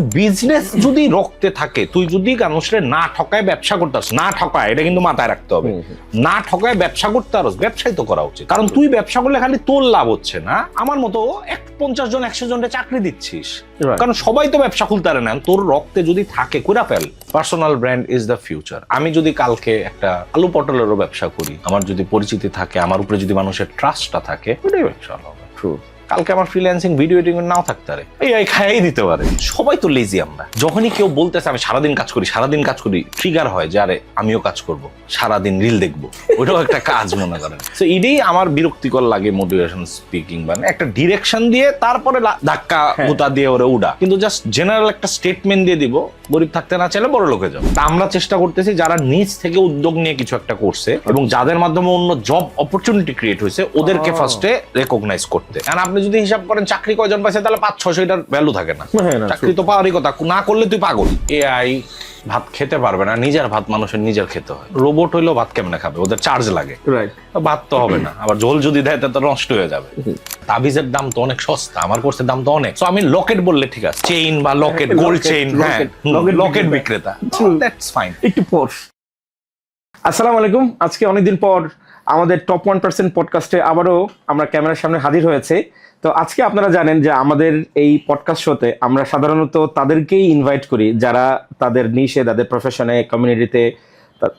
একটা বিজনেস যদি রক্তে থাকে, তুই যদি মানুষের না ঠকায় ব্যবসা করতাস, না ঠকায়, এটা কিন্তু মাথায় রাখতে হবে, না ঠকায় ব্যবসা করতে পারস, ব্যবসাই তো করা উচিত। কারণ তুই ব্যবসা করলে খালি তোর লাভ হচ্ছে না, আমার মতো 50 জন 100 জনের চাকরি দিচ্ছিস। কারণ সবাই তো ব্যবসা খুলতে পারে না, তোর রক্তে যদি থাকে করে fail. Personal brand is the future. আমি যদি কালকে একটা আলু পটলেরও ব্যবসা করি, আমার যদি পরিচিতি থাকে, আমার উপরে যদি মানুষের ট্রাস্টটা থাকে, ওটাই ব্যবসা হবে। কালকে আমার ফ্রিল্যান্সিং ভিডিও এডিটিং নাও থাকতে পারে, এই খাইয়াই দিতে পারে। সবাই তো লেজি। আমরা যখনই কেউ বলতেছে আমি সারাদিন কাজ করি, ট্রিগার হয় যে আরে আমিও কাজ করব, সারাদিন রিল দেখবো, ওটাও একটা কাজ মনে করেন। তো এটাই আমার বিরক্তিকর লাগে মোটিভেশন স্পিকিং, মানে একটা ডিরেকশন দিয়ে তারপরে ধাক্কা গুতা দিয়ে ওরা উড়া, কিন্তু জাস্ট জেনারেল একটা স্টেটমেন্ট দিয়ে দিব গরিব থাকতে না চাইলে বড় লোকে যাবো। আমরা চেষ্টা করতেছি যারা নিজ থেকে উদ্যোগ নিয়ে কিছু একটা করছে এবং যাদের মাধ্যমে অন্য জব অপরচুনিটি ক্রিয়েট হয়েছে, ওদেরকে ফার্স্টে রেকগনাইজ করতে। কারণ আপনি যদি হিসাব করেন চাকরি কয়জন পাইছে, তাহলে 500-600 এটার ভ্যালু থাকে না। চাকরি তো পাওয়ারই কথা, না করলে তুই পাগল। এআই ভাত খেতে পারবে না, নিজের ভাত মানুষের নিজের খেতে হয়। রোবট হইলেও ভাত কেমনে খাবে, ওদের চার্জ লাগে, ভাত তো হবে না। আবার ঝোল যদি দেয় তা তো নষ্ট হয়ে যাবে। তাবিজের দাম তো অনেক সস্তা, আমার কোর্সের দাম তো অনেক। তো আমি লকেট বললে ঠিক আছে, চেইন বা লকেট, গোল্ড চেইন, লকেট বিক্রেতা, দ্যাটস ফাইন। একটু পর। আসসালামু আলাইকুম। আজকে অনেকদিন পর আমাদের টপ 1% পডকাস্টে আবারও আমরা ক্যামেরার সামনে হাজির হয়েছে। তো আজকে আপনারা জানেন যে আমাদের এই পডকাস্ট শোতে আমরা সাধারণত তাদেরকেই ইনভাইট করি যারা তাদের নিশে, তাদের প্রফেশনে, কমিউনিটিতে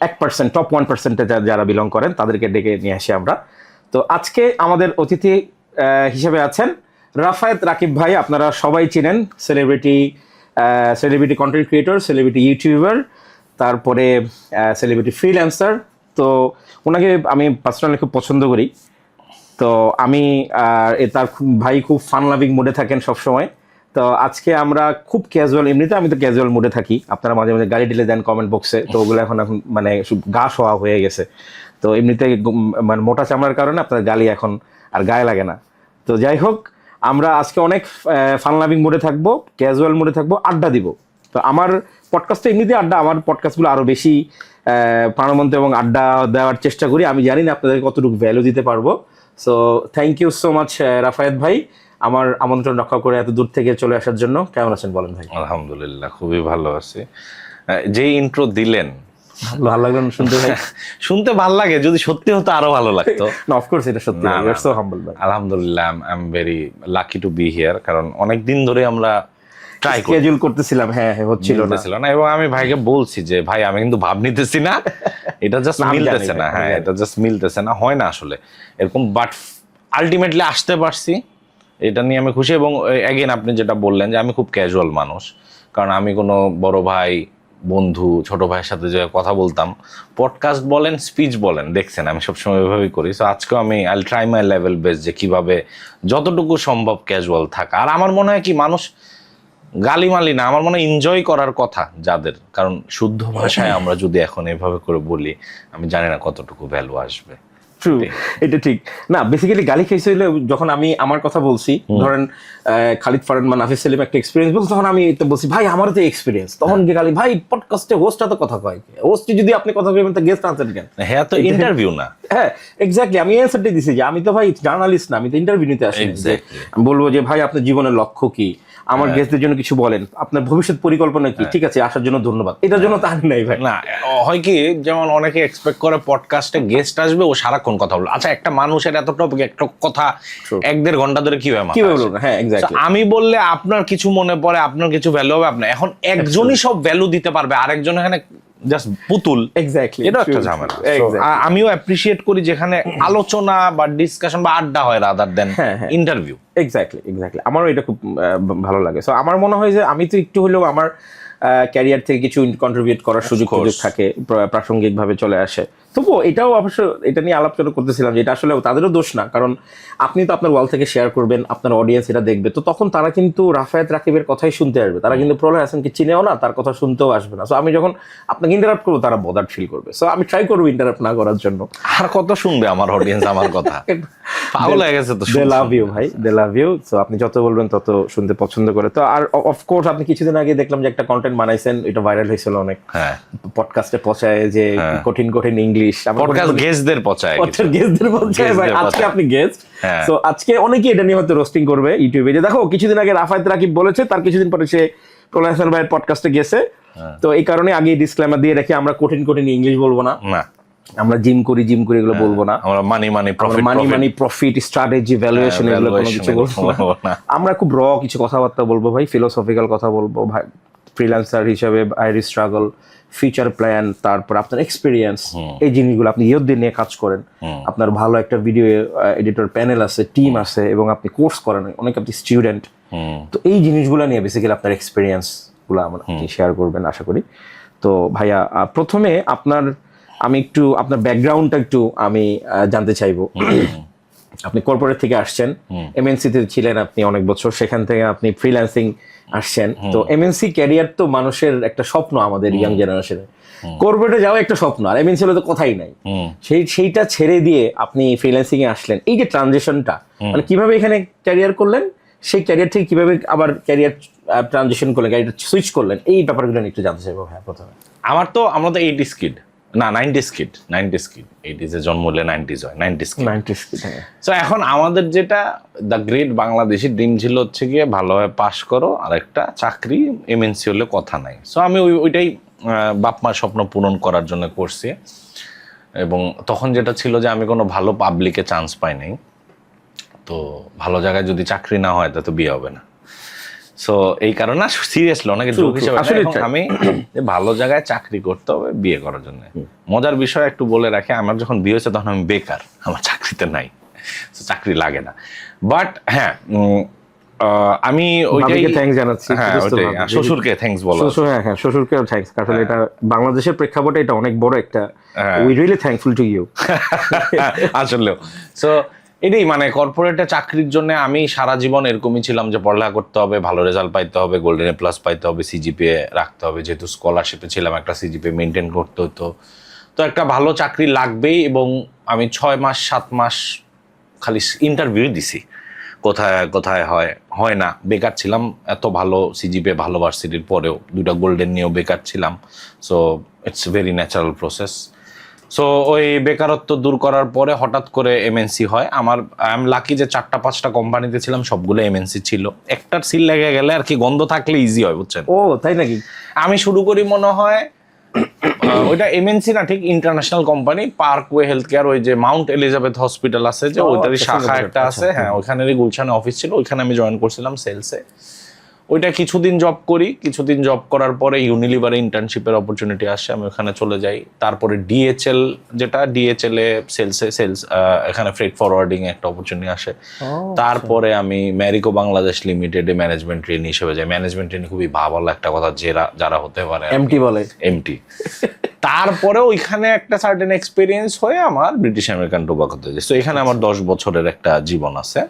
1%, টপ 1%-এ যারা বিলং করেন, তাদেরকে ডেকে নিয়ে আসি আমরা। তো আজকে আমাদের অতিথি হিসেবে আছেন রাফায়েত রাকিব ভাই। আপনারা সবাই চিনেন, celebrity content creator, celebrity YouTuber, তারপরে সেলিব্রিটি ফ্রিল্যান্সার। তো ওনাকে আমি পার্সোনালি খুব পছন্দ করি। তো আমি তার ভাই খুব ফান লাভিং মুডে থাকেন সবসময়। তো আজকে আমরা খুব ক্যাজুয়াল, এমনিতে আমি তো ক্যাজুয়াল মুডে থাকি, আপনারা মাঝে মাঝে গালি ঢেলে দেন কমেন্ট বক্সে, তো ওগুলো এখন মানে গা শোয়া হয়ে গেছে। তো এমনিতে মানে মোটা চামড়ার কারণে আপনার গালি এখন আর গায়ে লাগে না। তো যাই হোক, আমরা আজকে অনেক ফান লাভিং মুডে থাকবো, ক্যাজুয়াল মুডে থাকবো, আড্ডা দিব। তো আমার পডকাস্টে এমনিতে আড্ডা, আমার পডকাস্টগুলো আরও বেশি প্রাণবন্ত এবং আড্ডা দেওয়ার চেষ্টা করি। আমি জানি না আপনাদের কতটুকু ভ্যালু দিতে পারবো। So thank you so much Rafayet ভাই, আমার আমন্ত্রণ রক্ষা করে এত দূর থেকে চলে আসার জন্য। কেমন আছেন বলেন ভাই? আলহামদুলিল্লাহ, খুবই ভালো আছি। যে ইন্ট্রো দিলেন ভালো লাগলো শুনতে ভাই? শুনতে ভালো লাগে, যদি সত্যি হতো আরো ভালো লাগতো। না, অফ কোর্স, এটা সত্যি। ইউ আর সো হাম্বল ভাই। আলহামদুলিল্লাহ, I am very lucky to B here. কারণ অনেক দিন ধরে আমরা ট্রাই স্কেডিউল করতেছিলাম, হ্যাঁ হচ্ছিল না, এবং আমি ভাইকে বলছি যে ভাই আমি কিন্তু ভাব নিতেছি না, এটা জাস্ট মিলতেছে না। হ্যাঁ, এটা জাস্ট মিলতেছে না, হয় না আসলে এরকম। বাট আলটিমেটলি আসতে পারছি, এটা নিয়ে আমি খুশি। এবং এগেন আপনি যেটা বললেন যে আমি খুব ক্যাজুয়াল মানুষ, কারণ আমি কোনো বড় ভাই, বন্ধু, ছোট ভাইয়ের সাথে যে কথা বলতাম, পডকাস্ট বলেন, স্পিচ বলেন, দেখছেন আমি সবসময় ওইভাবেই করি। সো আজকেও আমি I try my level best যে কিভাবে যতটুকু সম্ভব ক্যাজুয়াল থাকা। আর আমার মনে হয় কি, মানুষ গালিমালি না, আমার মনে হয় এনজয় করার কথা যাদের। কারণ শুদ্ধ ভাষায় আমরা যদি এখন এভাবে করে বলি, আমি জানি না কতটুকু ভ্যালু আসবে। ট্রু, এটা ঠিক না। বেসিক্যালি গালি খেয়েছে হলে যখন আমি আমার কথা বলছি, ধরেন খালিদ ফারহান বা নাফিস সেলিম একটা এক্সপিরিয়েন্স বলছে, তখন আমি তো বলছি ভাই আমারও তো এক্সপিরিয়েন্স। তখন যে গালি, ভাই পডকাস্টে হোস্টটা তো কথা কয়, হোস্টে যদি আপনি কথা বলবেন তো গেস্ট আনসার কেন? হ্যাঁ, তো ইন্টারভিউ না। হ্যাঁ এক্স্যাক্টলি, আমি অ্যান্সারটাই দিছি যে আমি তো ভাই জার্নালিস্ট না, আমি তো ইন্টারভিউ নিতে আসি। আমি বলবো যে ভাই আপনার জীবনের লক্ষ্য কি, আমার গেস্টদের জন্য কিছু বলেন, আপনার ভবিষ্যৎ পরিকল্পনা কি। ঠিক আছে, আসার জন্য ধন্যবাদ, এটার জন্য তো আনি নাই ভাই। না, হয় কি, যেমন অনেকে এক্সপেক্ট করে পডকাস্টে গেস্ট আসবে, ও সারাক্ষণ কথা বলবে। আচ্ছা, একটা মানুষের এত টপিক, একটা কথা 1-1.5 ঘন্টা ধরে কিভাবে বলবো? হ্যাঁ এক্স্যাক্টলি। আমি বললে আপনার কিছু মনে পড়ে, আপনার কিছু ভ্যালু হবে। আপনার এখন একজনই সব ভ্যালু দিতে পারবে, আরেকজন এখানে জাস্ট পুতুল। এক্স্যাক্টলি, এটা একটা ঝামেলা। আমিও অ্যাপ্রিশিয়েট করি যেখানে আলোচনা বা ডিসকাশন বা আড্ডা হয়, রাদার দেন ইন্টারভিউ। এক্স্যাক্টলি, আমারও এটা খুব ভালো লাগে। সো আমার মনে হয় যে আমি তো একটু হলেও আমার ক্যারিয়ার থেকে কিছু কন্ট্রিবিউট করার সুযোগ থাকে, প্রাসঙ্গিকভাবে চলে আসে। তবুও এটাও অবশ্য, এটা নিয়ে আলাপচনা করতেছিলাম যে এটা আসলে তাদেরও দোষ না, কারণ আপনি তো আপনার ওয়াল থেকে শেয়ার করবেন, আপনার অডিয়েন্স এটা দেখবে, তো তখন তারা কিন্তু রাফায়েত রাকিবের কথাই শুনতে আসবে। তারা কিন্তু প্রলয় হাসানকে চিনেও না, তার কথা শুনতেও আসবে না। সো আমি যখন আপনাকে ইন্টারাপ্ট করবো, তারা বদার্ড ফিল করবে। সো আমি ট্রাই করবো ইন্টারাপ্ট না করার জন্য। আর কত শুনবে আমার অডিয়েন্স আমার কথা? পাগল হয়ে গেছে তো। দে লাভ ইউ ভাই, দে লাভ ইউ। সো আপনি যত বলবেন তত শুনতে পছন্দ করে। তো আর অফকোর্স আপনি কিছুদিন আগে দেখলাম যে একটা কন্টেন্ট বানাইছেন, এটা ভাইরাল হয়েছিল অনেক। হ্যাঁ, পডকাস্টে পৌঁছায় যে কঠিন কঠিন ইংলিশ, পডকাস্ট গেস্টদের পৌঁছায়, ভাই আজকে আপনি গেস্ট। সো আজকে অনেকেই এটা নিয়ে হয়তো রোস্টিং করবে ইউটিউবে, যে দেখো কিছুদিন আগে রাফায়েত রাকিব বলেছে, তার কিছুদিন পরে সে টোলা হাসান ভাইয়ের পডকাস্টে গেছে, তো এই কারণে আগে ডিসক্লেমার দিয়ে রাখি, আমরা কঠিন ইংলিশ বলবো না, না আমরা জিম করি এগুলো বলবো না, আমরা মানি প্রফিট স্ট্র্যাটেজি ভ্যালুয়েশন এগুলো কোনো কিছু বলবো না। আমরা খুব কিছু কথাবার্তা বলবো ভাই, ফিলোসফিক্যাল কথা বলবো ভাই, ফ্রিল্যান্সার হিসেবে আইরি স্ট্রাগল, ফিউচার প্ল্যান, তারপর আপনার এক্সপিরিয়েন্স, এই জিনিসগুলো আপনি ইয়ুথদের নিয়ে কাজ করেন, আপনার ভালো একটা ভিডিও এডিটর প্যানেল আছে, টিম আছে, এবং আপনি কোর্স করেন, অনেক আপনি স্টুডেন্ট, তো এই জিনিসগুলো নিয়ে বেসিক্যালি আপনার এক্সপিরিয়েন্স গুলো আমরা শেয়ার করবেন আশা করি। তো ভাইয়া প্রথমে আমি একটু আপনার ব্যাকগ্রাউন্ডটা একটু আমি জানতে চাইবো। আপনি কর্পোরেট থেকে আসছেন, এমএনসি তে ছিলেন আপনি অনেক বছর, সেখান থেকে আপনি ফ্রিল্যান্সিং আসছেন। তো এমএনসি ক্যারিয়ার তো মানুষের একটা স্বপ্ন, আমাদের ইয়াং জেনারেশনে কর্পোরেটে যাওয়া একটা স্বপ্ন, আর এমএনসি হলে তো কথাই নাই। সেইটা ছেড়ে দিয়ে আপনি ফ্রিল্যান্সিং এ আসলেন, এই যে ট্রানজিশনটা মানে কিভাবে এখানে ক্যারিয়ার করলেন, সেই ক্যারিয়ার থেকে কিভাবে আবার ক্যারিয়ার ট্রানজিশন করলেন, ক্যারিয়ার সুইচ করলেন, এই ব্যাপারগুলো একটু জানতে চাইবো। হ্যাঁ, প্রথমে আমরা তো 80s কিড না 90s কিড 80s এ জন্ম হলে 90s হয়, 90s কিড। সো এখন আমাদের যেটা দ্য গ্রেট বাংলাদেশি ড্রিম ছিল হচ্ছে গিয়ে ভালোভাবে পাস করো আর একটা চাকরি, এমএনসি হলে কথা নাই। সো আমি ওইটাই বাপ মার স্বপ্ন পূরণ করার জন্য করছি। এবং তখন যেটা ছিল যে আমি কোনো ভালো পাবলিকে চান্স পাই নাই, তো ভালো জায়গায় যদি চাকরি না হয় তাতে বিয়ে হবে না। সো এই কারণে সিরিয়াসলি অনেকে জোক হিসেবে আমি ভালো জায়গায় চাকরি করতে হবে বিয়ে করার জন্য। মজার বিষয় একটু বলে রাখি, আমার যখন বিয়ে হয়েছে তখন আমি বেকার, আমার চাকরিতে নাই, চাকরি লাগে না। বাট হ্যাঁ, আমি ওইটাই থ্যাঙ্কস জানাচ্ছি, শ্বশুরকে থ্যাঙ্কস বলো। হ্যাঁ, শ্বশুরকে থ্যাঙ্কস, কারণ এটা বাংলাদেশের প্রেক্ষাপটে এটা অনেক বড় একটা, we really thankful to you আসলে। সো এটাই মানে কর্পোরেটে চাকরির জন্য আমি সারা জীবন এরকমই ছিলাম যে পড়ালেখা করতে হবে, ভালো রেজাল্ট পাইতে হবে, গোল্ডেন এ প্লাস পাইতে হবে, সিজিপিএ রাখতে হবে, যেহেতু স্কলারশিপে ছিলাম একটা সিজিপিএ মেনটেন করতে হতো, তো একটা ভালো চাকরি লাগবেই। এবং আমি 6 মাস 7 মাস খালি ইন্টারভিউ দিছি, কোথায় হয় না, বেকার ছিলাম। এত ভালো সিজিপিএ, ভালো ভার্সিটির পরেও 2টা গোল্ডেন নিয়েও বেকার ছিলাম। So it's very natural process. So ওই বেকারত্ব দূর করার পরে হঠাৎ করে এমএনসি হয়। আই এম লাকি যে 4-5টা কোম্পানিতে ছিলাম, সবগুলো এমএনসি ছিল। একটার সিল লেগে গেলে আর কি গন্ধ থাকলে ইজি হয়, বুঝছেন? ও তাই নাকি? আমি শুরু করি মনে হয় ওইটা এমএনসি না, ঠিক international company, Parkway health care, ওই যে মাউন্ট এলিজাবেথ হসপিটাল আছে যে ওইটারই শাখা একটা আছে, হ্যাঁ ওইখানেরই গুলশানে অফিস ছিল, ওইখানে আমি জয়েন করছিলাম সেলসে। ওইটা কিছুদিন জব করার পরে ইউনিলিভারে ইন্টার্নশিপের অপরচুনিটি আসে, আমি ওখানে চলে যাই। তারপরে ডিএচএল এ সেলস এখানে ফ্রেট ফরওয়ার্ডিং একটা অপরচুনিটি আসে। তারপরে আমি ম্যারিকো বাংলাদেশ লিমিটেডে ম্যানেজমেন্ট ট্রেনি হিসেবে যাই। ম্যানেজমেন্ট ট্রেনি খুবই ভালো একটা কথা, যারা হতে পারে এমটি। তারপরে ওইখানে একটা সার্টেন এক্সপিরিয়েন্স হয়ে আমার ব্রিটিশ আমেরিকান টোবাকোতে যাই। সো এখানে আমার 10 বছরের একটা জীবন আছে।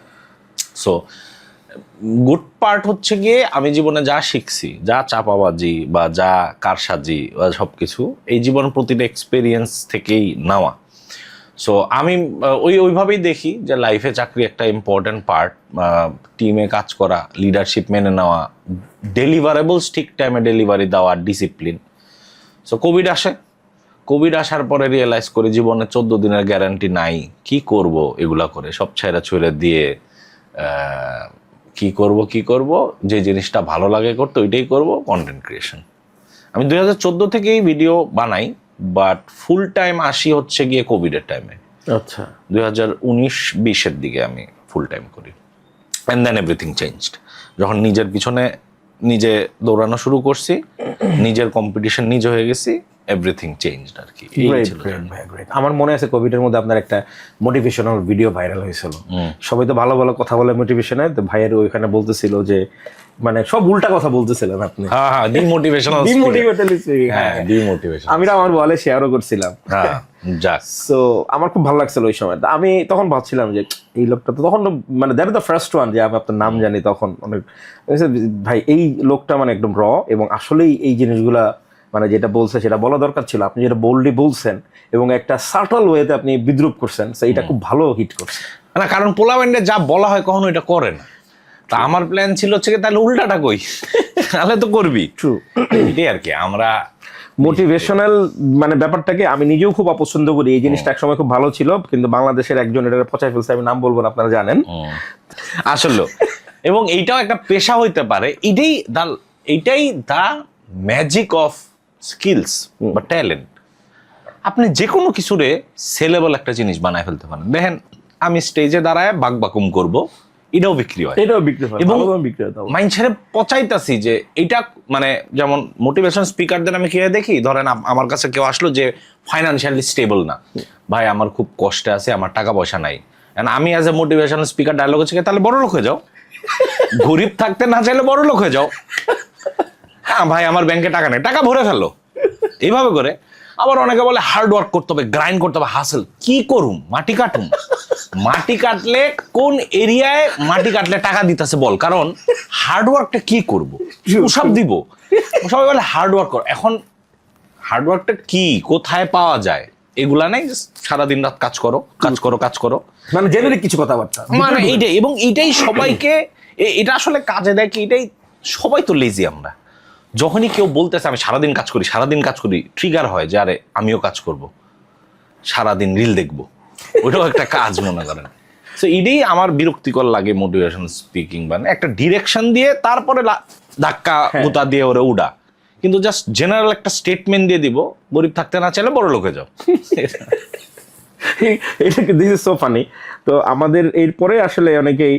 সো গুড পার্ট হচ্ছে গিয়ে আমি জীবনে যা শিখছি, যা চাপাবাজি বা যা কারসাজি বা সবকিছু, এই জীবনের প্রতিটা এক্সপিরিয়েন্স থেকেই নেওয়া। সো আমি ওইভাবেই দেখি যে লাইফে চাকরি একটা ইম্পর্টেন্ট পার্ট, টিমে কাজ করা, লিডারশিপ মেনে নেওয়া, ডেলিভারেবলস ঠিক টাইমে ডেলিভারি দেওয়া, ডিসিপ্লিন। সো কোভিড আসার পরে রিয়েলাইজ করি জীবনে 14 দিনের গ্যারান্টি নাই, কি করব এগুলা করে, সব ছেড়ে দিয়ে কি করব, যে জিনিসটা ভালো লাগে করতে ওইটাই করব, কন্টেন্ট ক্রিয়েশন। আমি 2014 থেকেই ভিডিও বানাই, বাট ফুল টাইম আসি হচ্ছে গিয়ে কোভিডের টাইমে। আচ্ছা, 2019-20 দিকে আমি ফুল টাইম করি। And then everything changed. যখন নিজের পিছনে নিজে দৌড়ানো শুরু করছি, নিজের কম্পিটিশন নিজে হয়ে গেছি, এভরিথিং চেঞ্জড আর কি। আমার মনে আছে কোভিডের মধ্যে আপনার একটা মোটিভেশনাল ভিডিও ভাইরাল হয়েছিল, সবাই তো ভালো ভালো কথা বলে মোটিভেশনে, তো ভাইয়ের ওইখানে বলতেছিল যে মানে সব উল্টা কথা বলতেছিলেন আপনি। হ্যাঁ, ডিমোটিভেশনাল। আমি আমার বলে শেয়ারও করছিলাম। সো আমার খুব ভালো লাগছিল ওই সময়। আমি তখন ভাবছিলাম যে এই লোকটা তো তখন মানে that is the first one যে আমি আপনার নাম জানি তখন অনেক, ভাই এই লোকটা মানে একদম র, এবং আসলেই এই জিনিসগুলা মানে যেটা বলছে সেটা বলা দরকার ছিল, আপনি যেটা বোল্ডলি বলছেন এবং একটা সাটল ওয়েতে আপনি বিদ্রুপ করছেন, এটা খুব ভালো হিট করছে না। কারণ পোলা ব্যান্ডে যা বলা হয় কখনো এটা করে না, তা আমার প্ল্যান ছিল হচ্ছে তাহলে উল্টাটা কই, তাহলে তো করবি। ট্রু, এটাই আর কি। আমরা মোটিভেশনাল মানে ব্যাপারটাকে আমি নিজেও খুব অপছন্দ করি। এই জিনিসটা একসময় খুব ভালো ছিল, কিন্তু বাংলাদেশের একজন এটা পচাই ফেলছে, আমি নাম বলবো না, আপনারা জানেন। আসলে এবং এইটাও একটা পেশা হইতে পারে, এটাই এইটাই দ্য ম্যাজিক অফ স্কিলস বা ট্যালেন্ট। আপনি যে কোনো কিছুরে সেলেবল একটা জিনিস বানায় ফেলতে পারেন। দেখেন আমি স্টেজে দাঁড়ায় বাকবাকুম করব, এটাও বিক্রি হয়, এটাও বিক্রি হয় এবং ভালো বিক্রি হয়। মাইন্ডসেটে পচাইতাছি যে এটা মানে যেমন মোটিভেশন স্পিকারদের আমি কিভাবে দেখি, ধরেন আমার কাছে কেউ আসলো যে ফাইন্যান্সিয়ালি স্টেবল না, ভাই আমার খুব কষ্টে আছে, আমার টাকা পয়সা নাই, আমি as a motivational speaker dialogue হচ্ছে তাহলে বড় লোক হয়ে যাও, গরিব থাকতে না চাইলে বড় লোক হয়ে যাও, হ্যাঁ ভাই আমার ব্যাংকে টাকা নেই, টাকা ভরে ফেলো, এইভাবে করে। আবার অনেকে বলে হার্ড ওয়ার্ক করতে হবে, গ্রাইন্ড করতে হবে, হাসেল। কি করুম? মাটি কাটুম। মাটি কাটলে কোন এরিয়ায় মাটি কাটলে টাকা দিতেছে বল, কারণ হার্ড ওয়ার্কটা কি করব, ওসব দিব। সবাই বলে হার্ড ওয়ার্ক কর। এখন হার্ড ওয়ার্কটা কি, কোথায় পাওয়া যায়, এগুলা নাই, সারাদিন রাত কাজ করো কাজ করো কাজ করো, মানে জেনারেলি কিছু কথাবার্তা, মানে এইটাই। এবং এইটাই সবাইকে এটা আসলে কাজে দেয় কি, এটাই সবাই তো লেজি আমরা। যখনই কেউ বলতেছে আমি সারাদিন কাজ করি সারাদিন কাজ করি, ট্রিগার হয় যে আরে আমিও কাজ করব, সারাদিন রিল দেখবো, ওটাও একটা কাজ মনে করেন। সো এটাই আমার বিরক্তিকর লাগে মোটিভেশন স্পিকিং, মানে একটা ডিরেকশন দিয়ে তারপরে ধাক্কা গুতা দিয়ে ওরে উড়া, কিন্তু জাস্ট জেনারেল একটা স্টেটমেন্ট দিয়ে দিব, গরিব থাকতে না চাইলে বড় লোকে যাও। এটা দিস ইজ সো ফানি। তো আমাদের এরপরে আসলে অনেকেই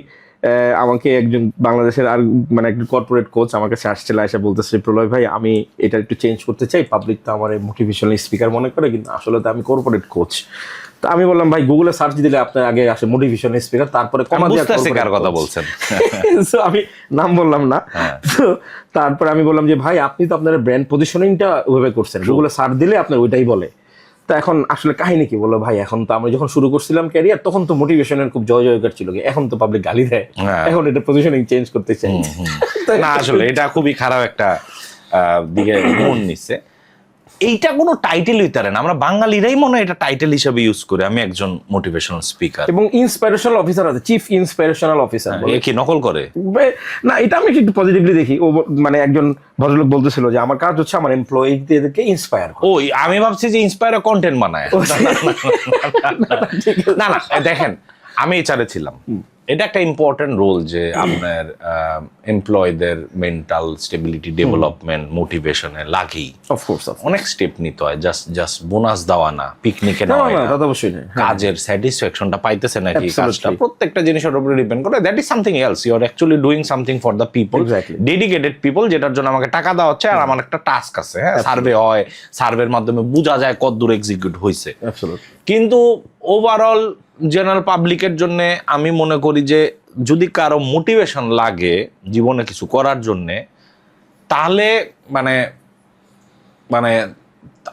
আমাকে একজন বাংলাদেশের আর মানে একজন কর্পোরেট কোচ আমার কাছে আসছিল, এসে বলতেছে প্রলয় ভাই আমি এটা একটু চেঞ্জ করতে চাই, পাবলিক তো আমার মোটিভেশনাল স্পিকার মনে করে, কিন্তু আসলে তো আমি কর্পোরেট কোচ। তো আমি বললাম ভাই গুগলে সার্চ দিলে আপনার আগে আসে মোটিভেশনাল স্পিকার, তারপরে কমা দিয়ে কার কথা বলছেন। সো আমি নাম বললাম না। তো তারপরে আমি বললাম যে ভাই আপনি তো আপনার ব্র্যান্ড পজিশনিংটা ওইভাবে করছেন, গুগলে সার্চ দিলে আপনার ওইটাই বলে। তা এখন আসলে কাহিনী কি বলো ভাই, এখন তো আমরা যখন শুরু করছিলাম ক্যারিয়ার তখন তো মোটিভেশনের খুব জয় জয়কার ছিল, এখন তো পাবলিক গালি দেয়, এখন এটা পজিশনিং চেঞ্জ করতে চাই। না আসলে এটা খুবই খারাপ একটা দিকে মন নিচ্ছে। এইটা কোনো টাইটেল হইতে পারে না, আমরা বাঙালিরাই মনে হয় এটা টাইটেল হিসেবে ইউজ করে, আমি একজন মোটিভেশনাল স্পিকার। এবং ইন্সপিরেশনাল অফিসার আছে, চিফ ইন্সপিরেশনাল অফিসার, এ কি নকল করে? না এটা আমি একটু পজিটিভলি দেখি। ও মানে একজন ভদ্রলোক বলতেছিল যে আমার কাজ হচ্ছে আমার এমপ্লয়িদেরকে ইন্সপায়ার করা। ওই আমি ভাবছি যে ইন্সপায়ার কন্টেন্ট বানায়। না না দেখেন আমি এইচআরে ছিলাম, এটা একটা ইম্পর্টেন্ট রোল যে আপনার এমপ্লয়ীদের মেন্টাল স্টেবিলিটি ডেভেলপমেন্ট মোটিভেশনে লাগেই অফকোর্স অনেক স্টেপ নিতে হয়। জাস্ট বোনাস দেওয়া না, পিকনিকে নেওয়া না, অবশ্যই কাজের স্যাটিসফ্যাকশনটা পাইতেছে নাকি, Absolutely. কাজটা প্রত্যেকটা জিনিসের উপরে ডিপেন্ড করে। That is something else, you are actually doing something for the people, Exactly. Dedicated people, যেটার জন্য আমাকে টাকা দেওয়া হচ্ছে আর আমার একটা টাস্ক আছে। হ্যাঁ সার্ভে হয়, সার্ভের মাধ্যমে বোঝা যায় কত দূর এক্সিকিউট হয়েছে। কিন্তু ওভারঅল জেনারেল পাবলিকের জন্য আমি মনে করি যে যদি কারো মোটিভেশন লাগে জীবনে কিছু করার জন্য, তাহলে মানে মানে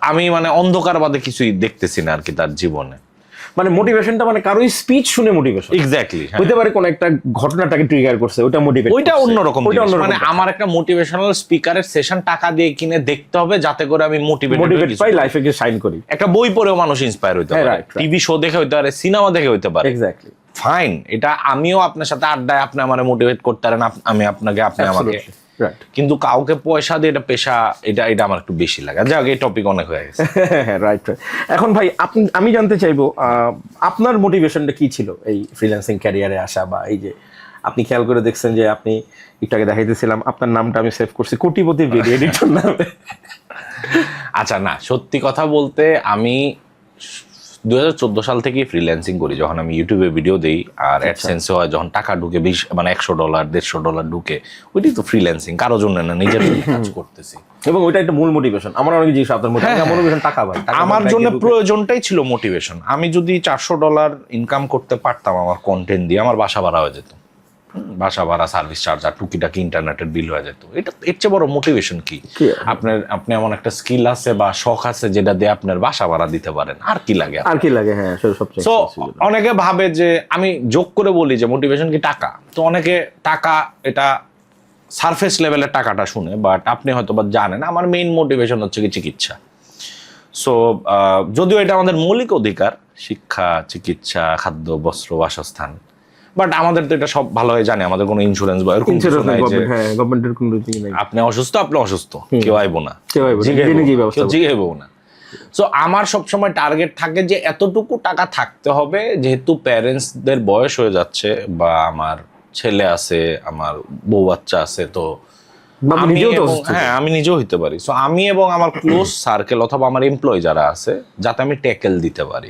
আমি মানে অন্ধকার বাদে কিছুই দেখতেছি না আর কি তার জীবনে। মানে মোটিভেশনটা মানে কারোই স্পিচ শুনে মোটিভেশন, এক্স্যাক্টলি হতে পারে কোন একটা ঘটনাটাকে ট্রিগার করছে, ওটা মোটিভেট, ওইটা অন্যরকম জিনিস। মানে আমার একটা মোটিভেশনাল স্পিকারের সেশন টাকা দিয়ে কিনে দেখতে হবে যাতে করে আমি মোটিভেট পাই, লাইফে গিয়ে শাইন করি। একটা বই পড়েও মানুষ ইন্সপায়ার হইতে পারে, টিভি শো দেখে হইতে পারে, সিনেমা দেখে হইতে পারে। এক্স্যাক্টলি ফাইন, এটা আমিও আপনার সাথে আড্ডায় আপনি আমারে মোটিভেট করতে পারেন, আমি আপনাকে, আপনি আমাকে, কিন্তু কাউকে পয়সা দিয়ে এটা পেশা, এটা আমার একটু বেশি লাগে। যাক এই টপিক অনেক হয়ে গেছে। রাইট। এখন ভাই আমি জানতে চাইবো আপনার মোটিভেশনটা কি ছিল এই ফ্রিল্যান্সিং ক্যারিয়ারে আসা, বা এই যে আপনি খেয়াল করে দেখছেন যে আপনি একটু আগে দেখাইতেছিলাম আপনার নামটা আমি সেভ করছি কোটিপতির ভিডিও এডিটর নামে। আচ্ছা না সত্যি কথা বলতে আমি 2014 সাল থেকে ফ্রিল্যান্সিং করি, যখন আমি ইউটিউবে ভিডিও দেই আর অ্যাডসেন্সে হয়, যখন টাকা ঢুকে মানে $100 $150 ঢুকে, ওইটাই তো ফ্রিল্যান্সিং, কারো জন্য না, নিজের জন্য কাজ করতেছি। এবং ওইটা একটা মূল মোটিভেশন। আমার অনেক জিনিস আপনার মোটিভেশন টাকা ভাই, আমার জন্য প্রয়োজনটাই ছিল মোটিভেশন। আমি যদি $400 ইনকাম করতে পারতাম আমার কন্টেন্ট দিয়ে, আমার বাসা ভাড়া হয়ে যেত, বাসা ভাড়া, সার্ভিস চার্জ আর টুকিটাকি ইন্টারনেটের বিল হয়ে যেত। এটা এর চেয়ে বড় মোটিভেশন কি? আপনি এমন একটা স্কিল আছে বা শখ আছে যেটা দিয়ে আপনার বাসা ভাড়া দিতে পারেন, আর কি লাগে? আর কি লাগে? হ্যাঁ সবচেয়ে। সো অনেকে ভাবে যে আমি যোগ করে বলি যে মোটিভেশন কি টাকা, তো অনেকে টাকা এটা সারফেস লেভেলের টাকাটা শুনে, বাট আপনি হয়তো বা জানেন আমার মেইন মোটিভেশন হচ্ছে কি চিকিৎসা। সো যদিও এটা আমাদের মৌলিক অধিকার, শিক্ষা, চিকিৎসা, খাদ্য, বস্ত্র, বাসস্থান, বাট আমাদের তো এটা সব ভালোই জানে, আমাদের কোনো ইন্স্যুরেন্স বা এরকম কিছু নাই যে গভর্নমেন্টের কোনো কিছু নাই, আপনি অসুস্থ কেউ আইবো না, জিগাইবো না। সো আমার সবসময় টার্গেট থাকে যে এতটুকু টাকা থাকতে হবে, যেহেতু প্যারেন্টসদের বয়স হয়ে যাচ্ছে বা আমার ছেলে আছে, আমার বউ বাচ্চা আছে, তো আমি নিজেও তো এবং- অসুস্থ। হ্যাঁ আমি নিজেও হইতে পারি। সো আমি এবং আমার ক্লোজ সার্কেল অথবা আমার এমপ্লয় যারা আছে যাতে আমি ট্যাকেল দিতে পারি।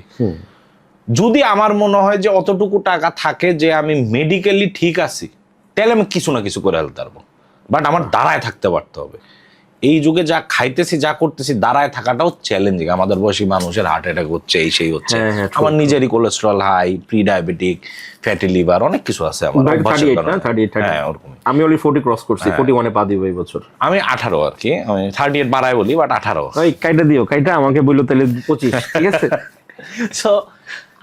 যদি আমার মনে হয় যে অতটুকু টাকা থাকে যে আমি মেডিকেলি ঠিক আছি, তাহলে আমি কিছু না কিছু করে ফেলতে পারবো। বাট আমার দাঁড়ায় থাকতে পারতে হবে। এই যুগে যা খাইতেছি যা করতেছি দাঁড়ায় থাকাটাও চ্যালেঞ্জিং। আমাদের বয়সী মানুষের হার্ট অ্যাটাক হচ্ছে, এই সেই হচ্ছে। হ্যাঁ, আমার নিজেরই cholesterol high, pre diabetic, fatty liver, অনেক কিছু আছে আমার অভ্যাসের 38 কারণে। না 38 হ্যাঁ ওরকমই। আমি অলরেডি 40 ক্রস করছি, 41 পা দিব এই বছর। আমি 18 আর কি, আমি 38 বাড়ায় বলি, বাট 18। ওই কাইটা দিও, কাইটা আমাকে বললো তাহলে 25, ঠিক আছে? সো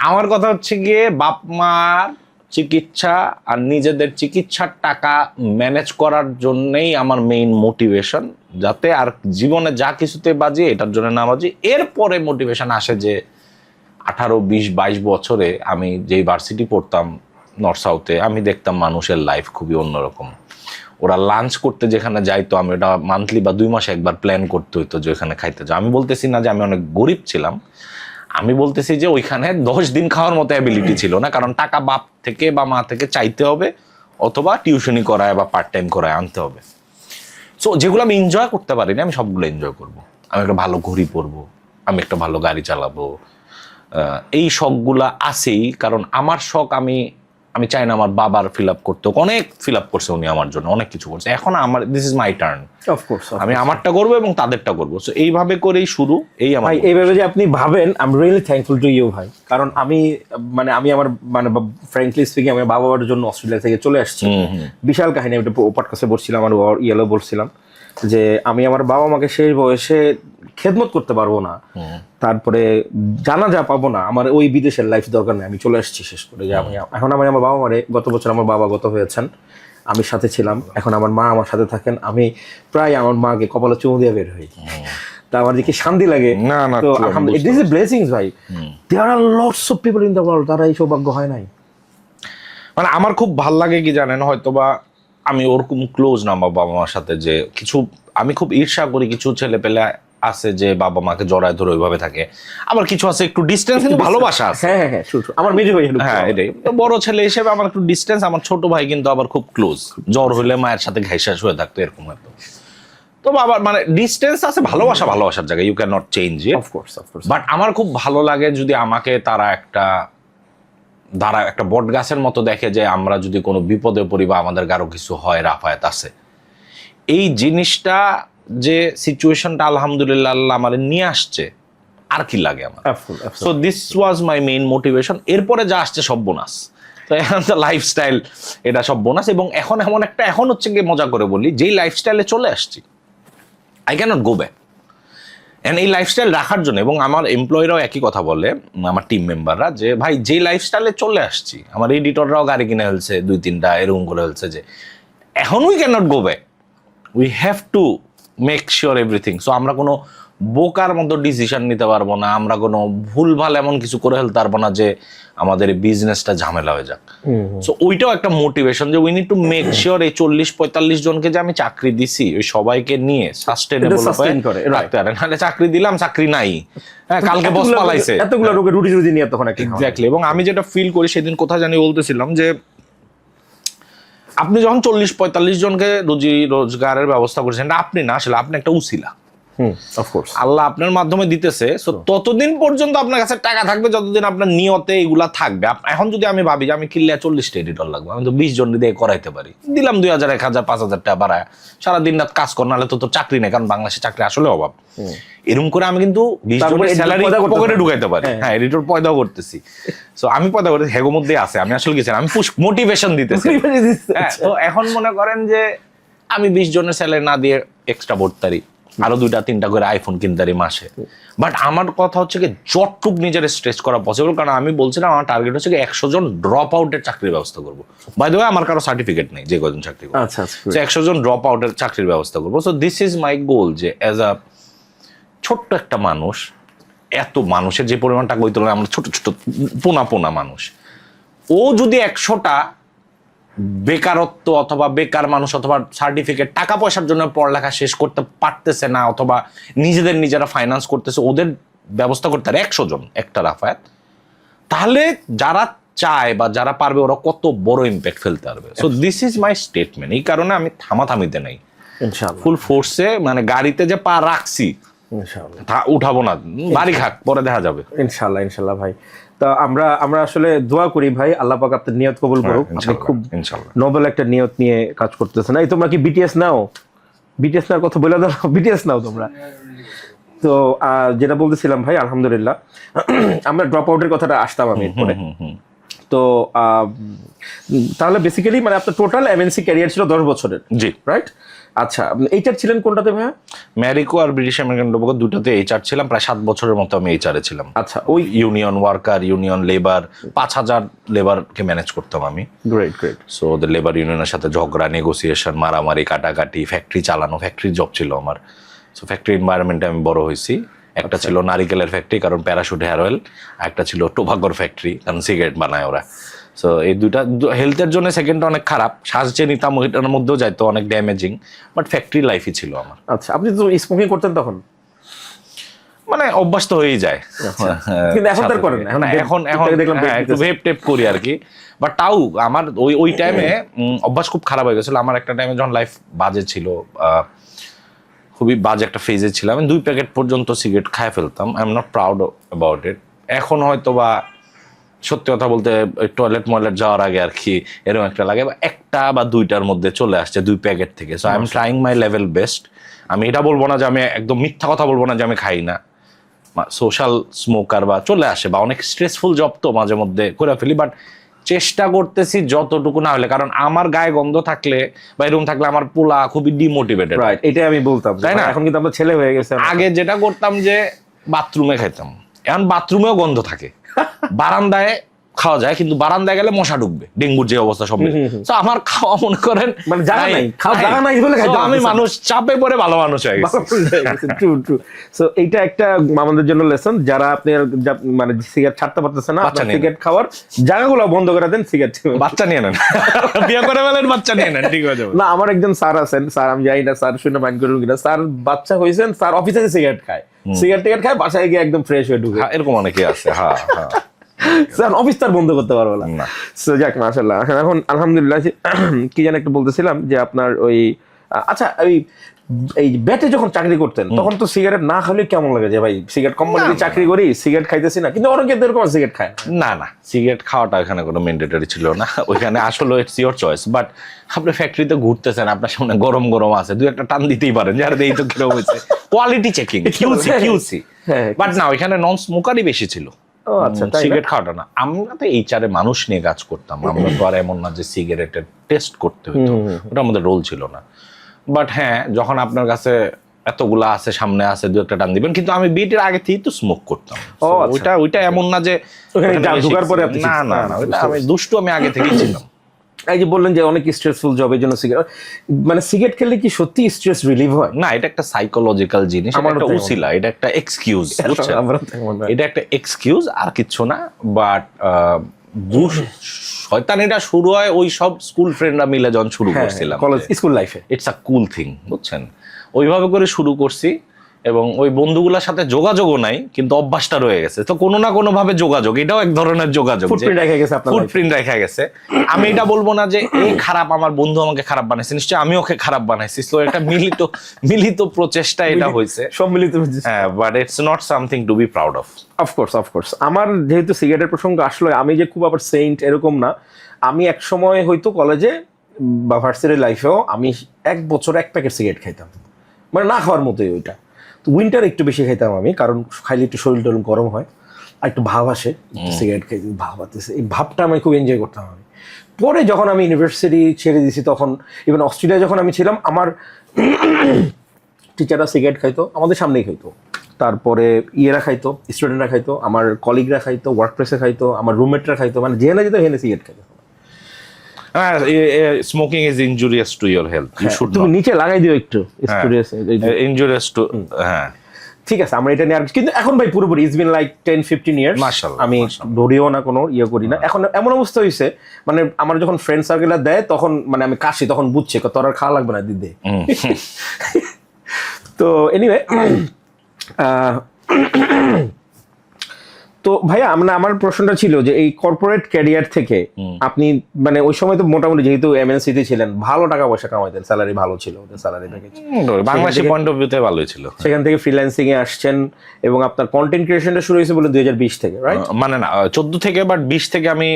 আমার কথা হচ্ছে গিয়ে বাপ মার চিকিৎসা আর নিজেদের চিকিৎসার টাকা ম্যানেজ করার জন্যই আমার মেইন মোটিভেশন, যাতে আর জীবনে যা কিছুতে বাজি এটার জন্য না বাজি। এরপরে মোটিভেশন আসে যে 18, 20, 22 বছরে আমি যেই ভার্সিটি পড়তাম নর্থ সাউথে, আমি দেখতাম মানুষের লাইফ খুবই অন্যরকম। ওরা লাঞ্চ করতে যেখানে যাইতো, আমি ওটা মান্থলি বা 2 মাসে একবার প্ল্যান করতে হইতো যে ওইখানে খাইতে যাও। আমি বলতেছি না যে আমি অনেক গরিব ছিলাম, আমি বলতেছি যে ওইখানে 10 দিন খাওয়ার মতো অ্যাবিলিটি ছিল না, কারণ টাকা বাপ থেকে বা মা থেকে চাইতে হবে অথবা টিউশনি করায় বা পার্ট টাইম করায় আনতে হবে। সো যেগুলো আমি এনজয় করতে পারিনি আমি সবগুলো এনজয় করব। আমি একটা ভালো ঘড়ি পরবো, আমি একটা ভালো গাড়ি চালাবো, এই শখগুলা আছেই। কারণ আমার শখ আমি চাই না আমার বাবার ফিল আপ করতে, অনেক ফিল আপ করছে উনি আমার জন্য, অনেক কিছু করছে। এখন আমার this is my turn, of course. আমি আমারটা করবো এবং তাদেরটা করবো। সো এইভাবে করেই শুরু। এই আমার ভাই এইভাবে যে আপনি ভাবেন, I am really thankful to you ভাই। কারণ আমি আমার ফ্র্যাঙ্কলি স্পিকিং আমার বাবার জন্য অস্ট্রেলিয়া থেকে চলে আসছি। বিশাল কাহিনী, আমি পডকাস্টে বলছিলাম, আমার ইয়েলো বলছিলাম যে আমি আমার বাবা মাকে শেষ বয়সে খেদমত করতে পারবো না, তারপরে জানাজা পাবো না, আমার ওই বিদেশের লাইফ দরকার নেই, আমি চলে আসছি শেষ করে। যে আমি এখন আমার বাবা মারে, গত বছর আমার বাবা গত হয়েছেন, আমি সাথে ছিলাম, এখন আমার মা আমার সাথে থাকেন। আমি প্রায় আমার মাকে কপালে চুমু দিয়ে বের হই, তা আমার যে কি শান্তি লাগে। না, না, তো true, আমি আলহামদুলিল্লাহ, বুঝতে দিস ইজ ব্লেসিংস ভাই। There are lots of people in the world, তারা এই সৌভাগ্য হয় নাই। মানে আমার খুব ভাল লাগে কি জানেন, হয়তোবা আমি ওরকম ক্লোজ না আমার বাবা মার সাথে, যে কিছু আমি খুব ঈর্ষা করি কিছু ছেলে পেলে আছে যে বাবা মাকে জড়ায় ধরে ওইভাবে থাকে, আবার কিছু আছে একটু ডিস্টেন্স কিন্তু ভালোবাসা আছে। হ্যাঁ হ্যাঁ হ্যাঁ, আমার মেজো ভাই হ্যাঁ এটাই তো, বড় ছেলে হিসেবে আমার একটু ডিস্টেন্স। আমার ছোট ভাই কিন্তু আবার খুব ক্লোজ, জ্বর হইলে মায়ের সাথে ঘাইসা শুয়ে থাকতো, এরকম হতো। তো বাবার মানে ডিস্টেন্স আছে, ভালোবাসার জায়গায়, you can not change it. Of course of course. But আমার খুব ভালো লাগে যদি আমাকে তারা একটা বট গাছের মতো দেখে, যে আমরা যদি কোনো বিপদে পড়ি বা আমাদের কারো কিছু হয়, রাফায়েত আছে। এই জিনিসটা যে সিচুয়েশনটা আলহামদুলিল্লাহ আল্লাহ আমার নিয়ে আসছে, আর কি লাগে আমার। So this was my main motivation. এরপরে যা আসছে সব বোনাস। তো এখন তো লাইফস্টাইল, এটা সব বোনাস। এবং এখন হচ্ছে গিয়ে মজা করে বলি, যেই লাইফস্টাইলে চলে আসছি, I can't go back. And এই লাইফস্টাইল রাখার জন্য, এবং আমার এমপ্লয়িরাও একই কথা বলে, আমার টিম মেম্বাররা, যে ভাই যে লাইফস্টাইলে চলে আসছি, আমার এডিটররাও গাড়ি কিনে ফেলছে 2-3টা, এরকম করে ফেলছে, যে এখন we can't go back, we have to make sure everything. So আমরা কোনো বোকার মতো ডিসিশন নিতে পারবো না, আমরা কোনো ভুলভাল এমন কিছু করে ফেলতে পারবো না যে আমাদের বিজনেসটা ঝামেলা হয়ে যাক। সো ওইটাও একটা মোটিভেশন, যে we need to make sure এই 40-45 জনকে যে আমি চাকরি দিছি, ওই সবাইকে নিয়ে সাস্টেনেবল করে রাখতে পারে। নাহলে চাকরি দিলাম, চাকরি নাই, হ্যাঁ কালকে বস পালাইছে, এতগুলো লোকের রুটি রুটি নিয়ে তখন এক্স্যাক্টলি। এবং আমি যেটা ফিল করি, সেদিন কোথায় জানি বলতেছিলাম যে আপনি যখন 40-45 জনকে রুজি রোজগারের ব্যবস্থা করছেন, এটা আপনি না, আসলে আপনি একটা উসিলা, অফকোর্স আল্লাহ আপনার মাধ্যমে দিতেছে। সো ততদিন পর্যন্ত আপনার কাছে টাকা থাকবে যতদিন আপনার নিয়তে এগুলা থাকবে। এখন যদি আমি ভাবি যে আমি কিনলে 40টা এডিটর লাগবে, আমি তো 20 জন দিয়ে করাইতে পারি, দিলাম 2000, 1000, 5000 টাকা বাড়ায়, সারা দিন রাত কাজ কর, নাহলে তো তোর চাকরি নেই, কারণ বাংলাদেশে চাকরি আসলে অভাব। এরকম করে আমি কিন্তু 20 জনের স্যালারি পকেটে ঢুকাইতে পারি। হ্যাঁ এডিটর পয়দাও করতেছি। সো আমি পয়দা করতেছি, হেগো মধ্যে আছে, আমি আসলে কিছু আমি মোটিভেশন দিতেছি। হ্যাঁ, তো এখন মনে করেন যে আমি 20 জনের স্যালারি না দিয়ে এক্সট্রা ভর্তারি, আরো 2-3টা করে আইফোন কিনতারি মাসে। বাট আমার কথা হচ্ছে কি, যতটুক নিজের স্ট্রেচ করা পসিবল, কারণ আমি বলছিলাম আমার টার্গেট হচ্ছে কি 100 জন ড্রপ আউটের চাকরির ব্যবস্থা করবো। বাই দ্য ওয়ে আমার কারো সার্টিফিকেট নেই যে কজন চাকরি করবো, 100 জন ড্রপ আউটের চাকরির ব্যবস্থা করবো। সো দিস ইজ মাই গোল, যে অ্যাজ আ ছোট্ট একটা মানুষ, এত মানুষের যে পরিমাণ টাকা, ওই তুলনায় আমরা ছোট ছোট পোনা মানুষ, ও যদি 100টা বেকারত্ব অথবা বেকার মানুষ অথবা সার্টিফিকেট, টাকা পয়সার জন্য পড়ালেখা শেষ করতে পারতেছে না, অথবা নিজেরা ফাইন্যান্স করতেছে, ওদের ব্যবস্থা করতে পারে 100 জন, একটা রাফায়েত, তাহলে যারা চায় বা যারা পারবে ওরা কত বড় ইম্প্যাক্ট ফেলতে পারবে। So this is my statement. এই কারণে আমি থামাথামিতে নাই, ইনশাআল্লাহ ফুল ফোর্সে, মানে গাড়িতে যে পা রাখছি ইনশাআল্লাহ উঠাবো না, বাড়ি খাক, পরে দেখা যাবে। ইনশাআল্লাহ ইনশাআল্লাহ ভাই। তো আমরা আসলে দোয়া করি ভাই, আল্লাহ পাক আপনার নিয়ত কবুল করুক। আপনি খুব ইনশাআল্লাহ নোবেল একটা নিয়ত নিয়ে কাজ করতেছেন। এই তোমরা কি বিটিএস নাও? বিটিএস নার কথা বলে দাও, বিটিএস নাও তোমরা। তো যেটা বলতেছিলাম ভাই, আলহামদুলিল্লাহ আমরা ড্রপ আউটের কথাটা আসতাম আমি পরে। তো তাহলে বেসিক্যালি মানে আপনার টোটাল এমএনসি ক্যারিয়ার ছিল 10 বছরের, জি রাইট? আচ্ছা, এইচআর ছিলেন কোনটাতে ভাইয়া? ম্যারিকো আর ব্রিটিশ আমেরিকান টোবাকো দুটাতে এইচআর ছিলাম, প্রায় 7 বছরের মতো আমি এইচআরে ছিলাম। আচ্ছা, ওই ইউনিয়ন ওয়ার্কার, ইউনিয়ন লেবার, 5000 লেবারকে ম্যানেজ করতাম আমি। Great great. সো ওদের লেবার ইউনিয়নের সাথে ঝগড়া, নেগোসিয়েশন, মারামারি, কাটাকাটি, ফ্যাক্টরি চালানো, ফ্যাক্টরি জব ছিল আমার। সো ফ্যাক্টরি এনভায়রনমেন্টে আমি বড় হয়েছি। একটা ছিল নারিকেলের ফ্যাক্টরি, কারণ প্যারাশুট হেয়ার অয়েল, একটা ছিল টোবাকোর ফ্যাক্টরি, কারণ সিগারেট বানায় ওরা। সো এই দুইটা হেলথের জন্য সেকেন্ডটা অনেক খারাপ, শ্বাস যে নিতাম ওইটার মধ্যেও যাইতো, অনেক ড্যামেজিং, বাট ফ্যাক্টরি লাইফই ছিল আমার। আচ্ছা, আপনি তো স্মোকিং করতেন তখন? মানে অভ্যাস তো হয়েই যায়, কিন্তু এখন তার করেন না? এখন দেখলাম একটু ভেপ টেপ করি আর কি। বাট তাও আমার ওই টাইমে অভ্যাস খুব খারাপ হয়ে গেছিল আমার। একটা টাইমে যখন লাইফ বাজে ছিল, খুবই বাজে একটা ফেজে ছিলাম, আমি 2 প্যাকেট পর্যন্ত সিগারেট খাই ফেলতাম। I am not proud about it. এখন হয়তো বা সত্যি কথা বলতে টয়লেট যাওয়ার আগে আর কি এরকম একটা লাগে, বা একটা বা দুইটার মধ্যে চলে আসছে 2 প্যাকেট থেকে। So I am trying my level best. আমি এটা বলবো না যে আমি একদম মিথ্যা কথা বলবো না যে আমি খাই না। সোশ্যাল স্মোকার বা চলে আসে, বা অনেক স্ট্রেসফুল জব তো মাঝে মধ্যে করে ফেলি, বাট চেষ্টা করতেছি যতটুকু না হলে। কারণ আমার গায়ে গন্ধ থাকলে বা এরকম থাকলে আমার পোলা খুবই ডিমোটিভেটেড। রাইট, এটাই আমি বলতাম, তাই না? এখন কিন্তু আমরা ছেলে হয়ে গেছে। আগে যেটা করতাম যে বাথরুমে খাইতাম, এখন বাথরুমেও গন্ধ থাকে। বারান্দায় খাওয়া যায়, কিন্তু বারান্দায় গেলে মশা ঢুকবে, ডেঙ্গুর যে অবস্থা সব। তো আমার খাওয়া মনে করেন মানে জায়গা নাই, খাওয়া জায়গা নাই বলে So আমি মানুষ চাপে পড়ে ভালো মানুষ হয়ে গেছি। True true. সো এইটা একটা আমাদের জন্য লেসন, যারা আপনি মানে সিগারেট ছাড়তে পারতেছেন না, সিগারেট খাওয়ার জায়গাগুলো বন্ধ করে দেন, সিগারেট বাচ্চা নিয়ে নেন, বিয়ে করে ফেলেন, বাচ্চা নিয়ে নেন, ঠিক হয়ে যাবে। না, আমার একজন স্যার আছেন, স্যার আমি জানি না স্যার শুনে মাইন্ড করুন কিনা, স্যার বাচ্চা হয়েছেন, স্যার অফিসে সিগারেট খায়, সিগারেট খায়, বাসায় গিয়ে একদম ফ্রেশ হয়ে ঢুকে। এরকম অনেকে আছে, হ্যাঁ হ্যাঁ। স্যার অফিস তার বন্ধ করতে পারবো না। সো যাক, মাশাআল্লাহ। এখন আলহামদুলিল্লাহ, কি যেন একটু বলতেছিলাম যে আপনার ওই আচ্ছা, ওই এই ব্যাটে যখন চাকরি করতেন তখন তো সিগারেট না খেলে কেমন লাগে যে ভাই সিগারেট কোম্পানিতে চাকরি করি, সিগারেট খাইতেছি না, কিন্তু অনেকে এরকম সিগারেট খায় না। না, সিগারেট খাওয়াটা এখানে কোনো ম্যান্ডেটরি ছিল না। ওইখানে আসলে ইটস ইওর চয়েস। বাট আপনি ফ্যাক্টরিতে ঘুরতেছেন, আপনার সামনে গরম গরম আছে, 2-1 টান দিতেই পারেন, যার এই তো কিরকম হয়েছে, কোয়ালিটি চেকিং, কিউসি। বাট না, ওইখানে নন স্মোকারই বেশি ছিল, সিগারেট খাওয়াটা না। আমরা তো এইচআরে মানুষ নিয়ে কাজ করতাম, আমরা তো আর এমন না যে সিগারেটের টেস্ট করতে হতো, ওটা আমাদের রোল ছিল না। বাট হ্যাঁ, যখন আপনার কাছে এতগুলা আছে, সামনে আছে, 2-1 টান দিবেন। কিন্তু আমি বিয়ের আগে থেকেই তো স্মোক করতাম। ওইটা এমন না যে ঢোকার পরে, না না না, ওইটা আমি দুষ্টু, আমি আগে থেকেই ছিলাম। এই যে বললেন যে অনেক স্ট্রেসফুল জবের জন্য সিগারেট, মানে সিগারেট খেলে কি সত্যি স্ট্রেস রিলিভ হয়? না, এটা একটা সাইকোলজিক্যাল জিনিস, এটা একটা উসিলা, এটা একটা এক্সকিউজ, বুঝছেন? এটা একটা এক্সকিউজ, আর কিছু না। বাট শয়তানিটা শুরু হয় ওই সব স্কুল ফ্রেন্ডরা মিলে যখন শুরু করছিলাম, কলেজ স্কুল লাইফে। ইটস আ কুল থিং, বুঝছেন? ওইভাবে করে শুরু করছি, এবং ওই বন্ধুগুলোর সাথে যোগাযোগও নাই, কিন্তু অভ্যাসটা রয়ে গেছে। তো কোনো না কোনো ভাবে যোগাযোগ, এটাও এক ধরনের যোগাযোগ, ফুটপ্রিন্ট রেখে গেছে। আমি এটা বলবো না যে এই খারাপ, আমার বন্ধু আমাকে খারাপ বানাইছে, নিশ্চয়ই আমি ওকে খারাপ বানাইছি। তো এটা মিলিত প্রচেষ্টা এটা হয়েছে, সম্মিলিত। হ্যাঁ, but it's not something to be proud of. Of course আমার যেহেতু সিগারেটের প্রসঙ্গ আসলে, আমি যে খুব আবার সেন্ট এরকম না। আমি এক সময় হয়তো কলেজে বা ভার্সিটি লাইফেও আমি 1 বছর 1 প্যাকেট সিগারেট খাইতাম, মানে না খাওয়ার মতোই। ওইটা তো উইন্টার একটু বেশি খাইতাম আমি, কারণ খাইলে একটু শরীর টরীর গরম হয়, আর একটু ভাব আসে, সিগারেট খাই ভাব আসতেছে, এই ভাবটা আমি খুব এনজয় করতাম। আমি পরে যখন আমি ইউনিভার্সিটি ছেড়ে দিয়েছি, তখন ইভেন অস্ট্রেলিয়া যখন আমি ছিলাম, আমার টিচাররা সিগারেট খাইতো, আমাদের সামনেই খাইতো, তারপরে ইয়েরা খাইতো, স্টুডেন্টরা খাইতো, আমার কলিগরা খাইতো, ওয়ার্ক প্লেসে খাইতো, আমার রুমমেটরা খাইতো, মানে যেখানে যেত হেনে সিগারেট খাইতো। Smoking is injurious to your health, you should তুমি নিচে লাগাই দিও একটু, ইনজুরিয়াস টু। হ্যাঁ, ঠিক আছে, আমরা এটা নিয়ে আর, কিন্তু এখন ভাই পুরোপুরি ইটস বিন লাইক 10-15 ইয়ার্স মাশাআল্লাহ, আমি ধরিও না, কোনো ইয়ে করি না। এখন এমন অবস্থা হয়েছে, মানে আমার যখন ফ্রেন্ড সার্কেলরা দেয়, তখন মানে আমি কাশি, তখন বুঝছে তোর আর খাওয়া লাগবে না দিদি। তো এনিওয়ে, তো ভাইয়া আমার প্রশ্নটা ছিল যে এই কর্পোরেট ক্যারিয়ার থেকে আপনি মানে ওই সময় তো মোটামুটি যেহেতু এমএনসি তে ছিলেন ভালো টাকা পয়সা কামাইতেন, স্যালারি ভালো ছিল, ওদের salary package Bangladeshi point of ভিউতে ভালোই ছিল। সেখান থেকে ফ্রিল্যান্সিং এ আসছেন এবং আপনার কন্টেন্ট ক্রিয়েশনটা শুরু হয়েছে বলে 2020 থেকে, রাইট? মানে না 14 থেকে, বাট 20 থেকে আমি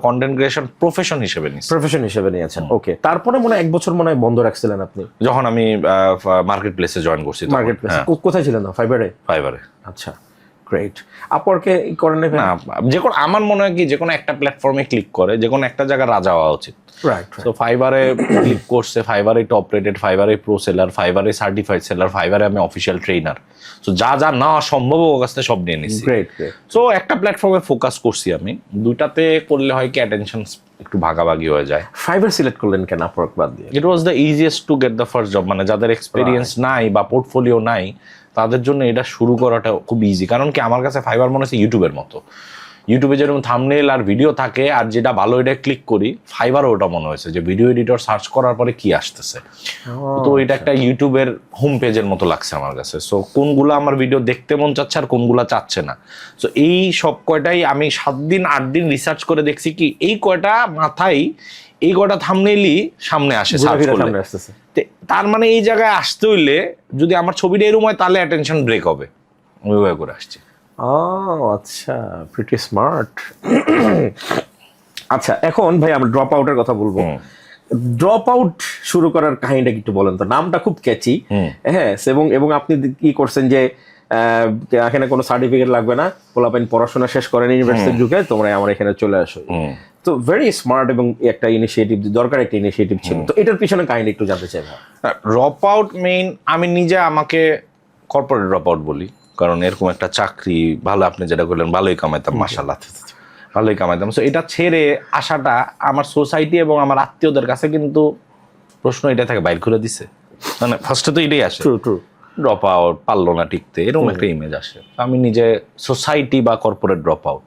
কন্টেন্ট ক্রিয়েশন প্রফেশন হিসেবে নিয়েছি। প্রফেশন হিসেবে নিয়েছেন, ওকে। তারপরে মনে হয় 1 বছর মনে হয় বন্ধ রাখছিলেন আপনি যখন আমি মার্কেট প্লেসে জয়েন করছি। মার্কেট প্লেস কোথায় ছিলেন? না ফাইবারে? ফাইবারে। আচ্ছা, গ্রেট। আপওয়ার্কে করেন না, যে কোনো আমার মনে হয় কি যে কোনো একটা প্ল্যাটফর্মে ক্লিক করে যে কোনো একটা জায়গায় রাজা হওয়া উচিত। রাইট। তো ফাইবারে ক্লিক করছে, ফাইবারে টপ রেটেড, ফাইবারে প্রো সেলার, ফাইবারে সার্টিফাইড সেলার, ফাইবারে আমি অফিসিয়াল ট্রেনার। তো যা যা নেওয়া সম্ভব ওর কাছ থেকে সব নিয়ে নিচ্ছি। Great great. সো একটা প্ল্যাটফর্মে ফোকাস করছি আমি, দুইটাতে করলে হয় কি অ্যাটেনশন একটু ভাগাভাগি হয়ে যায়। ফাইবার সিলেক্ট করলেন কেন আপওয়ার্ক বাদ দিয়ে? It was the easiest to get the first job. মানে যাদের এক্সপিরিয়েন্স নাই বা পোর্টফোলিও নাই তাদের জন্য এটা শুরু করাটা খুব ইজি। কারণ কি আমার কাছে ফাইবার মনে হচ্ছে ইউটিউবের মতো। ইউটিউবে যেরকম থাম্বনেল আর ভিডিও থাকে আর যেটা ভালো এটা ক্লিক করি, ফাইবারও ওটা মনে হয়েছে যে ভিডিও এডিটর সার্চ করার পরে কি আসতেছে। তো এটা একটা ইউটিউবের হোম পেজের মতো লাগছে আমার কাছে। সো কোনগুলো আমার ভিডিও দেখতে মন চাচ্ছে আর কোনগুলো চাচ্ছে না। সো এই সব কয়টাই আমি 7 দিন 8 দিন রিসার্চ করে দেখছি কি এই কয়টা মাথায় এই কয়টা থাম্বনেলই সামনে আসে সার্চ করলে। তার মানে এই জায়গায় আসতে হইলে যদি আমার ছবিটা এরকম হয় তাহলে অ্যাটেনশন ব্রেক হবে। ওইভাবে করে আসছে। আচ্ছা, প্রিটি স্মার্ট। আচ্ছা, এখন ভাই আমরা ড্রপ আউটের কথা বলবো। ড্রপ আউট শুরু করার কাহিনীটা একটু বলেন তো। নামটা খুব ক্যাচি, হ্যাঁ, এবং আপনি কি করছেন যে এখানে কোনো সার্টিফিকেট লাগবে না, পোলাপাইন পড়াশোনা শেষ করেন ইউনিভার্সিটি ঢুকে তোমরা আমার এখানে চলে আসো। তো ভেরি স্মার্ট এবং একটা ইনিশিয়েটিভ, দরকার একটা ইনিশিয়েটিভ ছিল। তো এটার পিছনে কাহিনী একটু জানতে চাই। ড্রপ আউট মেইন আমি নিজে আমাকে কর্পোরেট ড্রপ আউট বলি, কারণ এরকম একটা চাকরি ভালো, আপনি যেটা করলেন ভালোই কামাইতাম, মাশাআল্লাহ ভালোই কামাইতাম। সো এটা ছেড়ে আসাটা আমার সোসাইটি এবং আমার আত্মীয়দের কাছে কিন্তু প্রশ্ন এটা থেকে বাইর করে দিছে। মানে ফার্স্টে তো এটাই আসে, ড্রপ আউট পারলো না টিকতে, এরকম একটা ইমেজ আসে। আমি নিজে সোসাইটি বা corporate drop out.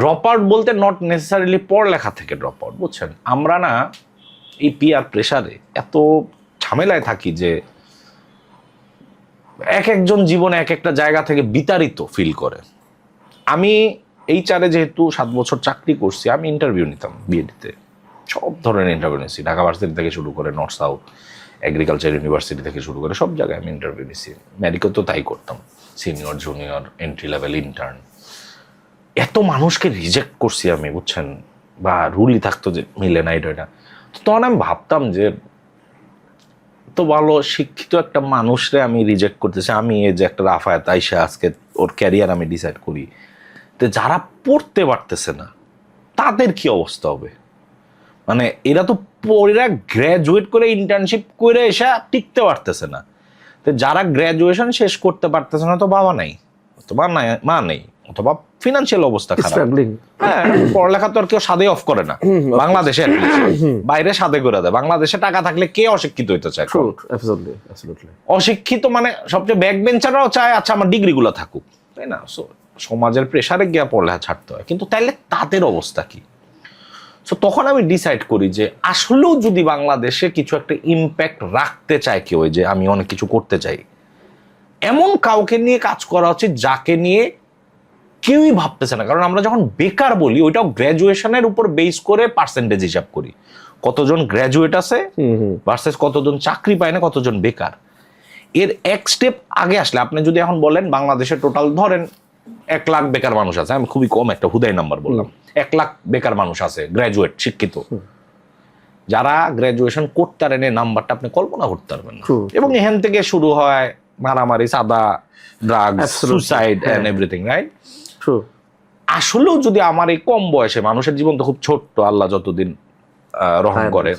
Drop out বলতে নট নেসেসারিলি পড়ালেখা থেকে ড্রপ আউট, বুঝছেন? আমরা না এই পিয়ার প্রেসারে এত ঝামেলায় থাকি যে এক একজন জীবনে এক একটা জায়গা থেকে বিতাড়িত ফিল করে। আমি এইচআরে যেহেতু 7 বছর চাকরি করছি, আমি ইন্টারভিউ নিতাম বিএডিতে, সব ধরনের ইন্টারভিউ নিয়েছি, ঢাকা ভার্সিটি থেকে শুরু করে নর্থ সাউথ, এগ্রিকালচার ইউনিভার্সিটি থেকে শুরু করে সব জায়গায় আমি ইন্টারভিউ নিয়েছি। মেডিকেল তো তাই করতাম, senior junior entry level intern. এত মানুষকে রিজেক্ট করছি আমি, বুঝছেন, বা রুলই থাকতো যে মিলে না এটা। তো তখন আমি ভাবতাম যে তো ভালো শিক্ষিত একটা মানুষরে আমি রিজেক্ট করতেছি। আমি এই যে একটা রাফায়াত আইসা আজকে ওর ক্যারিয়ার আমি ডিসাইড করি, তো যারা পড়তে পারতেছে না তাদের কি অবস্থা হবে? মানে এরা তো এরা গ্র্যাজুয়েট করে ইন্টার্নশিপ করে এসে টিকতে পারতেছে না। তো যারা গ্র্যাজুয়েশন শেষ করতে পারতেছে না, তো বাবা নাই অথবা মা নেই অথবা ফিনান্সিয়াল অবস্থা খারাপ। হ্যাঁ, পড়ালেখা তো আর কেউ সাদে অফ করে না বাংলাদেশে, বাইরে সাদে করে দেয়। বাংলাদেশে টাকা থাকলে কে অশিক্ষিত হইতে চায়? অশিক্ষিত মানে সবচেয়ে ব্যাক বেঞ্চাররাও চায় আচ্ছা আমার ডিগ্রি গুলো থাকুক, তাই না? সমাজের প্রেসারে গিয়ে পড়ালেখা ছাড়তে হয়, কিন্তু তাইলে তাদের অবস্থা কি? সো তখন আমি ডিসাইড করি যে আসলেও যদি বাংলাদেশে কিছু একটা ইম্প্যাক্ট রাখতে চায় কেউ, যে আমি অনেক কিছু করতে চাই, এমন কাউকে নিয়ে কাজ করা উচিত যাকে নিয়ে কেউই ভাবতেছে না। কারণ আমরা যখন বেকার বলি ওইটাও গ্র্যাজুয়েশনের উপর বেস করে পার্সেন্টেজ হিসাব করি, কতজন গ্র্যাজুয়েট আছে ভার্সেস কতজন চাকরি পায় না, কতজন বেকার। এর এক স্টেপ আগে আসলে আপনি যদি এখন বলেন বাংলাদেশে টোটাল ধরেন 1 লাখ বেকার মানুষ আছে, আমি খুবই কম একটা হুদাই নাম্বার বললাম, 1 লাখ বেকার মানুষ আছে গ্র্যাজুয়েট শিক্ষিত, যারা গ্র্যাজুয়েশন করতে পারেন এই নাম্বারটা আপনি কল্পনা করতে পারবেন না। এবং এখান থেকে শুরু হয় মারামারি, সাদা, drugs, suicide and everything, right? আসলেও যদি আমার এই কম বয়সে, মানুষের জীবন তো খুব ছোট্ট, আল্লাহ যতদিন রহম করে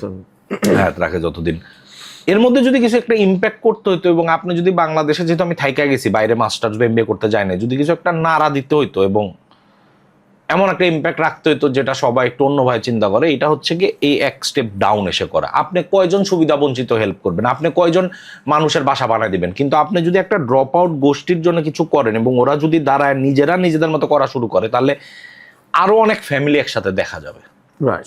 হায়াত রাখে যতদিন, এর মধ্যে যদি কিছু একটা ইম্প্যাক্ট করতে হইতো, এবং আপনি যদি বাংলাদেশে, যেহেতু আমি থাইকা গেছি বাইরে মাস্টার্স বা এমবিএ করতে যাই না, যদি কিছু একটা নাড়া দিতে হইতো এবং এমন একটা ইম্প্যাক্ট রাখতে হইতো যেটা সবাই একটু অন্যভাবে চিন্তা করে, এটা হচ্ছে কি এই এক স্টেপ ডাউন এসে করা। আপনি কয়জন সুবিধা বঞ্চিত হেল্প করবেন, আপনি কয়জন মানুষের বাসা বানায় দিবেন, কিন্তু আপনি যদি একটা ড্রপ আউট গোষ্ঠীর জন্য কিছু করেন এবং ওরা যদি দাঁড়ায় নিজেরা নিজেদের মতো করা শুরু করে, তাহলে আরো অনেক ফ্যামিলি একসাথে দেখা যাবে।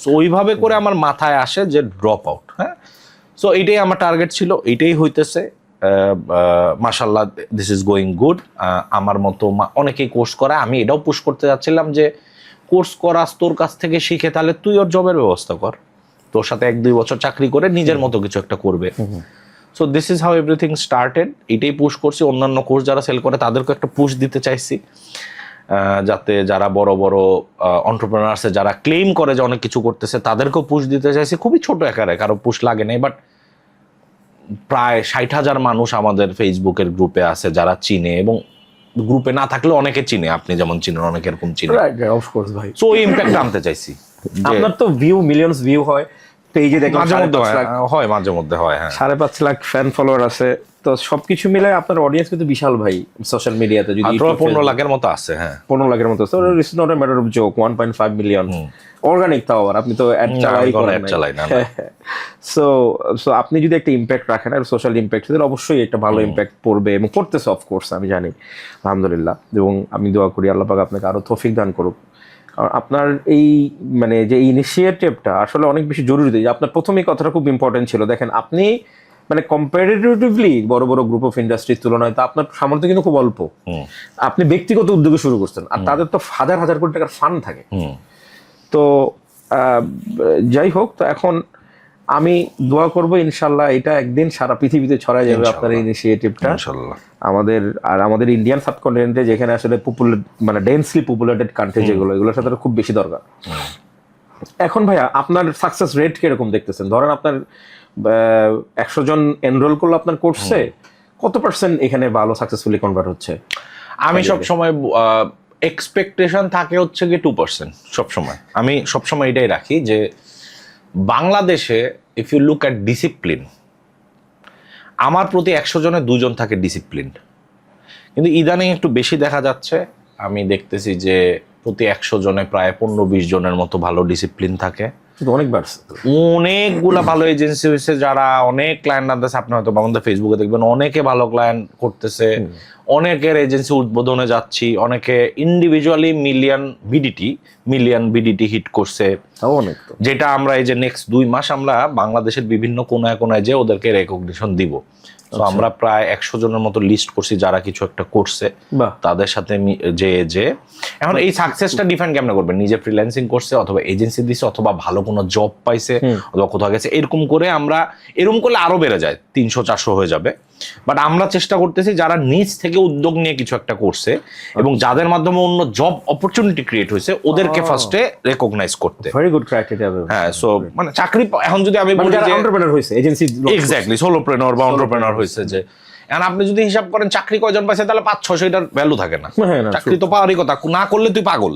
সো ওইভাবে করে আমার মাথায় আসে যে ড্রপ আউট। হ্যাঁ, সো এইটাই আমার টার্গেট ছিল, এইটাই হইতেছে। মাশাআল্লাহ দিস ইজ গোয়িং গুড। আমার মতো অনেকেই কোর্স করে, আমি এটাও পুশ করতে যাচ্ছিলাম যে কোর্স করাস, তোর কাছ থেকে শিখে তাহলে তুই ওর জবের ব্যবস্থা কর, তোর সাথে 1-2 বছর চাকরি করে নিজের মতো কিছু একটা করবে। So this is how everything started. এটাই পুশ করছি। অন্যান্য কোর্স যারা সেল করে তাদেরকে একটা পুশ দিতে চাইছি, যাতে যারা বড় বড় এন্টারপ্রেনার্স যারা ক্লেম করে যে অনেক কিছু করতেছে তাদেরকেও পুশ দিতে চাইছি। খুবই ছোট আকারে, কারো পুশ লাগে নাই, বাট প্রায় 60,000 মানুষ আমাদের ফেসবুকের গ্রুপে আছে যারা চিনে, এবং গ্রুপে না থাকলে অনেকে চিনে, আপনি যেমন চিনেন অনেকে এরকম চিনে। অফকোর্স ভাই, সো ওই ইম্প্যাক্ট আনতে চাইছি। আপনার তো ভিউ মিলিয়নস ভিউ হয়, পেজে দেখলাম মাঝে মধ্যে হয়, মাঝে মধ্যে হয়, হ্যাঁ 5.5 লাখ ফ্যান ফলোয়ার আছে। তো সবকিছু মিলে আপনার অডিয়েন্স কিন্তু বিশাল ভাই সোশ্যাল মিডিয়াতে। যদি 15 লাখের মতো আছে, হ্যাঁ 15 লাখের মতো। So it's not a matter of joke. 1.5 million organic, তাও আবার আপনি তো অ্যাড চালাই না। সো আপনি যদি একটা ইম্প্যাক্ট রাখেন আর সোশ্যাল ইম্প্যাক্ট, তাহলে অবশ্যই একটা ভালো ইম্প্যাক্ট পড়বে, এবং পড়তেছে অফকোর্স, আমি জানি আলহামদুলিল্লাহ। এবং আমি দোয়া করি আল্লাহ পাক আপনাকে আরো তৌফিক দান করুক। কারণ আপনার এই মানে যে ইনিশিয়েটিভটা আসলে অনেক বেশি জরুরি। যে আপনার প্রথমেই কথাটা খুব ইম্পর্টেন্ট ছিল। দেখেন আপনি মানে কম্পারেটিভলি বড় বড় গ্রুপ অফ ইন্ডাস্ট্রির তুলনায় তো আপনার সামর্থ্য কিন্তু খুব অল্প। আপনি ব্যক্তিগত উদ্যোগে শুরু করছেন, আর তাদের তো হাজার হাজার কোটি টাকার ফান্ড থাকে। তো যাই হোক, তো এখন আমি দোয়া করব ইনশাল্লাহ এটা একদিন সারা পৃথিবীতে ছড়ায় যাবে আপনার ইনিশিয়েটিভটা আমাদের ইন্ডিয়ান সাবকন্টিনেন্টে, যেখানে আসলে মানে ডেন্সলি পপুলেটেড কান্ট্রি যেগুলো, এগুলোর সাথে খুব বেশি দরকার। এখন ভাইয়া আপনার সাকসেস রেট কিরকম দেখতেছেন? ধরেন আপনার 100 জন এনরোল করলো আপনার কোর্সে, কত পার্সেন্ট এখানে ভালো সাকসেসফুলি কনভার্ট হচ্ছে? আমি সবসময় এক্সপেকটেশন থাকে হচ্ছে কি 2%। আমি সবসময় এটাই রাখি যে বাংলাদেশে if you look at discipline, আমার প্রতি 100 জনে 2 জন থাকে ডিসিপ্লিন। কিন্তু ইদানিং একটু বেশি দেখা যাচ্ছে, আমি দেখতেছি যে প্রতি 100 জনে প্রায় 15-20 জনের মতো ভালো ডিসিপ্লিন থাকে। অনেকগুলা ভালো এজেন্সি হয়েছে যারা অনেক ক্লায়েন্ট আনতেছে। আপনি হয়তো আমাদের ফেসবুকে দেখবেন অনেকে ভালো ক্লায়েন্ট করতেছে, অনেকের এজেন্সি উদ্বোধনে যাচ্ছি, অনেকে ইন্ডিভিজুয়ালি মিলিয়ন বিডিটি হিট করছে। যেটা আমরা এই যে নেক্সট 2 মাস আমরা বাংলাদেশের বিভিন্ন কোনায় কোনায় যে ওদেরকে রেকগনিশন দিব। তো আমরা প্রায় 100 জনের মতো লিস্ট করছি যারা কিছু একটা করছে, তাদের সাথে যে এখন এই সাকসেসটা ডিফাইন কেমন করবেন? নিজে ফ্রিল্যান্সিং করছে, অথবা এজেন্সি দিছে, অথবা ভালো কোনো জব পাইছে, অথবা কোথাও গেছে, এরকম করে আমরা এরকম করলে আরো বেড়ে যায়, 300-400 হয়ে যাবে। বাট আমরা চেষ্টা করতেছি যারা নিজ থেকে উদ্যোগ নিয়ে কিছু একটা করছে এবং যাদের মাধ্যমে অন্য জব অপরচুনিটি ক্রিয়েট হয়েছে, ওদেরকে ফার্স্টে রেকগনাইজ করতে। Very good criteria. হ্যাঁ, সো মানে চাকরি এখন যদি আমি বলি যে এন্টারপ্রেনার হইছে, এজেন্সি এক্স্যাক্টলি সোলোপ্রেনার বা এন্টারপ্রেনার হয়েছে, যে এখন আপনি যদি হিসাব করেন চাকরি কয়জন পাইছে, তাহলে 500-600 এটার ভ্যালু থাকে না। চাকরি তো পাওয়ারই কথা, না করলে তুই পাগল।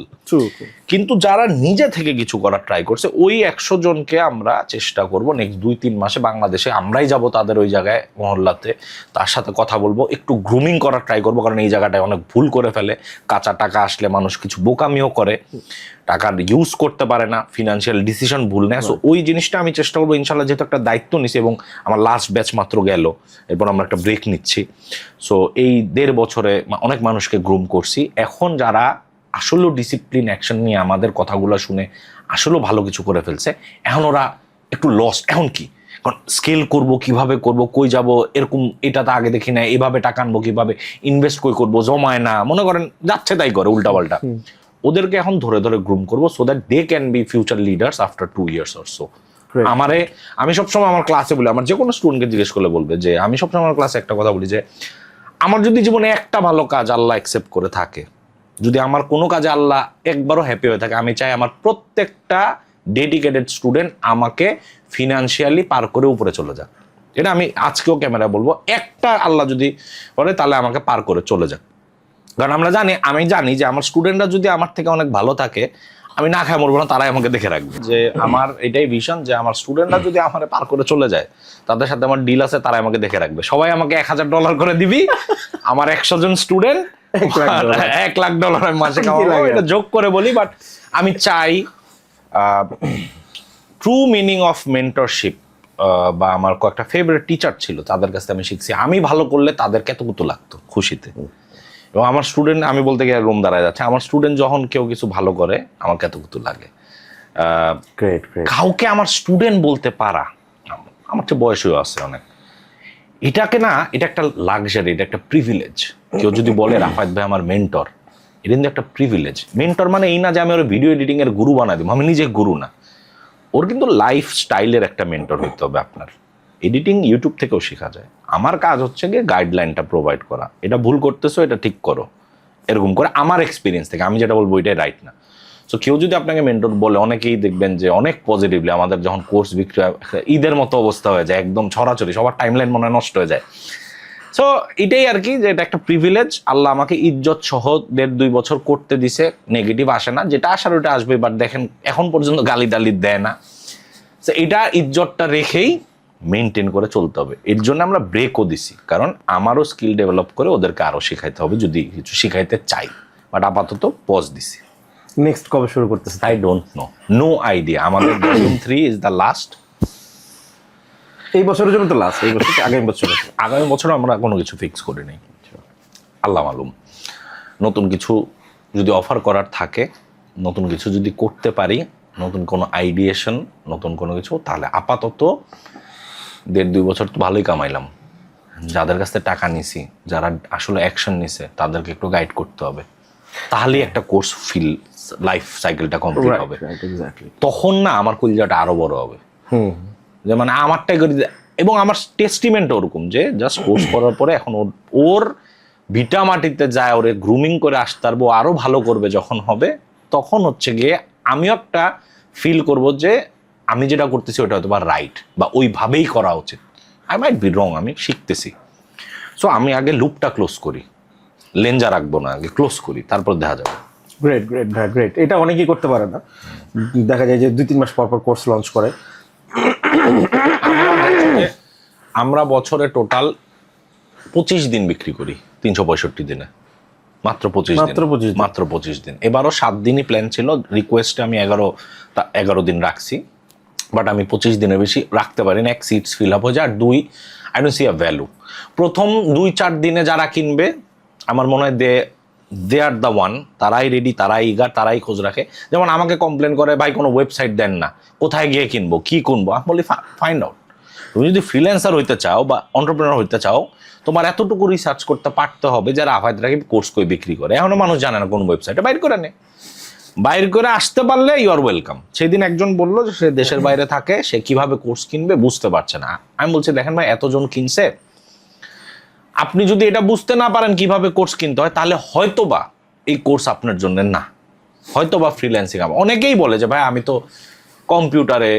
কিন্তু যারা নিজে থেকে কিছু করার ট্রাই করছে, ওই 100 জনকে আমরা চেষ্টা করব নেক্সট 2-3 মাসে বাংলাদেশে আমরাই যাব তাদের ওই জায়গায় মহল্লাতে, তার সাথে কথা বলবো, একটু গ্রুমিং করার ট্রাই করবো। কারণ এই জায়গাটায় অনেক ভুল করে ফেলে, কাঁচা টাকা আসলে মানুষ কিছু বোকামিও করে, টাকার ইউজ করতে পারে না, ফিনান্সিয়াল ডিসিশন ভুল নেয়। সো ওই জিনিসটা আমি চেষ্টা করবো ইনশাল্লাহ, যেহেতু একটা দায়িত্ব নিছি এবং আমার লাস্ট ব্যাচ মাত্র গেল, এরপর আমরা একটা ব্রেক নিচ্ছি। সো এই 1.5 বছরে অনেক মানুষকে গ্রুম করছি। এখন যারা আসলেও ডিসিপ্লিন অ্যাকশন নিয়ে আমাদের কথাগুলো শুনে আসলেও ভালো কিছু করে ফেলছে, এখন ওরা একটু লস্ট। এখন কি, কারণ স্কেল করবো, কিভাবে করবো, কই যাব, এরকম এটা তো আগে দেখি না, এভাবে টাকা আনবো কিভাবে, ইনভেস্ট কই করবো, জমায় না, মনে করেন যাচ্ছে তাই করে উল্টাপাল্টা। ওদেরকে এখন ধরে ধরে গ্রুম করবো, so that they can be future leaders after 2 years or so. আমি সবসময় আমার ক্লাসে বলি, আমার যে কোনো স্টুডেন্টকে জিজ্ঞেস করলে বলবে যে আমি সবসময় আমার ক্লাসে একটা কথা বলি যে আমার যদি জীবনে একটা ভালো কাজ আল্লাহ অ্যাকসেপ্ট করে থাকে, যদি আমার কোনো কাজে আল্লাহ একবারও হ্যাপি হয়ে থাকে, আমি চাই আমার প্রত্যেকটা ডেডিকেটেড স্টুডেন্ট আমাকে ফিনান্সিয়ালি পার করে উপরে চলে যাক। এটা আমি আজকেও ক্যামেরায় বলবো, একটা আল্লাহ যদি করে তাহলে আমাকে পার করে চলে যাক। কারণ আমি জানি যে আমার স্টুডেন্টরা যদি আমার থেকে অনেক ভালো থাকে, আমি না খায় মরবো না, তারাই আমাকে দেখে রাখবে। যে আমার এটাই ভিশন যে আমার স্টুডেন্টরা যদি আমার পার করে চলে যায়, তাদের সাথে আমার ডিল আছে, তারাই আমাকে দেখে রাখবে। সবাই আমাকে $1000 করে দিবি, আমার 100 জন স্টুডেন্ট $1,00,000 আমি মাসে কামাবো। এটা যোগ করে বলি, বাট আমি চাই ট্রু মিনিং অফ মেন্টরশিপ, বা আমার কয়েকটা ফেভারিট টিচার ছিল, তাদের কাছে আমি শিখছি আমি ভালো করলে তাদের কতটুকু লাগতো খুশিতে। এবং আমার স্টুডেন্ট, আমি বলতে গিয়ে রুম দাঁড়ায় যাচ্ছে, আমার স্টুডেন্ট যখন কেউ কিছু ভালো করে আমার কতটুকু লাগে। কাউকে আমার স্টুডেন্ট বলতে পারা, আমার চেয়ে বয়সও আছে অনেক, এটাকে না, এটা একটা লাক্সারি, এটা একটা প্রিভিলেজ। কেউ যদি বলে রাফায়েত ভাই আমার মেন্টর, এটা কিন্তু একটা প্রিভিলেজ। মেন্টর মানে এই না যে আমি ওর ভিডিও এডিটিং এর গুরু বানাই দিব, আমি নিজে গুরু না। ওর কিন্তু লাইফ স্টাইলের একটা মেন্টর হইতে হবে আপনার। এডিটিং ইউটিউব থেকেও শেখা যায়। আমার কাজ হচ্ছে গিয়ে গাইডলাইনটা প্রোভাইড করা, এটা ভুল করতেছো, এটা ঠিক করো, এরকম করে আমার এক্সপিরিয়েন্স থেকে আমি যেটা বলবো এটাই রাইট না। সো কেউ যদি আপনাকে মেন্টর বলে, অনেকেই দেখবেন যে অনেক পজিটিভলি আমাদের যখন কোর্স বিক্রি হয় ঈদের মতো অবস্থা হয়ে যায়, একদম ছড়াছড়ি, সবার টাইমলাইন মনে হয় নষ্ট হয়ে যায়। সো এটাই আর কি, যে এটা একটা প্রিভিলেজ। আল্লাহ আমাকে ইজ্জত সহ 1.5-2 বছর করতে দিছে, নেগেটিভ আসে না, যেটা আসার ওটা আসবে। বাট দেখেন এখন পর্যন্ত গালি টালি দেয় না। তো এটা ইজ্জতটা রেখেই মেনটেন করে চলতে হবে। এর জন্য আমরা ব্রেকও দিছি, কারণ আমারও স্কিল ডেভেলপ করে ওদেরকে আরও শেখাইতে হবে যদি কিছু শিখাইতে চাই। বাট আপাতত পজ দিছি। নেক্সট কবে শুরু করতেছে? I don't know, no idea. আমাদের ভলিউম 3 ইজ দ্য লাস্ট। এই বছরের জন্য তো লাস্ট, এই বছর আগামী বছর? আগামী বছর আমরা কোনো কিছু ফিক্স করি নাই, আল্লাহ মালুম। নতুন কিছু যদি অফার করার থাকে, নতুন কিছু যদি করতে পারি, নতুন কোনো আইডিয়েশন, নতুন কোনো কিছু, তাহলে আপাতত 1.5-2 বছর তো ভালোই কামাইলাম। যাদের কাছ থেকে টাকা নিছি, যারা আসলে অ্যাকশন নিছে, তাদেরকে একটু গাইড করতে হবে, তাহলেই একটা কোর্স ফিল লাইফ সাইকেলটা কমপ্লিট হবে। তখন না আমার কলিজাটা আরো বড় হবে। যে মানে আমারটাই করি, এবং আমার টেস্টিমেন্টও ওরকম যে জাস্ট কোর্স করার পরে এখন ওর ভিটা মাটিতে যায়, ওরে গ্রুমিং করে আসতে পারবো, আরো ভালো করবে যখন হবে, তখন হচ্ছে গিয়ে আমিও একটা ফিল করব যে আমি যেটা করতেছি ওটা হয়তো বা রাইট, বা ওইভাবেই করা উচিত। আই মাইট বি রং, আমি শিখতেছি। সো আমি আগে লুপটা ক্লোজ করি, লেঞ্জা রাখবো না, আগে ক্লোজ করি, তারপর দেখা যাবে। গ্রেট গ্রেট ভাই, গ্রেট। এটা অনেকেই করতে পারে না, দেখা যায় যে 2-3 মাস পর পর কোর্স লঞ্চ করে। আমরা বছরে টোটাল 25 দিন বিক্রি করি, 365 দিনে, মাত্র 25 দিন। এবারও 7 দিনই প্ল্যান ছিল, রিকোয়েস্টে আমি 11 দিন রাখছি, বাট আমি 25 দিনের বেশি রাখতে পারি না। 1 সিটস ফিল আপ হয়ে যায়, আর 2 I don't see a value. প্রথম 2-4 দিনে যারা কিনবে আমার মনে হয় দে আর দ্য ওয়ান, তারাই রেডি, তারাই ইগার, তারাই খোঁজ রাখে। যেমন আমাকে কমপ্লেন করে, ভাই কোনো ওয়েবসাইট দেন না, কোথায় গিয়ে কিনবো, কি কিনবো? আমি বলি ফাইন্ড আউট। তুমি যদি ফ্রিল্যান্সার হইতে চাও বা এন্টারপ্রেনার হইতে চাও, তোমার এতটুকু রিসার্চ করতে পারতে হবে যারা রাফায়েত রাকিব কোর্স করে বিক্রি করে। এখনো মানুষ জানে না কোন ওয়েবসাইটে, বাইর করে নে, বাইর করে আসতে পারলে ইউ আর ওয়েলকাম। সেদিন একজন বললো যে সে দেশের বাইরে থাকে, সে কিভাবে কোর্স কিনবে বুঝতে পারছে না। আমি বলছি দেখেন ভাই, এতজন কিনছে, আপনি যদি এটা বুঝতে না পারেন কিভাবে কোর্স কিনতে হয়, তাহলে হয়তোবা এই কোর্স আপনার জন্য না, হয়তোবা ফ্রিল্যান্সিং। অনেকেই বলে যে ভাই আমি তো কম্পিউটারে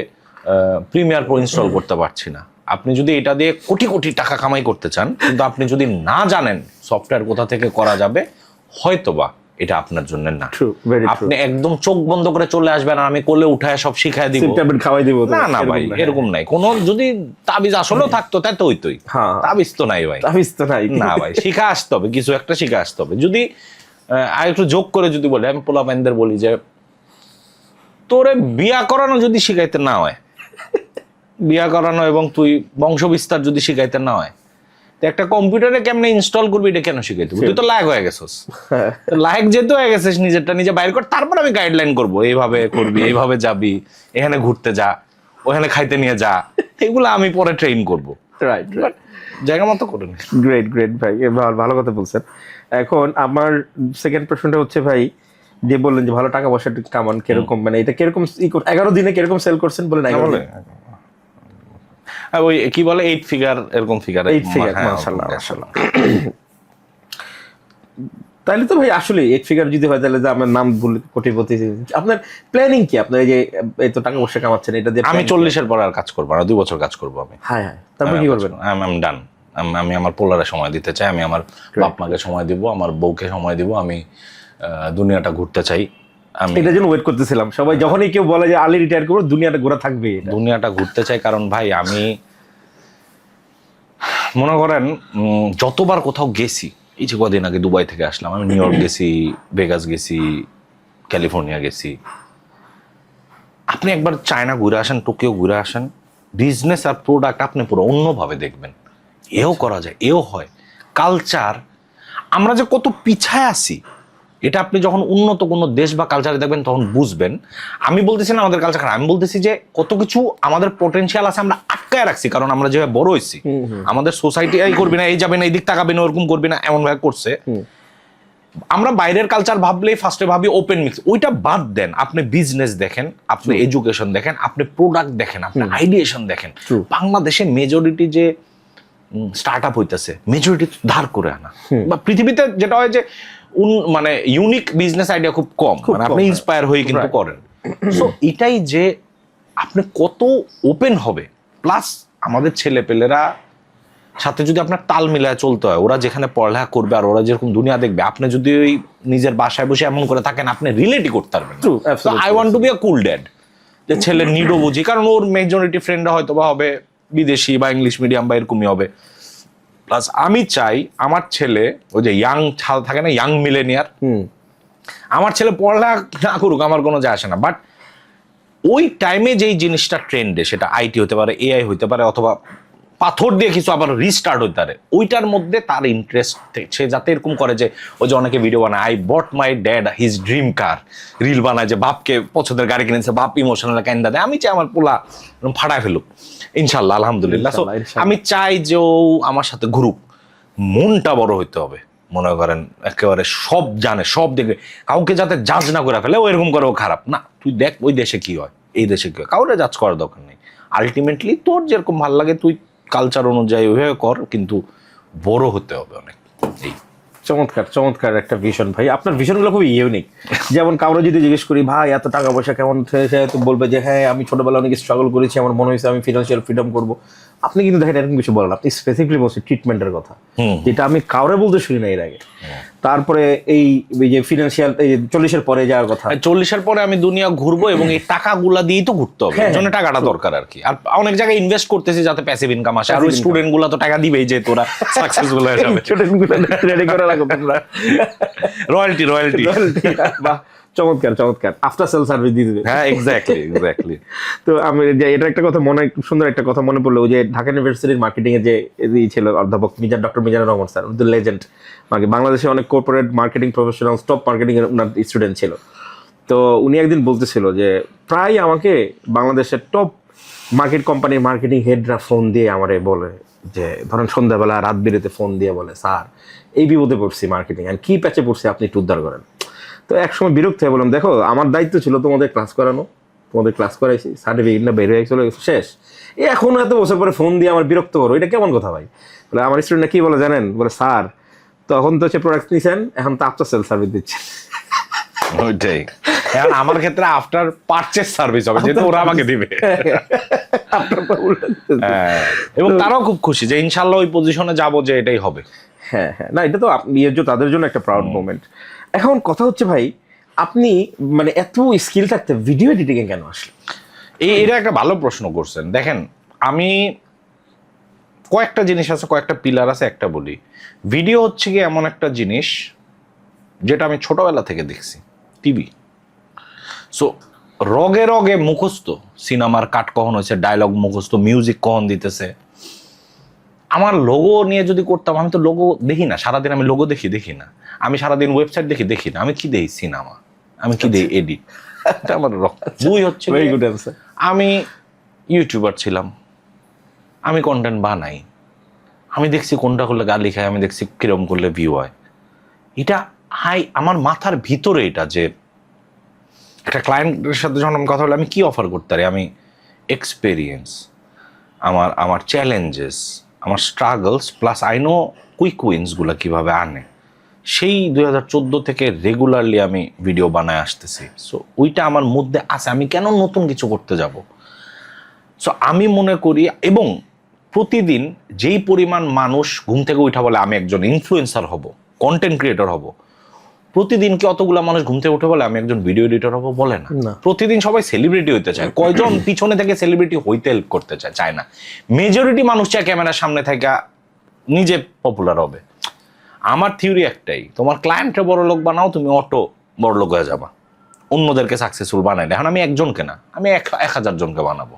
প্রিমিয়ার প্রো ইনস্টল করতে পারছি না। আপনি যদি এটা দিয়ে কোটি কোটি টাকা কামাই করতে চান, কিন্তু আপনি যদি না জানেন সফটওয়্যার কোথা থেকে করা যাবে, হয়তোবা এটা আপনার জন্য না। আপনি একদম চোখ বন্ধ করে চলে আসবেন আর আমি কোলে উঠায় সব শিখাই দিব, খাওয়াই দিব, না না ভাই, এরকম নাই। কোন যদি তাবিজ আসলেও থাকতো তাই তো হইতোই, তাবিজ তো নাই ভাই, তাবিজ তো নাই না ভাই। শিখা আসতে হবে, কিছু একটা শিখা আসতে হবে। যদি আর একটু যোগ করে যদি বলি, আমি পোলা বাইনদের বলি যে তোরে বিয়া করানো যদি শিখাইতে না হয়, বিয়া করানো এবং তুই বংশ বিস্তার যদি শিখাইতে না হয়, তো একটা কম্পিউটারে কেমনে ইনস্টল করবি এটা কেন শিখাইতে? তুই তো লায়ক হয়ে গেছিস, লায়ক যেহেতু হয়ে গেছিস, নিজেরটা নিজে বাইর কর, তারপর আমি গাইডলাইন করবো, এইভাবে করবি, এইভাবে যাবি, এখানে ঘুরতে যা, ওখানে খাইতে নিয়ে যা, এগুলো আমি পরে ট্রেন করবো। রাইট, জায়গা মতো করে নি। গ্রেট গ্রেট ভাই, ভালো কথা বলছেন। এখন আমার সেকেন্ড প্রশ্নটা হচ্ছে ভাই, যে বললেন যে ভালো টাকা পয়সা কামান, কিরকম মানে এটা কিরকম 11 দিনে কিরকম সেল করছেন বলেন? 11 দিনে ওই কি বলে 8 ফিগার, এরকম ফিগার। 8 ফিগার, মাশাআল্লাহ মাশাআল্লাহ। তাহলে তো ভাই আসলে 8 ফিগার যদি হয়, তাহলে যে আমার নাম বলে কোটিপতি। আপনার প্ল্যানিং কি? আপনার এই যে এত টাকা পয়সা কামাচ্ছেন, এটা দিয়ে আমি 40-এর পর আর কাজ করবো না, 2 বছর কাজ করবো আমি। হ্যাঁ হ্যাঁ, তারপর কি করবেন? আমি ডান। আমি আমার পোলারে সময় দিতে চাই, আমি আমার বাপ মাকে সময় দিব, আমার বউকে সময় দিব, আমি দুনিয়াটা ঘুরতে চাই। আমি এটার জন্য ওয়েট করতেছিলাম। সবাই যখনই কেউ বলে যে আলী রিটায়ার করবো, দুনিয়াটা ঘোরা থাকবে, দুনিয়াটা ঘুরতে চাই। কারণ ভাই আমি মনে করেন যতবার কোথাও গেছি, এই যে কদিন আগে দুবাই থেকে আসলাম, আমি নিউ ইয়র্ক গেছি, ভেগাস গেছি, ক্যালিফোর্নিয়া গেছি। আপনি একবার চায়না ঘুরে আসেন, টোকিও ঘুরে আসেন, বিজনেস আর প্রোডাক্ট আপনি পুরো অন্যভাবে দেখবেন। এও করা যায়, এও হয়। কালচার, আমরা যে কত পিছায় আছি, এটা আপনি যখন উন্নত কোনো দেশ বা কালচারে দেখবেন তখন বুঝবেন। আমি বলতেছি না আমাদের কালচার খারাপ, আমি বলতেছি যে কত কিছু আমাদের পটেনশিয়াল আছে, আমরা আটকায় রাখছি, কারণ আমরা যেভাবে বড় হয়েছি, আমাদের সোসাইটি এই করবি না, এই যাবে না, এই দিক তাকাবি না, ওরকম করবি না, এমন ভাবে করছে। আমরা বাইরের কালচার ভাবলেই ফার্স্টে ভাবি ওপেন মিক্স। ওইটা বাদ দেন, আপনি বিজনেস দেখেন, আপনি এডুকেশন দেখেন, আপনি প্রোডাক্ট দেখেন, আপনি আইডিয়েশন দেখেন। বাংলাদেশে মেজরিটি যে স্টার্ট আপ হইতেছে, মেজরিটি ধার করে আনা। বা পৃথিবীতে যেটা হয় যে মানে ইউনিক বিজনেস আইডিয়া খুব কম, মানে আপনি ইন্সপায়ার হয়ে কিন্তু করেন। সো এটাই যে আপনি কত ওপেন হবে, প্লাস আমাদের ছেলেপেলেরা সাথে যদি আপনার তাল মিলায় চলতে হয়, ওরা যেখানে পড়ালেখা করবে আর ওরা যেরকম দুনিয়া দেখবে, আপনি যদি ওই নিজের বাসায় বসে এমন করে থাকেন, আপনি রিলেটই করতে পারবেন। I want to be a cool dad, যে ছেলের নিডও বুঝি, কারণ ওর মেজরিটি ফ্রেন্ডরা হয়তো বা হবে বিদেশি বা ইংলিশ মিডিয়াম বা এরকমই হবে। প্লাস আমি চাই আমার ছেলে, ওই যে ইয়াং থাকে না, ইয়াং মিলেনিয়ার, আমার ছেলে পড়ালেখা না করুক, আমার কোনো যায় আসে না, বাট ওই টাইমে যেই জিনিসটা ট্রেন্ডে, সেটা আইটি হতে পারে, এআই হতে পারে, অথবা পাথর দিয়ে কিছু আবার রিস্টার্ট হতে পারে, ওইটার মধ্যে তার ইন্টারেস্ট, সে যাতে এরকম করে যে ওই যে অনেকে ভিডিও বানায়, I bought my dad his dream car, reel বানায় যে বাপকে পছন্দের গাড়ি কিনেছে, বাপ ইমোশনাল কাইন্দা দেয়। আমি চাই আমার পোলা ফাটায় ফেলুক, ইনশাল্লাহ, আলহামদুলিল্লাহ। সো আমি চাই যে ও আমার সাথে ঘুরুক, মনটা বড় হইতে হবে, মনে করেন একেবারে সব জানে, সব দেখবে, কাউকে যাতে জাজ না করে ফেলে ও এরকম করে ও খারাপ না। তুই দেখ ওই দেশে কি হয়, এই দেশে কি হয়, কাউরে জাজ করার দরকার নেই। আলটিমেটলি তোর যেরকম ভালো লাগে তুই কালচার অনুযায়ী ওইভাবে কর, কিন্তু বড় হতে হবে অনেক। এই চমৎকার চমৎকার একটা ভিশন ভাই, আপনার ভিশনগুলো খুবই ইউনিক। যেমন কাউরে যদি জিজ্ঞেস করি ভাই এত টাকা পয়সা কেমন, সে তো বলবে যে হ্যাঁ আমি ছোটবেলা অনেক স্ট্রাগল করেছি, আমার মনে হয়েছে আমি ফিনান্সিয়াল ফ্রিডম করবো। আপনি কিন্তু দেখেন এরকম কিছু বলেন, আপনি স্পেসিফিকলি বলছেন ট্রিটমেন্টের কথা, যেটা আমি কাউরে বলতে শুনি না এর আগে। তারপরে এই যে ফিনান্সিয়াল 40-এর পরে যাওয়ার কথা, 40-এর পরে আমি দুনিয়া ঘুরবো এবং এই টাকাগুলা দিয়েই তো ঘুরতে হবে, এর জন্য টাকাটা দরকার আর কি। আর অনেক জায়গায় ইনভেস্ট করতেছি যাতে প্যাসিভ ইনকাম আসে, আর ওই স্টুডেন্ট গুলা তো টাকা দিবেই যে তোরা সাকসেসফুল হয়ে যাবে, স্টুডেন্ট গুলো রেডি করে রাখো তোমরা, রয়্যালটি বাহ চমৎকার চমৎকার, আফটার সেল সার্ভিস দিয়ে দিবে। হ্যাঁ এক্স্যাক্টলি। তো আমি এটা একটা কথা মনে, খুব সুন্দর একটা কথা মনে পড়লো, যে ঢাকা ইউনিভার্সিটির মার্কেটিং এর যে ছিল অধ্যাপক doctor Mizanur Rahman sir, the legend, মানে বাংলাদেশে অনেক corporate marketing professional top marketing এর ওনার স্টুডেন্ট ছিল। তো উনি একদিন বলতেছিল যে প্রায় আমাকে বাংলাদেশের টপ মার্কেট কোম্পানির মার্কেটিং হেডরা ফোন দিয়ে আমারে বলে যে, ধরেন সন্ধ্যাবেলা রাত বিরেতে ফোন দিয়ে বলে, স্যার এই বিপদে পড়ছি মার্কেটিং, আর কি প্যাচে পড়ছি আপনি একটু উদ্ধার করেন। তো একসময় বিরক্ত হয়ে বললাম, দেখো আমার দায়িত্ব ছিল তোমাদের ক্লাস করানো, তোমাদের ক্লাস করাইছি, সার্টিফিকেটটা বের হয়ে চলে গেছে, শেষ। এখন এত বছর পরে ফোন দিয়ে আমার বিরক্ত করো, এটা কেমন কথা ভাই? বলে আমার স্টুডেন্টরা কি বলে জানেন, বলে স্যার তখন তো হচ্ছে প্রোডাক্ট নিয়েছেন, এখন তো আফটার সেল সার্ভিস দিচ্ছেন। ওইটাই, এখন আমার ক্ষেত্রে আফটার পারচেজ সার্ভিস হবে, যেহেতু ওরা আমাকে দিবে। এবং তারাও খুব খুশি যে ইনশাল্লাহ ওই পজিশনে যাবো, যে এটাই হবে। হ্যাঁ হ্যাঁ, না এটা তো তাদের জন্য একটা প্রাউড মোমেন্ট। এখন কথা হচ্ছে ভাই, আপনি মানে এত স্কিল থাকতে ভিডিও এডিটিং এ কেন আসলে? এটা একটা ভালো প্রশ্ন করছেন। দেখেন, আমি কয়েকটা জিনিস আছে, কয়েকটা পিলার আছে, একটা বলি। ভিডিও হচ্ছে কি এমন একটা জিনিস যেটা আমি ছোটবেলা থেকে দেখছি, টিভি। সো রগে রগে মুখস্থ, সিনেমার কাট কখন হয়েছে, ডায়লগ মুখস্থ, মিউজিক কখন দিতেছে। আমার লোগো নিয়ে যদি করতাম, আমি তো লোগো দেখি না সারাদিন, আমি লোগো দেখি না, আমি সারাদিন ওয়েবসাইট দেখি না, আমি কি দেখি সিনেমা, আমি কি দেখি এডিট। এটা আমার দুই হচ্ছে, আমি ইউটিউবার ছিলাম, আমি কন্টেন্ট বানাই, আমি দেখছি কোনটা করলে গালি খায়, আমি দেখছি কিরম করলে ভিউ হয়। এটা আমার মাথার ভিতরে এটা, যে একটা ক্লায়েন্টের সাথে যখন আমি কথা বলি, আমি কি অফার করতে পারি, আমি এক্সপেরিয়েন্স, আমার চ্যালেঞ্জেস, আমার struggles, plus I know quick উইন্সগুলো কীভাবে আনে। সেই 2014 থেকে রেগুলারলি আমি ভিডিও বানায় আসতেছি। সো ওইটা আমার মধ্যে আছে, আমি কেন নতুন কিছু করতে যাব। সো আমি মনে করি, এবং প্রতিদিন যেই পরিমাণ মানুষ ঘুম থেকে উঠা বলে আমি একজন ইনফ্লুয়েন্সার হব, কন্টেন্ট ক্রিয়েটর হব, প্রতিদিন কি অতগুলা মানুষ ঘুম থেকে উঠে বলে আমি একজন ভিডিও এডিটর হবো? বলে না। প্রতিদিন সবাই সেলিব্রিটি হইতে চায়, কয়জন পিছনে থেকে সেলিব্রিটি হইতে হেল্প করতে চায় না। মেজরিটি মানুষ চায় ক্যামেরার সামনে থেকে নিজে পপুলার হবে। আমার থিওরি একটাই, তোমার ক্লায়েন্টে বড় লোক বানাও, তুমি অটো বড় লোক হয়ে যাবা, অন্যদেরকে সাকসেসফুল বানাই না। এখন আমি একজনকে না, আমি 1000 জনকে বানাবো,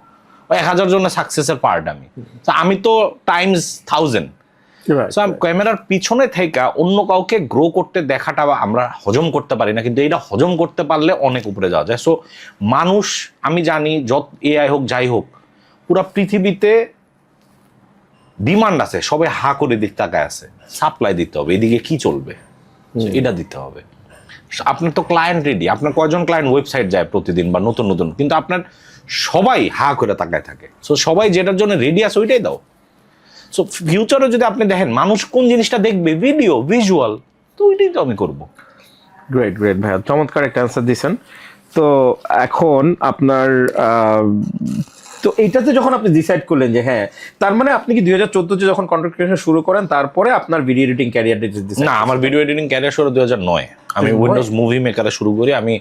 ওই 1000 জনের সাকসেসের পার্ট আমি তো টাইমস 1000। ক্যামেরার পিছনে থেকে অন্য কাউকে গ্রো করতে দেখাটা আমরা হজম করতে পারি না, কিন্তু এটা হজম করতে পারলে অনেক উপরে যাওয়া যায়। সো মানুষ, আমি জানি যত এআই হোক যাই হোক, পুরো পৃথিবীতে ডিমান্ড আছে, সবাই হা করে দিক তাকায় আছে, সাপ্লাই দিতে হবে, এদিকে কি চলবে এটা দিতে হবে। আপনার তো ক্লায়েন্ট রেডি, আপনার কয়জন ক্লায়েন্ট ওয়েবসাইট যায় প্রতিদিন বা নতুন নতুন, কিন্তু আপনার সবাই হা করে তাকায় থাকে। সো সবাই যেটার জন্য রেডি আছে ওইটাই দাও। সো ফিউচারে যদি আপনি দেখেন মানুষ কোন জিনিসটা দেখবে, ভিডিও ভিজুয়াল, তো ওইটাই তো আমি করবো। গ্রেট গ্রেট ভাইয়া, চমৎকার একটা অ্যান্সার দিয়েছেন। তো এখন আপনার তো এইটাতে যখন আপনি ডিসাইড করলেন যে হ্যাঁ, তার মানে আপনি কি 2014 যখন কন্টেন্ট ক্রিয়েশন শুরু করেন তারপরে আপনার ভিডিও এডিটিং ক্যারিয়ারটা না, আমার ভিডিও এডিটিং ক্যারিয়ার শুরু 2009। আমি উইন্ডোজ মুভি মেকারে শুরু করি। আমি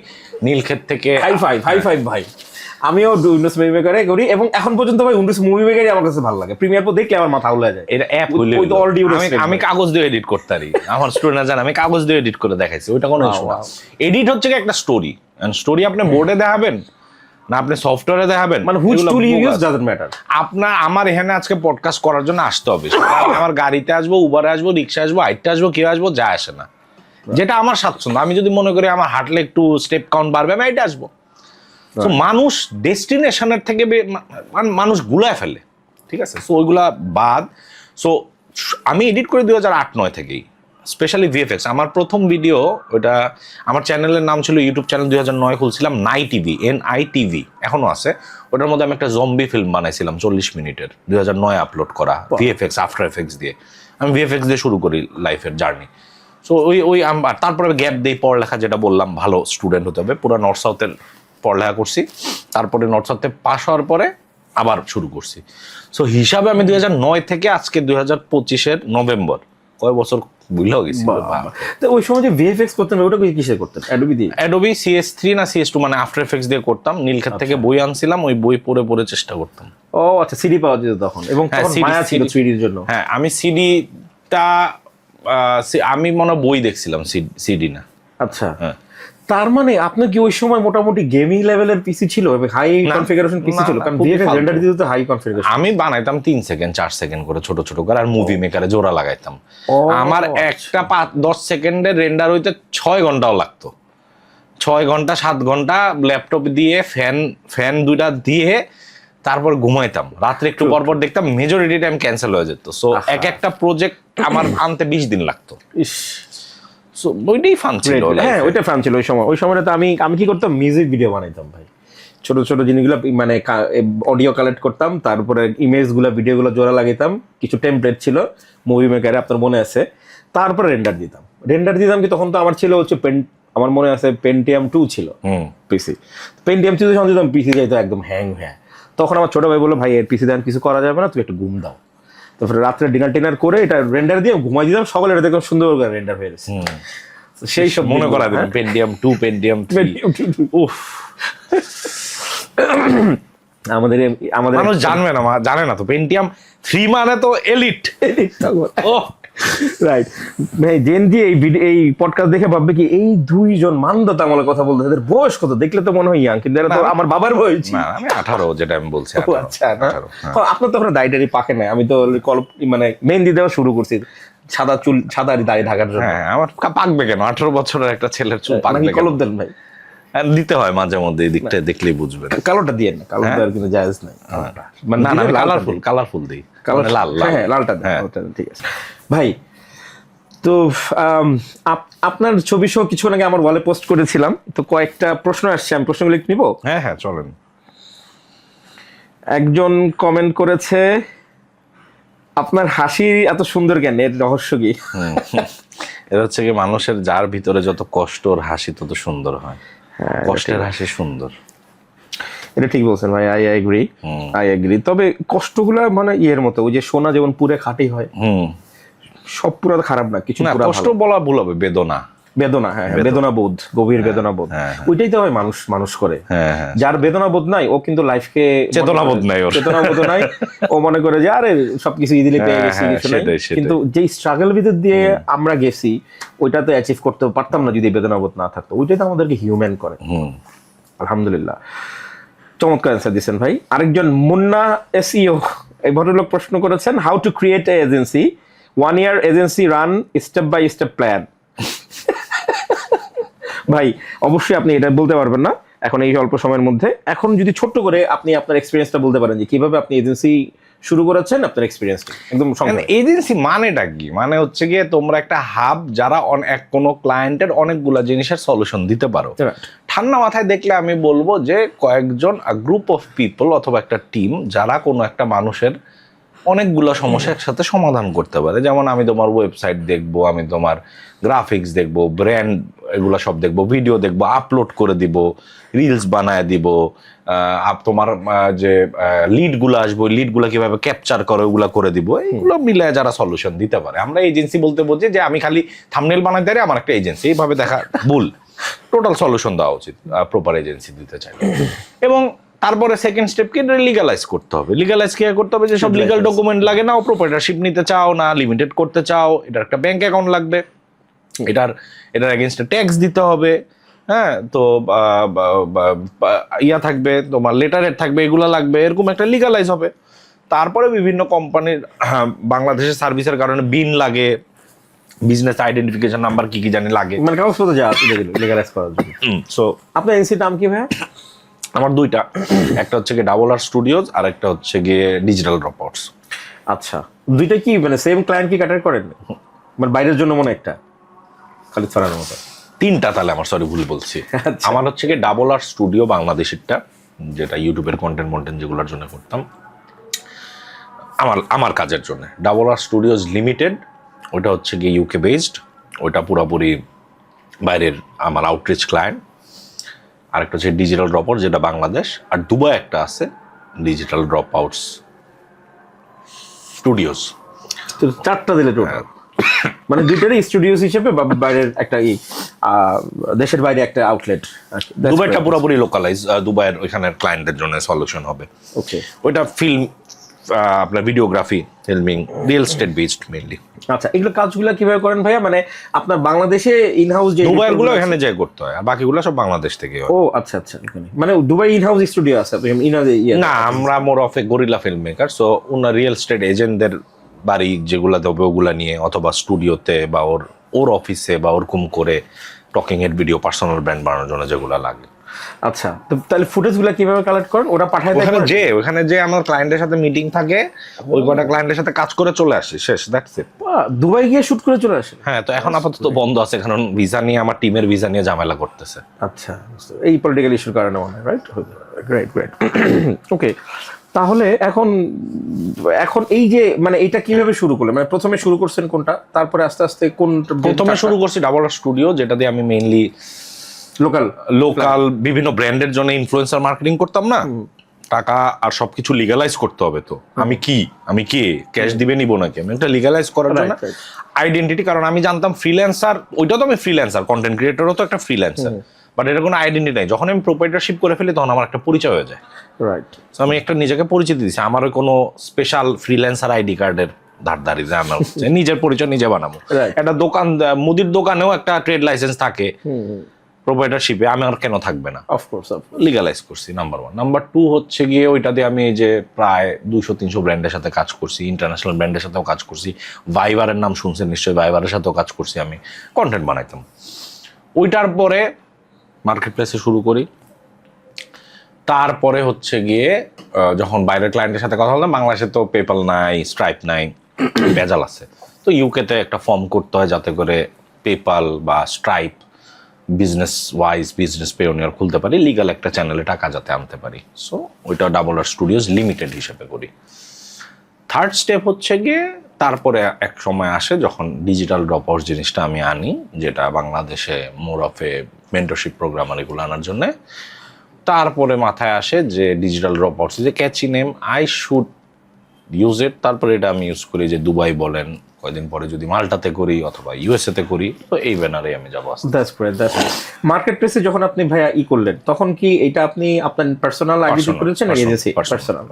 নীলক্ষেত থেকে হাই ফাইভ ভাই, আমিও উইন্ডোজ মুভি মেকারে করি এবং এখন পর্যন্ত ভাই উইন্ডোজ মুভি মেকারই আমার কাছে ভালো লাগে। প্রিমিয়ার প্রো দেখলে আমার মাথা উল্লা যায়। এটা অ্যাপ হইলে আমি কাগজ দিয়ে এডিট করতে পারি। আমার স্টুডেন্টরা জানে আমি কাগজ দিয়ে এডিট করে দেখাইছি, ওইটা কোনো ইস্যু না। এডিট হচ্ছে কি একটা স্টোরি, এন্ড স্টোরি আপনি বোর্ডে দেখাবেন না আপনি সফটওয়্যারে দেখাবেন, মানে which tool you use doesn't matter. আপনার আমার এখানে আজকে পডকাস্ট করার জন্য আসতে হবে, আমার গাড়িতে আসবো, উবারে আসবো, রিক্সা আসবো, হাইটে আসবো, কেউ আসবো, যা আসে না, যেটা আমার স্বাচ্ছন্দ্য। আমি যদি মনে করি আমার হাঁটলে একটু স্টেপ কাউন্ট বাড়বে, আমি হাইটে আসবো। তো মানুষ ডেস্টিনেশনের থেকে মানুষ গুলায় ফেলে, ঠিক আছে? সো ওইগুলা বাদ। সো আমি এডিট করি 2008-09 থেকেই, স্পেশালি ভিএফএক্স। আমার প্রথম ভিডিও ওটা, আমার চ্যানেলের নাম ছিল, ইউটিউব চ্যানেল 2009 খুলছিলাম, NITV, NITV এখনো আছে। ওটার মধ্যে আমি একটা জম্বি ফিল্ম বানাইছিলাম 40 মিনিটের, 2009 আপলোড করা, ভিএফএক্স, আফটার এফেক্টস দিয়ে। আমি ভিএফএক্স দিয়ে শুরু করি লাইফের জার্নি। সো ওই তারপরে গ্যাপ দিই পড়ালেখা, যেটা বললাম ভালো স্টুডেন্ট হতে হবে। পুরো নর্থ সাউথের পড়ালেখা করছি, তারপরে নর্থ সাউথে পাস হওয়ার পরে আবার শুরু করছি। সো হিসাবে আমি 2009 থেকে আজকে 2025-এর নভেম্বর, কয় বছর ভুলেও গেছি। তো ওই সময় যে ভিএফএক্স করতেন ওটা কিসে করতেন? অ্যাডোবি দিয়ে? অ্যাডোবি CS3 না CS2, মানে আফটার এফেক্টস দিয়ে করতাম। নীলক্ষেত থেকে বই আনছিলাম, ওই বই পড়ে চেষ্টা করতাম। ও আচ্ছা, সিডি পাওয়া যেত তখন, এবং তখন মায়া ছিল সিডির জন্য। হ্যাঁ, আমি সিডিটা আমি মনে বই দেখছিলাম, সিডি না। আচ্ছা, তার মানে আপনার কি ওই সময় মোটামুটি গেমিং লেভেলের পিসি ছিল, হাই কনফিগারেশন পিসি ছিল? কারণ ভিএফএক্স রেন্ডার দিতে তো হাই কনফিগারেশন। আমি বানাইতাম 3 সেকেন্ড 4 সেকেন্ড করে ছোট ছোট করে, আর মুভি মেকারে জোড়া লাগাইতাম। আমার একটা 10 সেকেন্ডের রেন্ডার হইতে 6 ঘন্টাও লাগতো। 6 ঘন্টা 7 ঘন্টা ল্যাপটপ দিয়ে ফ্যান দুইটা দিয়ে তারপর ঘুমাইতাম। রাত্রে একটু পরপর দেখতাম, মেজরিটি টাইম ক্যান্সেল হয়ে যেত। সো একটা প্রজেক্ট আমার আনতে 20 দিন লাগতো। সো ওইটাই ফান ছিল। হ্যাঁ, ওইটা ফান ছিল ওই সময়টাতে। আমি কি করতাম, মিউজিক ভিডিও বানাইতাম ভাই। ছোট ছোট জিনিসগুলো মানে অডিও কালেক্ট করতাম, তারপরে ইমেজগুলো ভিডিওগুলো জোড়া লাগাইতাম, কিছু টেমপ্লেট ছিল মুভি মেকারে, আপনার মনে আছে? তারপরে রেন্ডার দিতাম কি তখন তো আমার ছিল হচ্ছে আমার মনে আছে Pentium 2 ছিল পিসি। Pentium 2 যখন দিতাম পিসি যাইতো একদম হ্যাং। তখন আমার ছোট ভাই বললো, ভাই এর পিসি দেন কিছু করা যাবে না, তুই একটু ঘুম দাও। তারপরে রাত্রে ডিনার করে এটা রেন্ডার দিয়ে ঘুমাই দিতাম, সকালে এটা দেখলাম সুন্দর করে রেন্ডার হয়ে গেছে। সেই সব মনে করা দিলাম, Pentium 2, Pentium 3। উফ, আমাদের মানুষ জানে না তো Pentium 3 মানে তো এলিট। ওহ রাইট ভাই, জেনজি এই পডকাস্ট দেখে ভাববে কি এই দুইজন মানদাতামূলক কথা বলতে, এদের বয়স কত? দেখলে তো মনে হয় ইয়াং, কিন্তু এরা তো আমার বাবার বয়স। না, আমি 18, যেটা আমি বলছি। আচ্ছা, আপনার তো এখন দাড়ি পাকে নাই। আমি তো মানে মেহেন্দি দেওয়া শুরু করছি সাদা চুল, সাদা দাড়ি ঢাকার জন্য। হ্যাঁ, আমার পাকবে কেন? 18 বছরের একটা ছেলের চুল পাকবে কেন? কলপ দেন ভাই, দিতে হয় মাঝে মধ্যে, এই দিকটা দেখলেই বুঝবেন। কালোটা দিয়ে না, কালো দেওয়ার কিন্তু জায়েজ নাই। না, আমি কালারফুল দিই, লাল। হ্যাঁ, লালটা দেন, ঠিক আছে ভাই। তো আপনার ছবি সহ কিছু আগে আমার ওয়ালে পোস্ট করেছিলাম, তো কয়েকটা প্রশ্ন আসছে, আমি প্রশ্নগুলো নিব। হ্যাঁ, চলেন। একজন কমেন্ট করেছে, আপনার হাসি এত সুন্দর কেন, এর রহস্য কি? এটা হচ্ছে কি, মানুষের যার ভিতরে যত কষ্ট, ওর হাসি তত সুন্দর হয়। কষ্টের হাসি সুন্দর। এটা ঠিক বলছেন ভাই, আই এগ্রি। তবে কষ্টগুলা মানে ইয়ের মতো, ওই যে সোনা যেমন পুরে খাঁটি হয়, সব পুরো খারাপ না, কিছু কষ্ট বলা ভুল হবে, বেদনা। হ্যাঁ, বেদনা বোধ, গভীর বেদনা বোধ, ওইটাই তো হয় মানুষ করে। যার বেদনা বোধ নাই, ও কিন্তু লাইফকে চেতনা বোধ নাই। ও মনে করে যে আরে সবকিছু ইজিলি পেয়ে গেছি, কিন্তু যে স্ট্রাগল ভিতর দিয়ে আমরা গেছি, ওইটা তো অ্যাচিভ করতে পারতাম না যদি বেদনা বোধ না থাকতো। ওইটাই তো আমাদেরকে হিউম্যান করে। আলহামদুলিল্লাহ, চমৎকার অ্যান্সার দিচ্ছেন ভাই। আরেকজন মুন্না SEO, এই ভদ্রলোক প্রশ্ন করেছেন, how to create a agency, 1 year agency run, step by step plan. ভাই অবশ্যই আপনি এটা বলতে পারবেন না এখন এই অল্প সময়ের মধ্যে। এখন যদি ছোট্ট করে আপনি আপনার এক্সপিরিয়েন্সটা বলতে পারেন যে কিভাবে আপনি এজেন্সি শুরু করেছেন, আপনার এক্সপিরিয়েন্স একদম সংক্ষেপে। এজেন্সি মানেটা কি? মানে হচ্ছে গিয়ে তোমরা একটা হাব যারা কোনো ক্লায়েন্টের অনেকগুলা জিনিসের সলিউশন দিতে পারো। ঠান্ডা মাথায় দেখলে আমি বলবো যে কয়েকজন গ্রুপ অফ পিপল অথবা একটা টিম যারা কোনো একটা মানুষের অনেকগুলো সমস্যা একসাথে সমাধান করতে পারে। যেমন আমি তোমার ওয়েবসাইট দেখবো, আমি তোমার গ্রাফিক্স দেখবো, ব্র্যান্ড এগুলো সব দেখবো, ভিডিও দেখবো, আপলোড করে দিব, রিলস বানায় দিব, তোমার যে লিডগুলো আসবো, লিডগুলো কিভাবে ক্যাপচার করে ওগুলো করে দিব, এইগুলো মিলে যারা সলিউশন দিতে পারে। আমরা এজেন্সি বলতে বুঝি যে আমি খালি থাম্বনেল বানাতে পারি, আমার একটা এজেন্সি, এইভাবে দেখা ভুল। টোটাল সলিউশন দেওয়া উচিত প্রপার এজেন্সি দিতে চাই। এবং তারপরে সেকেন্ড স্টেপ কি, লিগালাইজ করতে হবে। লিগালাইজ কি করতে হবে? যে সব লিগাল ডকুমেন্ট লাগে না, ও প্রোপ্রাইটারশিপ নিতে চাও না, লিমিটেড করতে চাও, এটার একটা ব্যাংক অ্যাকাউন্ট লাগবে, এটার এগেনস্টে ট্যাক্স দিতে হবে, হ্যাঁ, তো ইয়া থাকবে, তোমার লেটারের থাকবে, এগুলো লাগবে, এরকম একটা লিগালাইজ হবে। তারপরে বিভিন্ন কোম্পানির বাংলাদেশের সার্ভিসের কারণে বিন লাগে, বিজনেস আইডেন্টিফিকেশন নাম্বার কি কি জানি লাগে, মানে কাগজপত্র যা আছে লিগালাইজ করার জন্য। সো আপনার এজেন্সির নাম কি ভাইয়া? আমার দুইটা, একটা হচ্ছে গিয়ে ডাবল আর স্টুডিওজ, আর একটা হচ্ছে গিয়ে ডিজিটাল ড্রপআউটস। আচ্ছা, দুইটা কি মানে সেম ক্লায়েন্ট কি ক্যাটার করেন? মানে বাইরের জন্য মনে একটা খালি ছড়ানোর মতো? তিনটা, তাহলে আমার সরি ভুল বলছি। আমার হচ্ছে গিয়ে ডাবল আর স্টুডিও বাংলাদেশেরটা, যেটা ইউটিউবের কন্টেন্ট যেগুলোর জন্য করতাম আমার কাজের জন্য। ডাবল আর স্টুডিওজ লিমিটেড, ওটা হচ্ছে গিয়ে ইউকে বেসড, ওটা পুরোপুরি বাইরের আমার আউটরিচ ক্লায়েন্ট। আরেকটা হচ্ছে ডিজিটাল ড্রপআউট, যেটা বাংলাদেশ। আর দুবাই একটা আছে, ডিজিটাল ড্রপআউটস স্টুডিওস। তো চারটা দিলে টোটাল, মানে দুইটারই স্টুডিওস হিসেবে বাইরের একটা দেশের বাইরে একটা আউটলেট। দুবাইটা পুরোপুরি লোকালাইজ, দুবাইয়ের ওইখানের ক্লায়েন্টের জন্য সলিউশন হবে। ওকে, ওইটা ফিল্ম, আপনার videography, filming, real estate based mainly. আচ্ছা, এগুলো কাজগুলো কিভাবে করেন ভাইয়া? মানে আপনার বাংলাদেশে ইনহাউস যে দুবাইয়ের গুলো এখানে যাই করতে হয়, আর বাকিগুলো সব বাংলাদেশ থেকে হয়। ও আচ্ছা আচ্ছা, মানে দুবাই ইনহাউস স্টুডিও আছে? না, আমরা মোর of A gorilla film maker. So owner real estate এজেন্টদের বাড়ি যেগুলা দেবে ওগুলা নিয়ে, অথবা স্টুডিওতে বা ওর অফিসে বা ওরকম করে talking head video, personal brand বানানোর জন্য যেগুলো লাগে। আচ্ছা, তো তাহলে ফুটেজগুলো কিভাবে কালেক্ট করেন? ওরা পাঠায় দেয়? ওখানে যে আমার ক্লায়েন্টের সাথে মিটিং থাকে, ওই কটা ক্লায়েন্টের সাথে কাজ করে চলে আসি, শেষ, দ্যাটস ইট। দুবাই গিয়ে শুট করে চলে আসে? হ্যাঁ, তো এখন আপাতত বন্ধ আছে, কারণ ভিসা নিয়ে আমার টিমের ভিসা নিয়ে ঝামেলা করতেছে। আচ্ছা, এই পলিটিক্যাল ইস্যুর কারণে মনে হয়, রাইট? Great great. ওকে, তাহলে এখন এই যে মানে এটা কিভাবে শুরু করলে? মানে প্রথমে শুরু করছেন কোনটা, তারপরে আস্তে আস্তে প্রথমে শুরু করছি ডাবল আর স্টুডিও, যেটা দিয়ে আমি মেইনলি লোকাল বিভিন্ন ব্র্যান্ডের জন্য ইনফ্লুয়েন্সার মার্কেটিং করতাম না। টাকা আর সবকিছু লিগালাইজ করতে হবে। তো আমি কে ক্যাশ দিবে নিব নাকি, আমি একটা লিগালাইজ করার জন্য আইডেন্টিটি। কারণ আমি জানতাম ফ্রিল্যান্সার, ওইটা তো আমি ফ্রিল্যান্সার, কন্টেন্ট ক্রিয়েটরও তো একটা ফ্রিল্যান্সার, বাট এটা কোনো আইডেন্টিটি নাই। যখন আমি প্রোপ্রাইটারশিপ করে ফেলি তখন আমার একটা পরিচয় হয়ে যায়। রাইট, সো আমি একটা নিজেকে পরিচিতি দিচ্ছি, আমার কোনো স্পেশাল ফ্রিল্যান্সার আইডি কার্ডের ধারধারি যে আমার নিজের পরিচয় নিজে বানাবো। একটা দোকান, মুদির দোকানেও একটা ট্রেড লাইসেন্স থাকে, প্রোপ্রাইটারশিপে আমার কেন থাকবে না? অফকোর্স লিগালাইজ করছি, নাম্বার 1। নাম্বার 2 হচ্ছে গিয়ে ওইটা দিয়ে আমি যে প্রায় 200-300 ব্র্যান্ডের সাথে কাজ করছি, ইন্টারন্যাশনাল ব্র্যান্ডের সাথেও কাজ করছি। ভাইবারের নাম শুনছেন নিশ্চয়ই, ভাইবারের সাথেও কাজ করছি, আমি কন্টেন্ট বানাইতাম। ওইটার পরে মার্কেট প্লেসে শুরু করি। তারপরে হচ্ছে গিয়ে যখন বাইরের ক্লায়েন্টের সাথে কথা বললাম, বাংলাদেশে তো পেপাল নাই, স্ট্রাইপ নাই, ভেজাল আছে। তো ইউকেতে একটা ফর্ম করতে হয় যাতে করে পেপাল বা স্ট্রাইপ বিজনেস পেওনিয়ার খুলতে পারি, লিগাল একটা চ্যানেলে টাকা যাতে আনতে পারি। সো ওইটা ডাবল আর স্টুডিওজ লিমিটেড হিসেবে করি। থার্ড স্টেপ হচ্ছে গিয়ে তারপরে এক সময় আসে যখন ডিজিটাল ড্রপআউটস জিনিসটা আমি আনি, যেটা বাংলাদেশে more of a mentorship program আর এগুলো আনার জন্যে। তারপরে মাথায় আসে যে ডিজিটাল ড্রপআউটস যে catchy name, I should use it. তারপরে এটা আমি ইউজ করি যে দুবাই বলেন, কয়েকদিন পরে যদি মাল্টাতে করি অথবা ইউএসএতে করি, তো এই ব্যানারে আমি যাবো। মার্কেট প্লেসে যখন আপনি ভাইয়া করলেন, তখন কি এটা আপনি আপনার পার্সোনাল আইডি করেছেন না এজেন্সি? পার্সোনাল।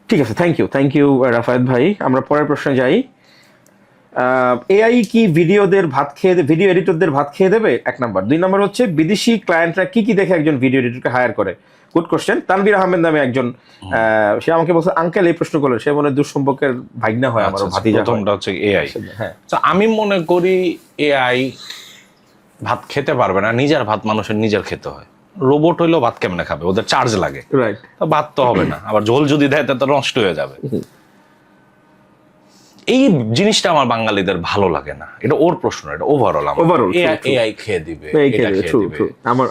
ঠিক আছে, থ্যাংক ইউ রাফায়েত ভাই। আমরা পরের প্রশ্নে যাই। এআই কি ভিডিও এডিটরদের ভাত খেয়ে দেবে? 1 নাম্বার। 2 নাম্বার হচ্ছে বিদেশি ক্লায়েন্টরা কি দেখে একজন ভিডিও এডিটরকে হায়ার করে? Good question. তানভীর আহমেদ নামে একজন, সে আমাকে বলছে আঙ্কেল এই প্রশ্ন করলেন, সে মনে দুঃসম্পর্কের ভাগনা হয় আমার, ভাতিজা। প্রথমটা হচ্ছে এআই। হ্যাঁ, আমি মনে করি এআই ভাত খেতে পারবে না, নিজের ভাত মানুষের নিজের খেতে হয়। রোবট হইলো ভাত কেমনে খাবে, ওদের চার্জ লাগে, রাইট। তো ভাত তো হবে না, আবার ঝোল যদি দেয় তা তো নষ্ট হয়ে যাবে। এই জিনিসটা আমার বাঙালিদের ভালো লাগে না, এটা ওর প্রশ্ন, এটা ওভারঅল এআই খেয়ে দিবে, এটা খেয়ে দিবে,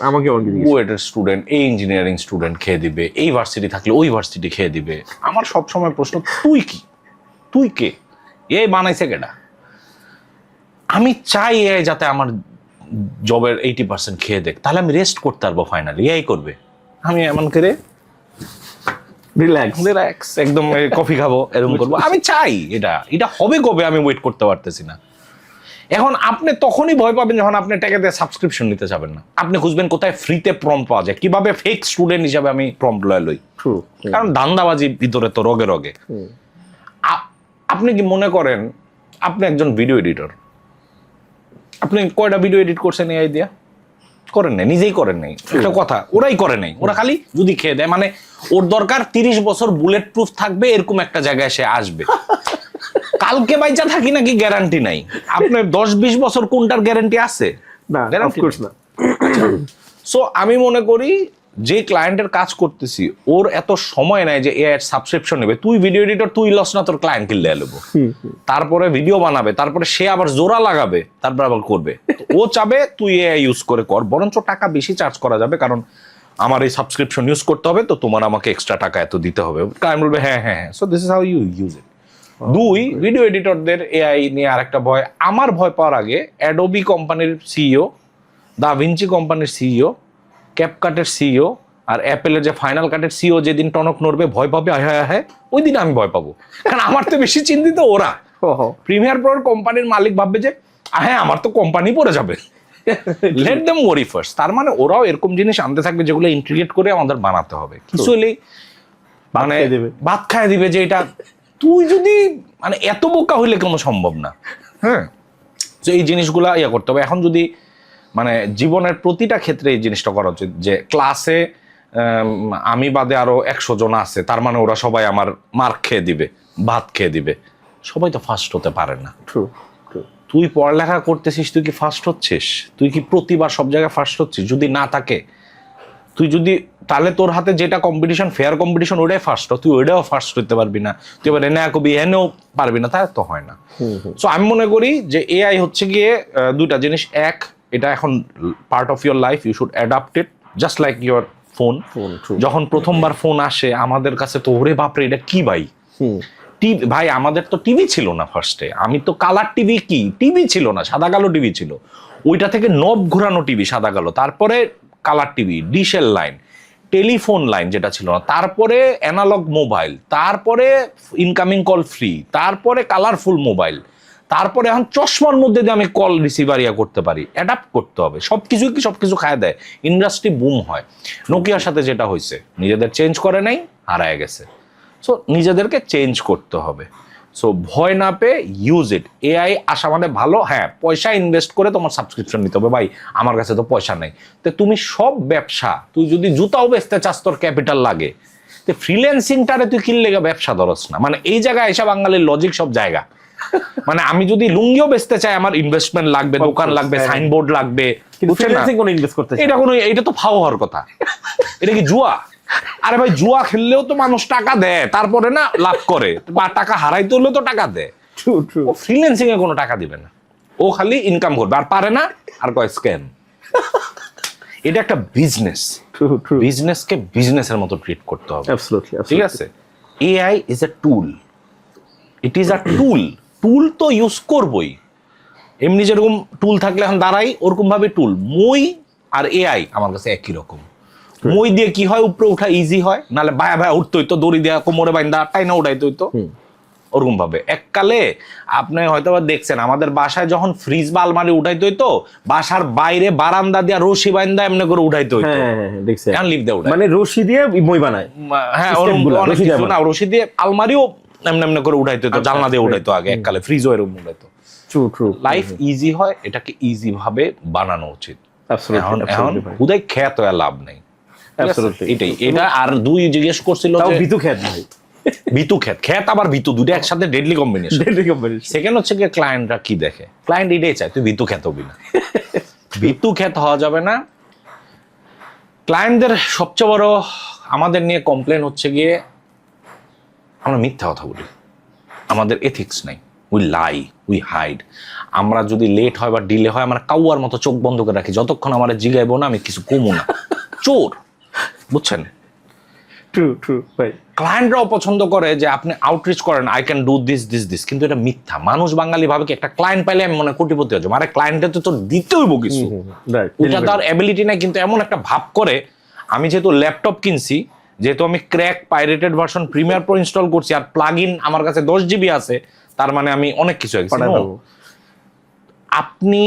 আমাকে বুয়েটের স্টুডেন্ট এই ইঞ্জিনিয়ারিং স্টুডেন্ট খেয়ে দিবে, এই ভার্সিটি থাকলে ওই ভার্সিটি খেয়ে দিবে। আমার সব সময় প্রশ্ন, তুই কি, তুই কে, এআই বানাইছে কেডা? আমি চাই এআই যাতে আমার জবের 80% খেয়ে দেখ, তাহলে আমি রেস্ট করতে পারবো, ফাইনালি এআই করবে, আমি এমন করে রিল্যাক্স একদম কফি খাবো, এরকম করবো। আমি চাই এটা হবে কবে, আমি ওয়েট করতে পারতেছি না। এখন আপনি তখনই ভয় পাবেন যখন আপনি টাকা দিয়ে সাবস্ক্রিপশন নিতে যাবেন না, আপনি খুঁজবেন কোথায় ফ্রিতে প্রম্পট পাওয়া যায়, কিভাবে ফেক স্টুডেন্ট হিসাবে আমি প্রম্পট লই। কারণ ধান্দাবাজি ভিতরে তো রগে রগে। আপনি কি মনে করেন আপনি একজন ভিডিও এডিটর, আপনি কয়টা ভিডিও এডিট করছেন এআই দিয়া? করেন নাই, নিজেই করেন নাই, একটা কথা, ওরাই করে নাই, ওরা খালি যদি খেয়ে দেয়, মানে ওর দরকার 30 বছর বুলেট প্রুফ থাকবে এরকম একটা জায়গায় সে আসবে। কালকে বাইচা থাকি নাকি গ্যারান্টি নাই, আপনার 10-20 বছর কোনটার গ্যারান্টি আছে? না, অফকোর্স না। সো আমি মনে করি যে ক্লায়েন্টের কাজ করতেছি ওর এত সময় নাই যে এআই এর সাবস্ক্রিপশন নেবে। তুই ভিডিও এডিটর, তুই লস না, তোর ক্লায়েন্ট কিনলে নেবো, তারপরে ভিডিও বানাবে, তারপরে সে আবার জোড়া লাগাবে, তারপর আবার করবে। ও চাবে তুই এআই ইউজ করে কর, বরঞ্চ টাকা বেশি চার্জ করা যাবে, কারণ আমার এই সাবস্ক্রিপশন ইউজ করতে হবে, তো তোমার আমাকে এক্সট্রা টাকা এত দিতে হবে। ক্লায়েন্ট বলবে হ্যাঁ হ্যাঁ হ্যাঁ। So this is how you use it. দুই, ভিডিও এডিটরদের এআই নিয়ে আরেকটা ভয়। আমার ভয় পাওয়ার আগে অ্যাডোবি কোম্পানির সিইও, দা ভিঞ্চি কোম্পানির সিইও, ক্যাপকাটের সিইও আর অ্যাপেলের যে ফাইনাল কাটের সিইও যেদিন টনক নড়বে, ভয় পাবে, হ্যাঁ হ্যাঁ, ওই দিন আমি ভয় পাবো। কারণ আমার তো বেশি চিন্তিত ওরা। প্রিমিয়ার প্রোর কোম্পানির মালিক ভাববে যে হ্যাঁ আমার তো কোম্পানি পড়ে যাবে, লেট দেম ওয়ারি ফার্স্ট। তার মানে ওরাও এরকম জিনিস আনতে থাকবে যেগুলো ইন্টিগ্রেট করে আমাদের বানাতে হবে। কিছু হলেই মানে ভাত খায় দিবে যে এটা তুই যদি মানে এত বোকা হইলে কোনো সম্ভব না। হ্যাঁ, তো এই জিনিসগুলা ইয়া করতে হবে। এখন যদি মানে জীবনের প্রতিটা ক্ষেত্রে এই জিনিসটা করা উচিত যে ক্লাসে আমি বাদে আরো 100 জন আছে, তার মানে ওরা সবাই আমার মার্ক খেয়ে দিবে, ভাত খেয়ে দিবে। সবাই তো ফার্স্ট হতে পারে না। তুই পড়ালেখা করতেছিস, তুই কি ফার্স্ট হচ্ছিস? তুই কি প্রতিবার সব জায়গায় ফার্স্ট হচ্ছিস? যদি না থাকে, তুই যদি তাহলে তোর হাতে যেটা কম্পিটিশন, ফেয়ার কম্পিটিশন, ওটাই ফার্স্ট, তুই ওইটাও ফার্স্ট হতে পারবি না। তুই এবার এনে কবি এনেও পারবি না, তাই তো হয় না। সো আমি মনে করি যে এআই হচ্ছে গিয়ে দুইটা জিনিস। এক, এটা এখন part of your life, you should adapt it just like your phone. যখন প্রথমবার ফোন আসে আমাদের কাছে তো ওরে বাপরে এটা কি ভাই, টিভি ভাই, আমাদের তো টিভি ছিল না ফার্স্টে। আমি তো কালার টিভি, কি টিভি ছিল না, সাদা কালো টিভি ছিল, ওইটা থেকে নব ঘোরানো টিভি সাদা কালো, তারপরে কালার টিভি, ডিশের লাইন, টেলিফোন লাইন যেটা ছিল না, তারপরে অ্যানালগ মোবাইল, তারপরে ইনকামিং কল ফ্রি, তারপরে কালারফুল মোবাইল, তারপরে এখন চশমার মধ্যে দিয়ে আমি কল রিসিভার ইয়া করতে পারি। অ্যাডাপ্ট করতে হবে, সবকিছু খায় দেয়, ইন্ডাস্ট্রি বুম হয়। নোকিয়ার সাথে যেটা হয়েছে, নিজেদের চেঞ্জ করে নাই, হারায় গেছে। সো নিজেদেরকে চেঞ্জ করতে হবে। সো ভয় না পেয়ে ইউজ ইট। এআই আসা মানে ভালো, হ্যাঁ পয়সা ইনভেস্ট করে তোমার সাবস্ক্রিপশন নিতে হবে। ভাই আমার কাছে তো পয়সা নেই, তো তুমি সব ব্যবসা, তুই যদি জুতাও বেচতে চাস তোর ক্যাপিটাল লাগে, তো ফ্রিল্যান্সিংটারে তুই কিনলে ব্যবসা ধরস না। মানে এই জায়গায় এসে বাঙালির লজিক সব জায়গা, মানে আমি যদি লুঙ্গিও বেচতে চাই আমার ইনভেস্টমেন্ট লাগবে, দোকান লাগবে, সাইনবোর্ড লাগবে, এটা তো ফাও হওয়ার কথা। এটা কি জুয়া? আরে ভাই জুয়া খেললেও তো মানুষ টাকা দেয়, তারপরে না লাভ করে, বা টাকা হারাইতে হলেও তো টাকা দেয়। ও ফ্রিল্যান্সিং এ কোনো টাকা দিবে না, ও খালি ইনকাম করবে, আর পারে না আর কয় স্ক্যাম। এটা একটা বিজনেস, বিজনেসকে বিজনেসের মতো ট্রিট করতে হবে। ঠিক আছে, AI is a tool, it is a tool. Tool তো ইউজ করবই, এমনি যেরকম টুল থাকলে এখন দাঁড়াই, ওরকম ভাবে টুল। মই আর এআই আমার কাছে একই রকম। মই দিয়ে কি হয়, উপরে উঠা ইজি হয়, নাহলে ভায়া ভায়া উঠতে হইতো, দড়ি দেওয়া কোমরে বাইন্দা টাইনা উঠাইতে হইতো। ওরকম ভাবে এককালে আপনি হয়তো দেখছেন আমাদের বাসায় যখন ফ্রিজ বা আলমারি উঠাইতে হইতো, বাসার বাইরে বারান্দা দিয়ে রশি বাইন্দা এমনি করে উঠাইতে হইতো। এখন লিফট দিয়ে উঠায়, মানে রশি দিয়ে মই বানায়। হ্যাঁ, রশি দিয়ে আলমারিও এমনি এমনি করে উঠাইতে হইতো, জানলা দিয়ে উঠাইতো আগে এককালে, ফ্রিজও এরকম উঠাইতো। লাইফ ইজি হয়, এটাকে ইজি ভাবে বানানো উচিত। এখন হুদাই খ্যাত হয়ে লাভ নেই। এটাই এটা। আর দুই জিজ্ঞেস করছিল ভিতু খ্যাত ভাই, ভিতু খ্যাত আবার ভিতু, দুটো একসাথে ডেডলি কম্বিনেশন। সেকেন্ড হচ্ছে কি, ক্লায়েন্টরা কি দেখে, ক্লায়েন্ট এটাই চায় তুই ভিতু খ্যাত হবি না। ভিতু খ্যাত হওয়া যাবে না। ক্লায়েন্টদের সবচেয়ে বড় আমাদের নিয়ে কমপ্লেন হচ্ছে গিয়ে আমরা মিথ্যা কথা বলি, আমাদের এথিক্স নাই, উই লাই, উই হাইড। আমরা যদি লেট হয় বা ডিলে হয়, আমরা কাউয়ার মতো চোখ বন্ধ করে রাখি, যতক্ষণ আমার জিগাইবো না আমি কিছু কমু না। চোর, বুঝছেন? ট্রু ট্রু ভাই। ক্লায়েন্টরাও পছন্দ করে যে আপনি আউটরিচ করেন, I can do this this this, কিন্তু এটা মিথ্যা। মানুষ বাঙালি ভাবে কি একটা ক্লায়েন্ট পাইলে আমি মনে কোটিপতি হয়ে যাবো, আরে ক্লায়েন্টের তো দিতে হইব কিছু, ওটা তার অ্যাবিলিটি নাই, কিন্তু এমন একটা ভাব করে। আমি যেহেতু ল্যাপটপ কিনছি, যেহেতু আমি crack pirated version Premiere Pro install করছি, আর প্লাগ ইন আমার কাছে 10 GB আছে, তার মানে আমি অনেক কিছু আপনি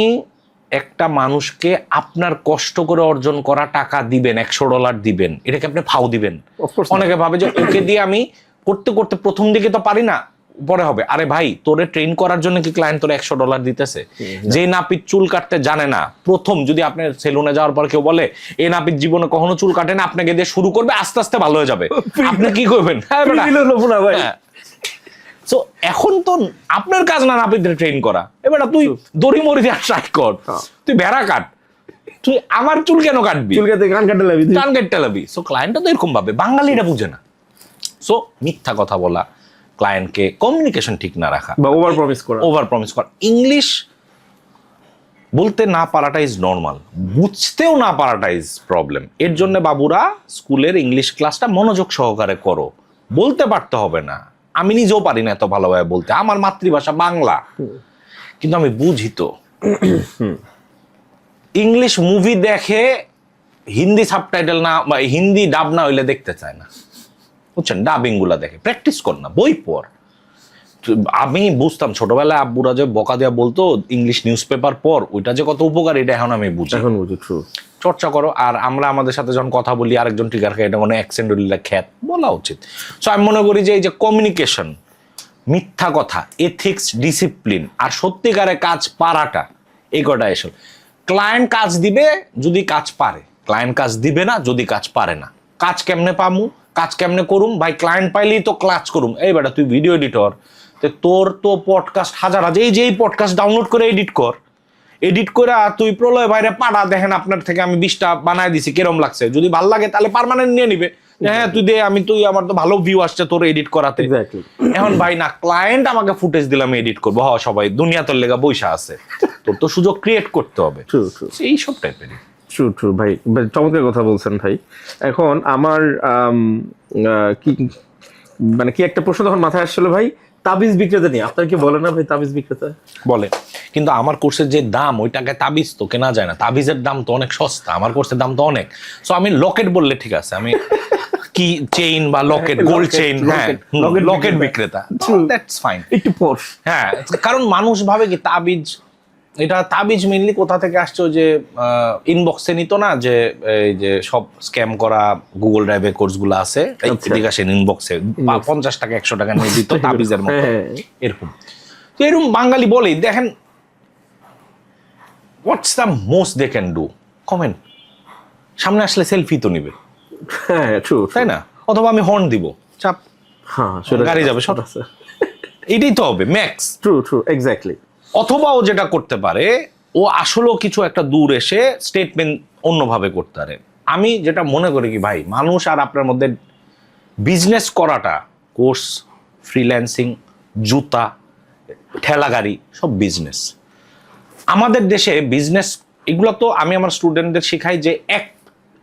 একটা মানুষকে আপনার কষ্ট করে অর্জন করা টাকা দিবেন, $100 দিবেন, এটাকে আপনি ফাও দিবেন। অনেকে ভাবে যে ওকে দিয়ে আমি করতে করতে প্রথম দিকে তো পারি না, পরে হবে। আরে ভাই, তোরে ট্রেন করার জন্য কি ক্লায়েন্ট তোরে $100 দিতেছে? যে নাপিত চুল কাটতে জানে না, প্রথম যদি আপনি সেলুনে যাওয়ার পর কেউ বলে এই নাপিত জীবনে কখনো চুল কাটে না, আপনাকে দিয়ে শুরু করবে, আস্তে আস্তে ভালো হয়ে যাবে, আপনি কি করবেন? তো এখন তো আপনার কাজ না নাপিতদের ট্রেন করা, এবার তুই দড়ি মরি দিয়ে ট্রাই কর, তুই ভেড়া কাট, তুই আমার চুল কেন কাটবি? কান কাটতে লাবি। সো ক্লায়েন্টটা তো এরকম ভাবে, বাঙালিরা বুঝে না। সো মিথ্যা কথা বলা, ক্লায়েন্টকে কমিউনিকেশন ঠিক না রাখা, বা ওভার প্রমিস করা, ইংলিশ বলতে না পারাটা ইজ নর্মাল, বুঝতেও না পারাটা ইজ প্রবলেম। এর জন্য বাবুরা স্কুলের ইংলিশ ক্লাসটা মনোযোগ সহকারে করো, বলতে পারতে হবে না। আমি নিজেও পারি না এত ভালোভাবে বলতে, আমার মাতৃভাষা বাংলা, কিন্তু আমি বুঝি তো। ইংলিশ মুভি দেখে হিন্দি সাবটাইটেল না বা হিন্দি ডাব না হইলে দেখতে চায় না, বুঝছেন? ডাবিং গুলা দেখে, প্র্যাকটিস কর না, বই পড়। আমি বুঝতাম ছোটবেলায় আব্বুরা যে বকা দেওয়া বলতো ইংলিশ নিউজ পেপার পর, ওইটা যে কত উপকার এটা এখন আমি বুঝি। চর্চা করো। আর আমরা আমাদের সাথে যখন কথা বলি, আরেকজন টিকার খায়, এটা মানে অ্যাকসেন্ট উল্লা খ্যাত বলা উচিত। সো আমি মনে করি যে এই যে কমিউনিকেশন, মিথ্যা কথা, এথিক্স, ডিসিপ্লিন আর সত্যিকারে কাজ পারাটা, এই কটা এসব। ক্লায়েন্ট কাজ দিবে যদি কাজ পারে, ক্লায়েন্ট কাজ দিবে না যদি কাজ পারে না। কাজ কেমনে পামু, কাজ কেমনে করুম? ভাই ক্লায়েন্ট পাইলেই তো ক্লাচ করুম। এই বেটা তুই ভিডিও এডিটর, তোর তো পডকাস্ট হাজার হাজার, এই যে এই পডকাস্ট ডাউনলোড করে এডিট কর, এডিট করে তুই প্রলয় ভাইরে পাঠা, দেখেন আপনার থেকে আমি 20টা বানায় দিছি, কেরম লাগছে, যদি ভালো লাগে তাহলে পার্মানেন্ট নিয়ে নিবে। হ্যাঁ তুই দে, তুই আমার তো ভালো ভিউ আসছে তোর এডিট করাতে। এখন ভাই না, ক্লায়েন্ট আমাকে ফুটেজ দিলাম এডিট করবো, হ সবাই দুনিয়া তোর লেগা বৈশা আছে, তোর তো সুযোগ ক্রিয়েট করতে হবে। এইসব টাইপেরই। ট্রু ভাই, চমৎকার কথা বলছেন ভাই। এখন আমার কি মানে কি একটা প্রশ্ন তখন মাথায় আসছিল ভাই, তাবিজ বিক্রেতা নিয়ে। আপনার কি বলে না ভাই তাবিজ বিক্রেতা? বলে, কিন্তু আমার কোর্সের যে দাম, ওই টাকায় তাবিজ তো কেনা যায় না, তাবিজের দাম তো অনেক সস্তা, আমার কোর্সের দাম তো অনেক। সো আমি লকেট বললে ঠিক আছে, আমি কি চেইন বা লকেট, গোল্ড চেইন, হ্যাঁ লকেট বিক্রেতা, দ্যাটস ফাইন, একটু পশ। হ্যাঁ, কারণ মানুষ ভাবে কি তাবিজ, এটা তাবিজ মেইনলি কোথা থেকে আসছে, যে ইনবক্সে নিত না, যে এই যে সব স্ক্যাম করা গুগল ড্রাইভে কোর্সগুলো আছে, এদিকে আসেন ইনবক্সে 50 টাকা 100 টাকা নিয়ে দিত তাবিজের মতো, এরকম। তো এরকম বাঙালি বলেই দেখেন, what's the most they can do, comment, সামনে আসলে সেলফি তো নিবে, হ্যাঁ ট্রু, তাই না? অথবা আমি হর্ন দিব, চাপ, হ্যাঁ গাড়ি যাবে, সব আছে, এটাই তো হবে ম্যাক্স। True exactly. অথবা ও যেটা করতে পারে, ও আসলেও কিছু একটা দূর এসে স্টেটমেন্ট অন্যভাবে করতে পারে। আমি যেটা মনে করি কি ভাই, মানুষ আর আপনার মধ্যে বিজনেস করাটা, কোর্স, ফ্রিল্যান্সিং, জুতা, ঠেলা গাড়ি, সব বিজনেস। আমাদের দেশে বিজনেস এগুলো তো আমি আমার স্টুডেন্টদের শেখাই যে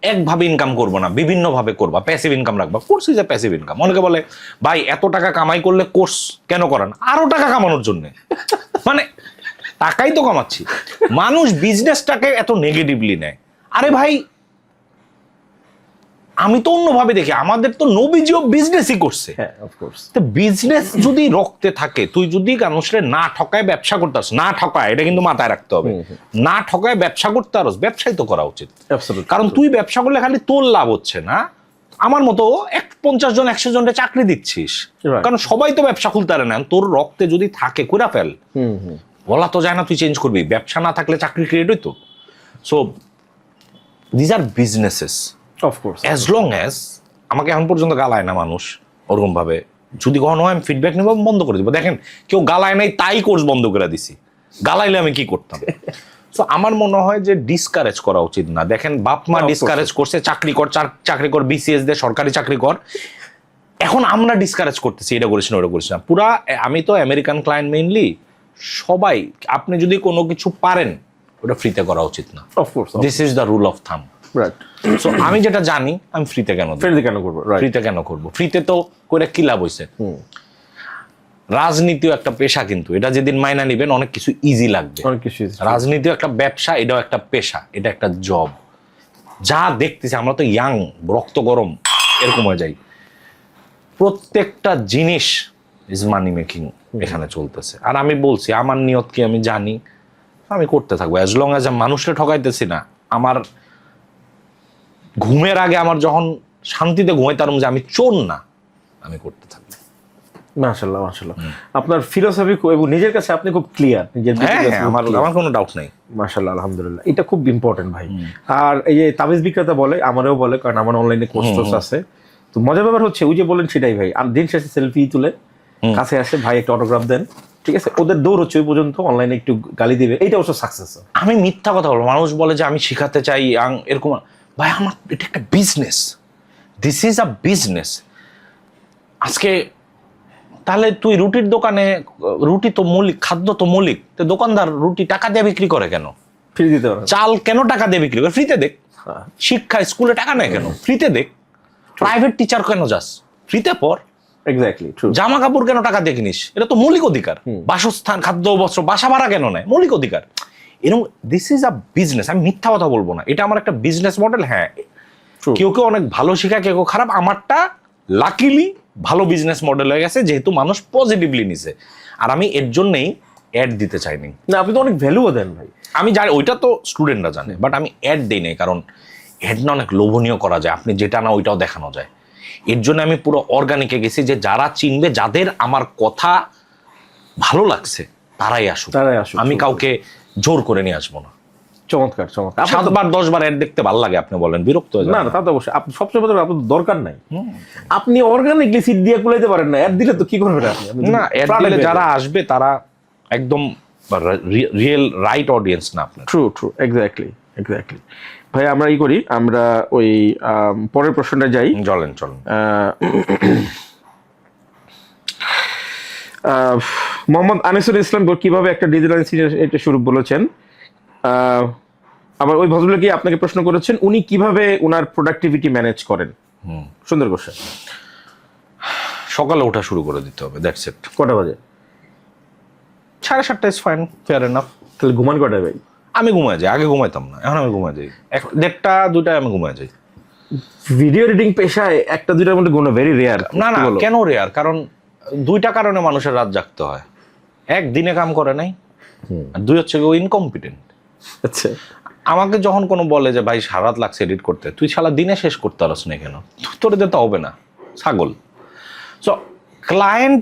একভাবে ইনকাম করবো না, বিভিন্ন ভাবে করবা, প্যাসিভ ইনকাম রাখবা। Course is a passive income. অনেকে বলে ভাই এত টাকা কামাই করলে কোর্স কেন করান? আরো টাকা কামানোর জন্য। মানে টাকাই তো কামাচ্ছি। মানুষ বিজনেসটাকে এত নেগেটিভলি নেয়। আরে ভাই, আমি তো অন্যভাবে দেখি, আমাদের তো নবীজিও বিজনেসই করছে। তো বিজনেস যদি রক্তে থাকে, তুই যদি মানুষের না ঠকায় ব্যবসা করতে পারস, না ঠকায়, এটা কিন্তু মাথায় রাখতে হবে, না ঠকায় ব্যবসা করতে পারস, ব্যবসাই তো করা উচিত। কারণ তুই ব্যবসা করলে খালি তোর লাভ হচ্ছে না, আমার মতো 50 জন 100 জনকে চাকরি দিচ্ছিস। কারণ সবাই তো ব্যবসা খুলতে পারে না, তোর রক্তে যদি থাকে কইরা ফেল, বলা তো যায় না তুই চেঞ্জ করবি। ব্যবসা না থাকলে চাকরি ক্রিয়েট হইতো। So these are businesses, of course, as long as আমাকে এখন পর্যন্ত গালায় না মানুষ ওরকম ভাবে। যদি কখনো হয় আমি ফিডব্যাক নেব, বন্ধ করে দিব। দেখেন কেউ গালায় নাই তাই কোর্স বন্ধ করে দিছি, গালাইলে আমি কি করতাম? তো আমার মনে হয় যে ডিসকারেজ করা উচিত না। দেখেন বাপ মা ডিসকারেজ করছে, চাকরি কর বিসিএস দে, সরকারি চাকরি কর। এখন আমরা ডিসকারেজ করতেছি, এটা করিস না ওটা করিস না। পুরা আমি তো আমেরিকান ক্লায়েন্ট মেইনলি, সবাই আপনি যদি কোনো কিছু পারেন ওটা ফ্রিতে করা উচিত না। Of course, this is the rule of থাম। রাইট। সো আমি যেটা জানি আমি ফ্রিতে কেন দেব? ফ্রিতে কেন করবো? রাইট। ফ্রিতে কেন করবো? ফ্রিতে তো করে কি লাভ হইছে? রাজনীতিও একটা পেশা, কিন্তু এটা যেদিন মাইনা নিবেন অনেক কিছু ইজি লাগবে। অনেক কিছু রাজনীতিও একটা ব্যবসা, এটাও একটা পেশা, এটা একটা জব। যা দেখতেছি আমরা তো ইয়াং, রক্ত গরম এরকম হয়ে যাই। প্রত্যেকটা জিনিস ইজ মানি মেকিং এখানে চলতেছে। আর আমি বলছি আমার নিয়ত কি আমি জানি, আমি করতে থাকবো অ্যাজ লং অ্যাজ মানুষকে ঠকাইতেছি না। আমার ঘুমের আগে আমার যখন শান্তিতে ঘুমাইতাম যে আমি চোর না, আমি করতে থাকবো। মাশাআল্লাহ, মাশাআল্লাহ। আপনার ফিলোসফি এবং নিজের কাছে আপনি খুব ক্লিয়ার, নিজের আমার কোনো ডাউট নাই। মাশাআল্লাহ, আলহামদুলিল্লাহ। এটা খুব ইম্পর্টেন্ট ভাই। আর এই যে তাবিজ বিক্রেতা বলে, আমারও বলে, কারণ আমার অনলাইনে কোর্স আছে। তো মজার ব্যাপার হচ্ছে ওই যে বলেন সেটাই ভাই, আর দিন শেষে সেলফি তুলে কাছে আসে, ভাই একটা অটোগ্রাফ দেন, ঠিক আছে? ওদের দৌড় হচ্ছে ওই পর্যন্ত, অনলাইনে একটু গালি দিবে, এইটা অবশ্য সাকসেস। আমি মিথ্যা কথা বলবো, মানুষ বলে যে আমি শিখাতে চাই এরকম। ভাই আমার এটা একটা business, this is a business. আজকে তাহলে তুই রুটির দোকানে, রুটি তো মৌলিক, খাদ্য তো মৌলিক, তো দোকানদার রুটি টাকা দিয়ে বিক্রি করে কেন? ফ্রি দিতে পারে। চাল কেন টাকা দিয়ে বিক্রি করে? ফ্রিতে দেখ। শিক্ষা স্কুলে টাকা নেয় কেন? ফ্রিতে দেখ। প্রাইভেট টিচার কেন যাস? ফ্রিতে পড়। Exactly true. জামা কাপড় কেন টাকা দিয়ে কিনিস? এটা তো মৌলিক অধিকার। বাসস্থান, খাদ্য, বস্ত্র, বাসা ভাড়া কেন নেয়? মৌলিক অধিকার। এরকম দিস ইজ আ বিজনেস। আমি মিথ্যা কথা বলবো না, এটা আমার একটা বিজনেস মডেল। হ্যাঁ, কেউ কেউ অনেক ভালো শিখা, কেউ কেউ খারাপ। আমারটা লাকিলি ভালো বিজনেস মডেল হয়ে গেছে, যেহেতু মানুষ পজিটিভলি নিছে। আর আমি এর জন্যই অ্যাড দিতে চাইনি। না, আপনি তো অনেক ভ্যালুও দেন ভাই। আমি জানি, ওইটা তো স্টুডেন্টরা জানে, বাট আমি অ্যাড দিই নাই, কারণ অ্যাড না অনেক লোভনীয় করা যায়, আপনি যেটা না ওইটাও দেখানো যায়। এর জন্য আমি পুরো অর্গানিকে গেছি, যে যারা চিনবে, যাদের আমার কথা ভালো লাগছে তারাই আসুক। আমি কাউকে জোর করে নিয়ে আসবো না। চমৎকার, চমৎকার। 7বার 10বার অ্যাড দেখতে ভালো লাগে, আপনি বলেন বিরক্ত হয়ে যায়? না, তা তো অবশ্যই। আপনি সবচেয়ে বড়, আপনার দরকার নাই। আপনি অর্গানিকলি সিট দিয়ে কুলাইতে পারেন না, অ্যাড দিলে তো কি করবেন আপনি? না, অ্যাড দিলে যারা আসবে তারা একদম রিয়েল রাইট অডিয়েন্স না আপনার। True, true, exactly, exactly. ভাই আমরা করি, আমরা ওই পরের প্রশ্নটা যাই। চলেন। মোহাম্মদ আনিসুল ইসলাম কিভাবে একটা ডিজিটাল ইঞ্জিনিয়ার এটা শুরু বলেছেন। আবার ওই ভদ্রলোক আপনাকে প্রশ্ন করেছেন, উনি কিভাবে ওনার প্রোডাক্টিভিটি ম্যানেজ করেন। সুন্দর কোশ্চেন। সকালে ওঠা শুরু করে দিতে হবে, দ্যাটস ইট। কটা বাজে? 7:30 ইজ ফাইন, ফেয়ার এনাফ। তাহলে ঘুমান কটায় ভাই? আমি ঘুমায় যাই, আগে ঘুমাইতাম না, এখন আমি ঘুমায় যাই 1:30 2টায় আমি ঘুমায় যাই। ভিডিও এডিটিং পেশায় 1টা 2টার মধ্যে ঘুমানো ভেরি রেয়ার। না, কেন রেয়ার? কারণ 2টা কারণে মানুষের রাত জাগতে হয়। এক, দিনে কাম করে নাই, আর 2 হচ্ছে ও ইনকম্পিটেন্ট। আচ্ছা, আমাকে যখন কোনো বলে যে ভাই সারা রাত লাগছে এডিট করতে, তুই সারা দিনে শেষ করতে পারস না কেন? তোর দিতে হবে না, ছাগল। সো ক্লায়েন্ট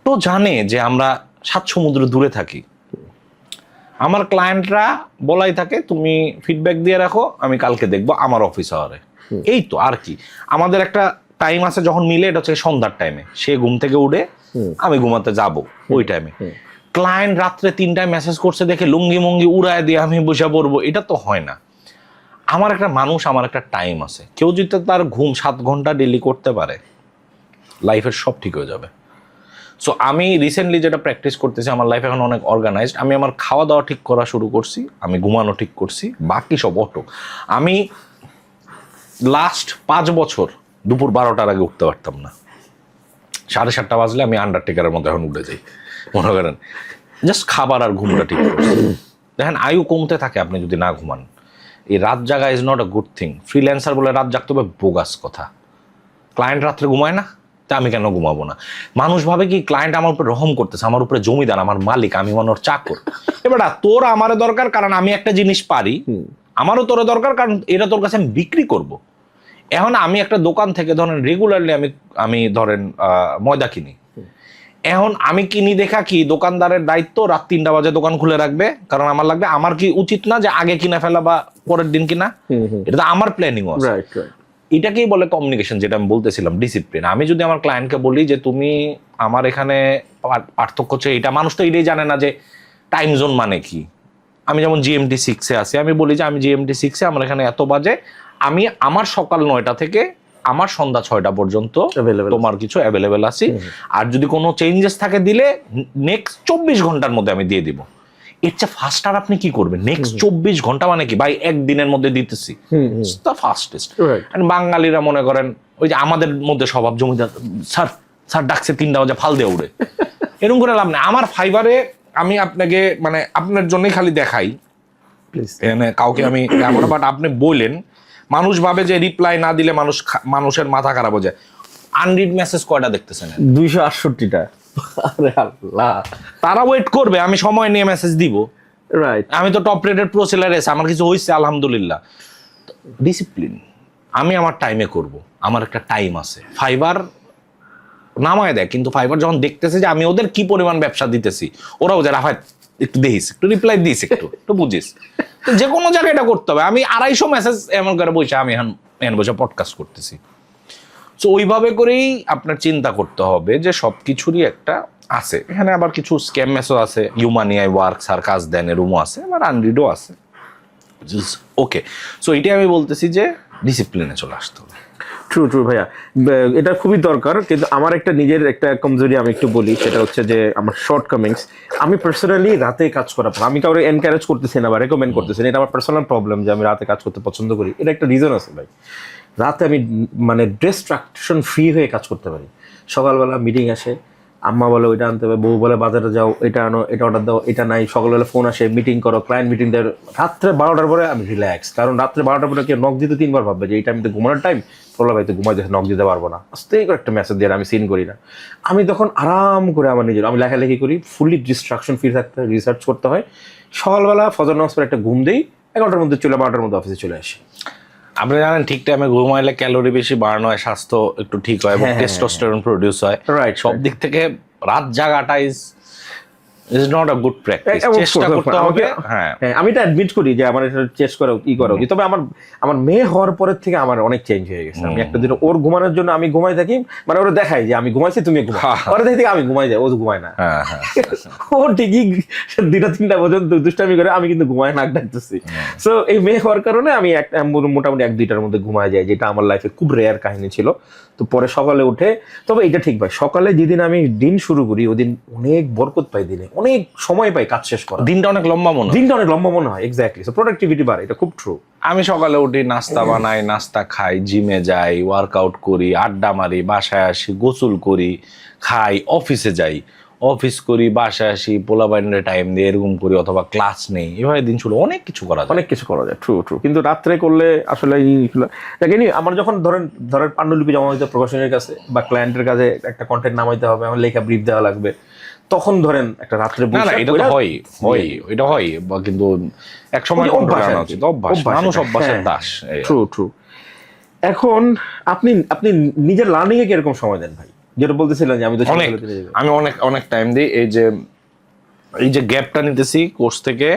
তো জানে যে আমরা 7 সমুদ্র দূরে থাকি। আমার ক্লায়েন্টরা বলাই থাকে তুমি ফিডব্যাক দিয়ে রাখো, আমি কালকে দেখবো আমার অফিস আওয়ারে। এই তো, আর কি। আমাদের একটা টাইম আছে যখন মিলে, এটা হচ্ছে সন্ধ্যার টাইমে। সে ঘুম থেকে উঠে, আমি ঘুমাতে যাব ওই টাইমে। ক্লায়েন্ট রাত্রে 3টায় মেসেজ করছে দেখে লুঙ্গি মুঙ্গি উড়ায় দিয়ে আমি বসে পড়বো, এটা তো হয় না। আমার একটা মানুষ, আমার একটা টাইম আছে। কেউ যদি তার ঘুম 7 ঘন্টা ডেলি করতে পারে, লাইফের সব ঠিক হয়ে যাবে। সো আমি রিসেন্টলি যেটা প্র্যাকটিস করতেছি, আমার লাইফ এখন অনেক অর্গানাইজড। আমি আমার খাওয়া দাওয়া ঠিক করা শুরু করছি, আমি ঘুমানো ঠিক করছি, বাকি সব অটো। আমি লাস্ট 5 বছর দুপুর 12টার আগে উঠতে পারতাম না। 7:30 বাজলে আমি আন্ডারটেকারের মধ্যে এখন উঠে যাই, মনে করেন। জাস্ট খাবার আর ঘুমটা ঠিক করছি। দেখেন আয়ু কমতে থাকে আপনি যদি না ঘুমান। এই রাত জাগা is not a good thing. Freelancer বলে রাত জাগতে হবে, বোগাস কথা। ক্লায়েন্ট রাত্রে ঘুমায় না, তা আমি কেন ঘুমাবো না? মানুষ ভাবে কি ক্লায়েন্ট আমার উপরে রহম করতেছে, আমার উপরে জমিদার, আমার মালিক, আমি মনে ওর চাকর। এবার তোর আমারও দরকার, কারণ আমি একটা জিনিস পারি। আমারও তোর দরকার, কারণ এটা তোর কাছে আমি বিক্রি করব। এখন আমি একটা দোকান থেকে ধরেন রেগুলারলি আমি ধরেন ময়দা কিনি। এখন আমি কিনি দেখা কি দোকানদারের দায়িত্ব রাত 3টা বাজে দোকান খুলে রাখবে, কারণ আমার লাগবে। আমার কি উচিত না যে আগে কিনা ফেলা বা পরের দিন কিনা? এটা তো আমার প্ল্যানিং আছে। এটাকেই বলে কমিউনিকেশন, যেটা আমি বলতেছিলাম, ডিসিপ্লিন। আমি যদি আমার ক্লায়েন্টকে বলি যে তুমি আমার এখানে পার্থক্য হচ্ছে এটা, মানুষ তো এটাই জানে না যে টাইম জোন মানে কি। আমি যেমন জিএমটি 6-এ আছি, আমি বলি যে আমি জিএমটি 6-এ, আমার এখানে এত বাজে, আমি আমার সকাল 9টা থেকে আমার সন্ধ্যা 6টা পর্যন্ত Available তোমার কিছু অ্যাভেলেবেল আছি। আর যদি কোনো চেঞ্জেস থাকে দিলে নেক্সট 24 ঘন্টার মধ্যে আমি দিয়ে দিব। এর চেয়ে ফাস্ট আর আপনি কি করবেন? নেক্সট 24 ঘন্টা মানে কি ভাই, একদিনের মধ্যে দিতেছি, দ্য ফাস্টেস্ট। বাঙালিরা মনে করেন ওই যে আমাদের মধ্যে স্বভাব, জমিদার স্যার স্যার ডাকছে 3টা বাজে, ফাল দিয়ে উড়ে, এরকম করে লাভ নেই। আমার ফাইবারে আমি আপনাকে মানে আপনার জন্যই খালি দেখাই, মানে কাউকে আমি বাট আপনি বললেন, মানুষ ভাবে যে রিপ্লাই না দিলে মানুষের মাথা খারাপ হয়ে যায়। আনরিড মেসেজ কয়টা দেখতেছেন? 268টা। আরে আল্লাহ, তারা ওয়েট করবে, আমি সময় নিয়ে মেসেজ দিব। রাইট, আমি তো টপ রেটেড প্রো সেলার এসে আমার কিছু হয়েছে আলহামদুলিল্লাহ। ডিসিপ্লিন, আমি আমার টাইমে করব, আমার একটা টাইম আছে। ফাইবার নামায় দেয়, কিন্তু ফাইবার যখন দেখতেছে যে আমি ওদের কি পরিমাণ ব্যবসা দিতেছি, ওরাও যে রাফাত একটু দেখিস, একটু রিপ্লাই দিস, একটু বুঝিস। তো যে কোনো জায়গায় এটা করতে হবে। আমি 250 মেসেজ এমন করে বসে, আমি এখন বসে পডকাস্ট করতেছি। তো ওইভাবে করেই আপনার চিন্তা করতে হবে যে সব কিছুরই একটা আছে। এখানে আবার কিছু স্ক্যাম মেসেজ আছে, ইউমানিয়াই ওয়ার্কস আর কাজ দেন এরুমও আছে, আবার আনরিডও আছে। ওকে, সো এটাই আমি বলতেছি যে ডিসিপ্লিনে চলে আসতে হবে। ট্রু ভাইয়া, এটা খুবই দরকার। কিন্তু আমার একটা নিজের একটা কমজোরি আমি একটু বলি, সেটা হচ্ছে যে আমার শর্ট কামিংস। আমি পার্সোনালি রাতে কাজ করার পর, আমি কাউকে এনকারেজ করতেছি না বা রেকমেন্ড করতেছি না, এটা আমার পার্সোনাল প্রবলেম যে আমি রাতে কাজ করতে পছন্দ করি। এটা একটা রিজন আছে ভাই। রাতে আমি মানে ডিস্ট্রাকশন ফ্রি হয়ে কাজ করতে পারি। সকালবেলা মিটিং আসে, আম্মা বলে ওইটা আনতে হবে, বউ বলে বাজারে যাও, এটা আনো, এটা অর্ডার দাও, এটা নাই, সকালবেলা ফোন আসে, মিটিং করো, ক্লায়েন্ট মিটিং দেয়। রাত্রে 12টার পরে আমি রিল্যাক্স, কারণ রাত্রে 12টার পরে কেউ নক দিতে 3বার ভাববে যে এই টাইম তো ঘুমানোর টাইম, প্রলা ভাই তো ঘুমাই দিতে, নক দিতে পারবো না, আস্তেই করে একটা মেসেজ দিয়ে আমি সিন করি না। আমি তখন আরাম করে আমার নিজের আমি লেখালেখি করি, ফুললি ডিস্ট্রাকশন ফ্রি থাকতে হয়, রিসার্চ করতে হয়। সকালবেলা ফজর নামাজ পরে একটা ঘুম দেই, 11টার মধ্যে 12টার মধ্যে অফিসে চলে আসি। আপনি জানেন ঠিক টাইমে ঘুমাইলে ক্যালোরি বেশি বার্ন হয়, স্বাস্থ্য একটু ঠিক হয়, এবং টেস্টোস্টেরন প্রডিউস হয়। রাইট, সব দিক থেকে রাত জাগাটা is not a good practice. চেষ্টা করতে হবে। হ্যাঁ, আমি এটা অ্যাডমিট করি যে আমার এটা চেষ্টা করা ই করা উচিত। তবে আমার মেয়ে হওয়ার পরের থেকে আমার অনেক চেঞ্জ হয়ে গেছে। আমি একটা দিন ওর ঘুমানোর জন্য আমি ঘুমাই থাকি, মানে ওরা দেখাই যে আমি ঘুমাইছি, তুমি ঘুমাও, ওরা দেখে আমি ঘুমাই যাই, ও ঘুমায় না। ও ঠিকই 2টা-3টা পর্যন্ত দুষ্টামি করে, আমি কিন্তু ঘুমায় নাক ডাকতেছি। সো এই মেয়ে হওয়ার কারণে আমি মোটামুটি 1-2টার মধ্যে ঘুমায় যাই, যেটা আমার লাইফে খুব রেয়ার কাহিনী ছিল। তো পরে সকালে উঠে, তবে এটা ঠিক ভাই, সকালে যেদিন আমি দিন শুরু করি ওদিন অনেক বরকত পাই, দিনে অনেক সময় পাই কাজ শেষ করা, দিনটা অনেক লম্বা মনে হয়। এক্স্যাক্টলি, সো প্রোডাক্টিভিটি বাড়ে, এটা খুব ট্রু। আমি সকালে উঠি, নাস্তা বানাই, নাস্তা খাই, জিমে যাই, ওয়ার্কআউট করি, আড্ডা মারি, বাসায় আসি, গোসল করি, খাই, অফিসে যাই, অফিস করি, বাসায় আসি, পোলাপাইনের টাইম দিয়ে এরকম করি, অথবা ক্লাস নেই, এভাবে দিন শুরু। অনেক কিছু করা যায়, ট্রু। কিন্তু রাত্রে করলে আসলে দেখেনি, আমার যখন ধরেন পাণ্ডুলিপি জমা দিতে প্রকাশনের কাছে বা ক্লায়েন্টের কাছে একটা কন্টেন্ট নামাইতে হবে, আমার লেখা ব্রিফ দেওয়া লাগবে, তখন ধরেন একটা রাত্রে এটা তো হয়, কিন্তু এক সময় অভ্যাস, মানুষ অভ্যাসের দাস। ট্রু। এখন আপনি নিজের লার্নিং এ কিরকম সময় দেন ভাই? যেটা বলতেছিলেন যে আমি অনেক টাইম দিই। এই যে গ্যাপটা নিতেছি কোর্স থেকে,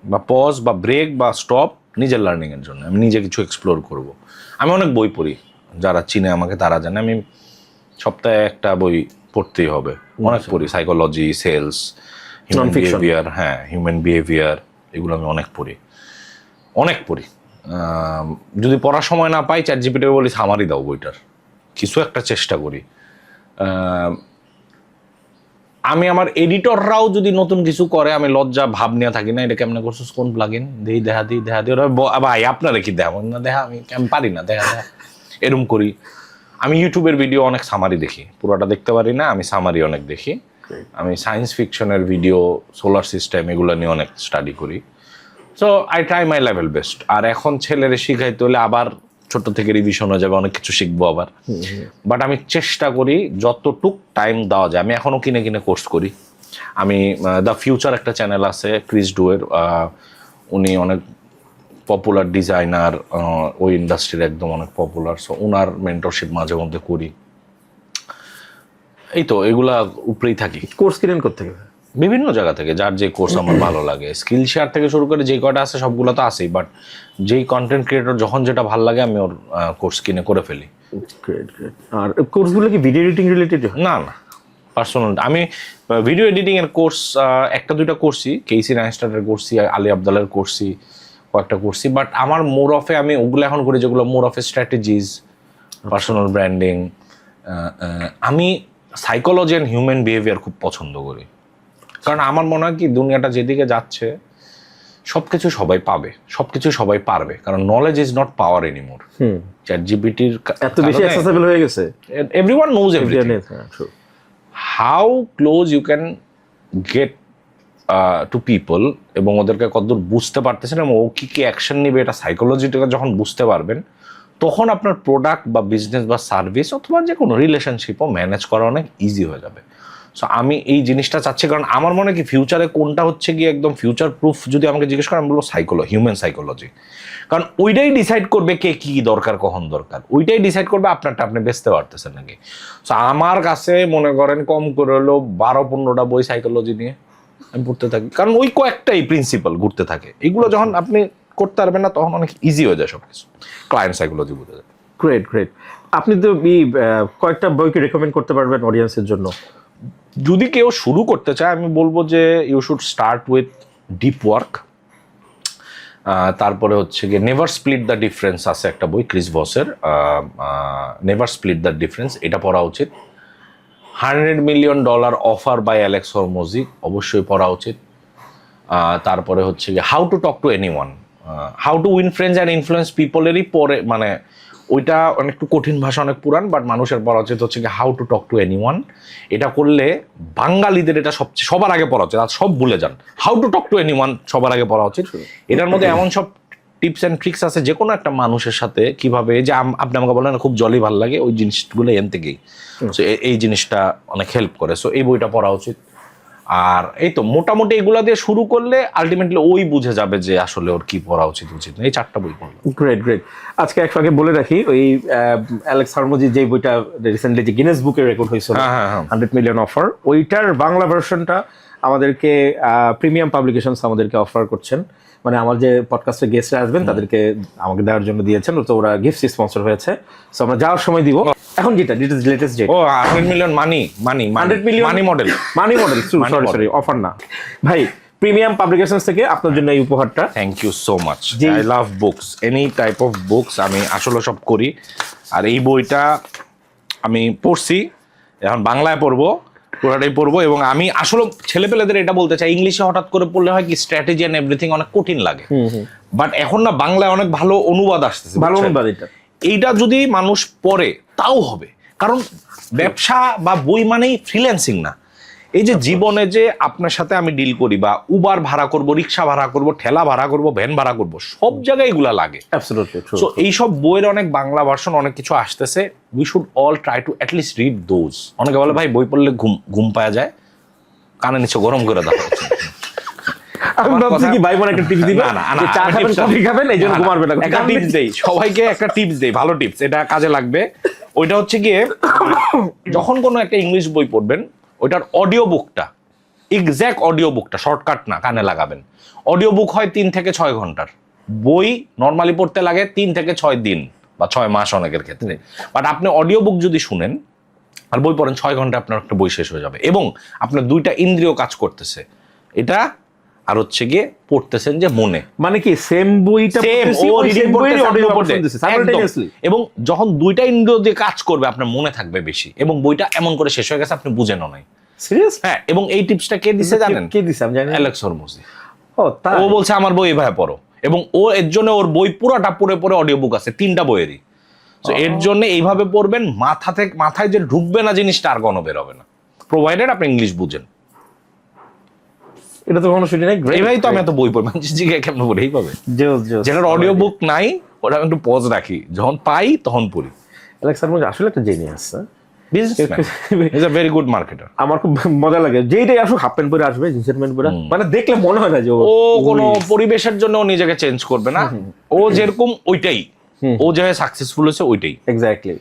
বা পজ বা ব্রেক বা স্টপ, নিজের লার্নিং এর জন্য। আমি নিজে কিছু এক্সপ্লোর করব। আমি অনেক বই পড়ি, যারা চিনে আমাকে তারা জানে আমি সপ্তাহে একটা বই পড়তেই হবে। অনেক পড়ি, সাইকোলজি, সেলস, হিউম্যান বিহেভিয়ার। হ্যাঁ, হিউম্যান বিহেভিয়ার, এগুলো আমি অনেক পড়ি। যদি পড়ার সময় না পাই, চ্যাটজিপিটি বলি সামারি দাও বইটার, কিছু একটা চেষ্টা করি। আমি আমার এডিটররাও যদি নতুন কিছু করে, আমি লজ্জা ভাব নিয়ে থাকি না, এটা কেমনে করছিস, কোন প্লাগইন দেই, দেখা দিই, ওরা ভাই আপনারা কি দেখা না, দেখা আমি পারি না, দেখা এরকম করি। আমি ইউটিউবের ভিডিও অনেক সামারি দেখি, পুরোটা দেখতে পারি না, আমি সামারি অনেক দেখি। আমি সায়েন্স ফিকশনের ভিডিও, সোলার সিস্টেম, এগুলো নিয়ে অনেক স্টাডি করি। So I try my level best. আর এখন ছেলেরে শিখাইতে হলে আবার ছোট থেকে রিভিশন হয়ে যাবে, অনেক কিছু শিখবো আবার। বাট আমি চেষ্টা করি যতটুক টাইম দেওয়া যায়। আমি এখনো কিনে কোর্স করি। আমি দ্য ফিউচার একটা চ্যানেল আছে ক্রিস ডুয়ের, উনি অনেক পপুলার ডিজাইনার, ওই ইন্ডাস্ট্রির একদম অনেক পপুলার। সো ওনার মেন্টরশিপ মাঝে মধ্যে করি। এই তো এগুলা উপরেই থাকি। কোর্স কিনেন করতে গেলে বিভিন্ন জায়গা থেকে, যার যে কোর্স আমার ভালো লাগে, স্কিল শেয়ার থেকে শুরু করে যে কয়টা আছে সবগুলো তো আছেই, বাট যেই কন্টেন্ট ক্রিয়েটর যখন যেটা ভালো লাগে আমি ওর কোর্স কিনে করে ফেলি। আর কোর্সগুলো কি ভিডিও এডিটিং রিলেটেড? না, পার্সোনাল আমি ভিডিও এডিটিং এর কোর্স একটা দুইটা করছি, কেসি নাইস্টারের করছি, আলী আবদালের করছি, কয়েকটা করছি, বাট আমার মোর অফে আমি ওগুলো এখন করি যেগুলো মোর অফে স্ট্র্যাটেজিজ, পার্সোনাল ব্র্যান্ডিং। আমি সাইকোলজি অ্যান্ড হিউম্যান বিহেভিয়ার খুব পছন্দ করি, কারণ আমার মনে হয় কি দুনিয়াটা যেদিকে যাচ্ছে সবকিছু সবাই পাবে, সবকিছু সবাই পারবে, কারণ knowledge is not power anymore. Chat জিপিটির এত বেশি অ্যাক্সেসিবল হয়ে গেছে, everyone knows everything. How close you can get to people এবং ওদেরকে কতদূর বুঝতে পারতেছেন এবং ও কী কী অ্যাকশন নেবে এটা সাইকোলজিটাকে যখন বুঝতে পারবেন, তখন আপনার প্রোডাক্ট বা বিজনেস বা সার্ভিস অথবা যে কোনো রিলেশনশিপও ম্যানেজ করা অনেক ইজি হয়ে যাবে। সো আমি এই জিনিসটা চাচ্ছি, কারণ আমার মনে হয় কি ফিউচারে কোনটা হচ্ছে গিয়ে একদম ফিউচার প্রুফ যদি আমাকে জিজ্ঞেস করেন, আমি বলবো হিউম্যান সাইকোলজি। কারণ ওইটাই ডিসাইড করবে কে কী দরকার, কখন দরকার, ওইটাই ডিসাইড করবে আপনারটা আপনি বেচতে পারতেছেন নাকি। সো আমার কাছে মনে করেন কম করে হলো 12-15টা বই সাইকোলজি নিয়ে আমি পড়তে থাকি, কারণ ওই কয়েকটাই প্রিন্সিপাল ঘুরতে থাকে। এগুলো যখন আপনি করতে পারবেন না তখন অনেক ইজি হয়ে যায় সব কিছু, ক্লায়েন্ট সাইকোলজি বুঝে যায়। Great great. আপনি তো কয়েকটা বইকে রেকমেন্ড করতে পারবেন অডিয়েন্সের জন্য? যদি কেউ শুরু করতে চায় আমি বলবো যে you should start with deep work. তারপরে হচ্ছে গিয়ে নেভার স্প্লিট দ্য ডিফারেন্স আছে একটা বই ক্রিস ভসের, নেভার স্প্লিট দ্য ডিফারেন্স, এটা পড়া উচিত। $100 million offer by Alex Hormozi অবশ্যই পড়া উচিত। তারপরে হচ্ছে গিয়ে how to talk to anyone, how to win friends and influence পিপলেরই পরে, মানে ওইটা অনেকটু কঠিন ভাষা, অনেক পুরান, বাট মানুষের পড়া উচিত হচ্ছে কি how to talk to anyone. এটা করলে বাঙালিদের এটা সবচেয়ে সবার আগে পড়া উচিত, আর সব ভুলে যান, how to talk to anyone সবার আগে পড়া উচিত। এটার মধ্যে এমন সব টিপস অ্যান্ড ট্রিক্স আছে যে কোনো একটা মানুষের সাথে কিভাবে, যে আপনি আমাকে বলেন খুব জলি ভালো লাগে, ওই জিনিসগুলো এন থেকেই। সো এই জিনিসটা অনেক হেল্প করে, সো এই বইটা পড়া উচিত। আর এই তো মোটামুটি এগুলা দিয়ে শুরু করলে আলটিমেটলি ওই বুঝে যাবে যে আসলে ওর কি পড়া উচিত উচিত না। এই 4টা বই পড়লাম। Great great. আজকে এক ফাঁকে বলে রাখি, ওই অ্যালেক্স হরমোজি যে বইটা রিসেন্টলি যে গিনেস বুকে রেকর্ড হয়েছিল 100 মিলিয়ন অফার, ওইটার বাংলা ভার্সনটা আমাদেরকে প্রিমিয়াম পাবলিকেশনস আমাদেরকে অফার করছেন, মানে আমার যে পডকাস্টে গেস্টরা আসবেন তাদেরকে আমাকে দেওয়ার জন্য দিয়েছেন, তো ওরা গিফট স্পন্সর হয়েছে, সো আমরা যাওয়ার সময় দিব। এখন যেটা লেটেস্ট ডেট, ও 100 million money 100 million money model sorry offer না ভাই, প্রিমিয়াম পাবলিকেশনস থেকে আপনার জন্য এই উপহারটা। Thank you so much. I love books, any type of books আমি আসলে সব করি। আর এই বইটা আমি পড়ছি, এখন বাংলায় পড়বো, পুরোটাই পড়বো। এবং আমি আসলে ছেলেপেলেদের এটা বলতে চাই, ইংলিশে হঠাৎ করে পড়লে হয় কি স্ট্র্যাটেজি এন্ড এভরিথিং অনেক কঠিন লাগে, বাট এখন না বাংলায় অনেক ভালো অনুবাদ আসতেছে, ভালো অনুবাদ। এইটা যদি মানুষ পড়ে তাও হবে, কারণ ব্যবসা বা বই মানেই ফ্রিল্যান্সিং না। এই যে জীবনে যে আপনার সাথে আমি ডিল করি, বা উবার ভাড়া করব, রিক্সা ভাড়া করব, ঠেলা ভাড়া করব, ভ্যান ভাড়া করব, সব জায়গায় এগুলা লাগে। সো এইসব বইয়ের অনেক বাংলা ভার্সন অনেক কিছু আসতেছে, we should all try to at least read those. অনেকে বলে ভাই বই পড়লে ঘুম পাওয়া যায়, কানে নিচে গরম করে দাও। আমি ভাবছি কি ভাই বোন একটা টিপস দিবেন, না না চা খাবেন কফি খাবেন এইজন্য ঘুমাবে না, একটা টিপস দেই সবাইকে, একটা টিপস দেই, ভালো টিপস, এটা কাজে লাগবে। ওইটা হচ্ছে গিয়ে যখন কোনো একটা ইংলিশ বই পড়বেন, ওইটার অডিও বুকটা, এক্স্যাক্ট অডিও বুকটা, শর্টকাট না, কানে লাগাবেন। অডিও বুক হয় 3 থেকে 6 ঘন্টার, বই নর্মালি পড়তে লাগে 3 থেকে 6 দিন বা 6 মাস অনেকের ক্ষেত্রে, বাট আপনি অডিও বুক যদি শুনেন আর বই পড়েন 6 ঘন্টা আপনার একটা বই শেষ হয়ে যাবে, এবং আপনার 2টা ইন্দ্রিয় কাজ করতেছে, এটা আর হচ্ছে গিয়ে পড়তেছেন যে মনে, মানে কি সেম বইটা এবং যখন 2টা ইন্দ্রিয় দিয়ে কাজ করবে আপনার মনে থাকবে বেশি, এবং বইটা এমন করে শেষ হয়ে গেছে আপনি বুঝেনও নাই। সিরিয়াস? হ্যাঁ, এবং এই টিপসটা কে দিছে জানেন? কে দিছে আমি জানি না। অ্যালেক্স হরমোজি। ও বলছে আমার বই এভাবে পড়ো, এবং ও এর জন্য ওর বই পুরোটা পড়ে অডিও বুক আছে 3টা বইয়েরই। তো এর জন্য এইভাবে পড়বেন, মাথায় যে ঢুকবে না জিনিসটা আর কোনো বের হবে না, প্রোভাইডেড আপনি ইংলিশ বুঝেন। এটা তো কোনো শুনি নাই। এইভাবেই তো আমি এত বই পড়ি, মানুষ জিজ্ঞাসা কেমন পড়ি এইভাবে, যেটার অডিও বুক নাই ওটা আমি একটু পজ রাখি, যখন পাই তখন পড়ি। অ্যালেক্স হরমোজি আসলে একটা genius, is a very good marketer. আমার খুব মজা লাগে যেইটাই আসুক হাফ প্যান্ট পরে আসবে, জিন্সের প্যান্ট পরে, মানে দেখলে মনে হয় না যে ও কোনো পরিবেশের জন্য নিজেকে চেঞ্জ করবে না, ও যেরকম ওইটাই, ও যে সাকসেসফুল হয়েছে ওইটাই। এক্স্যাক্টলি,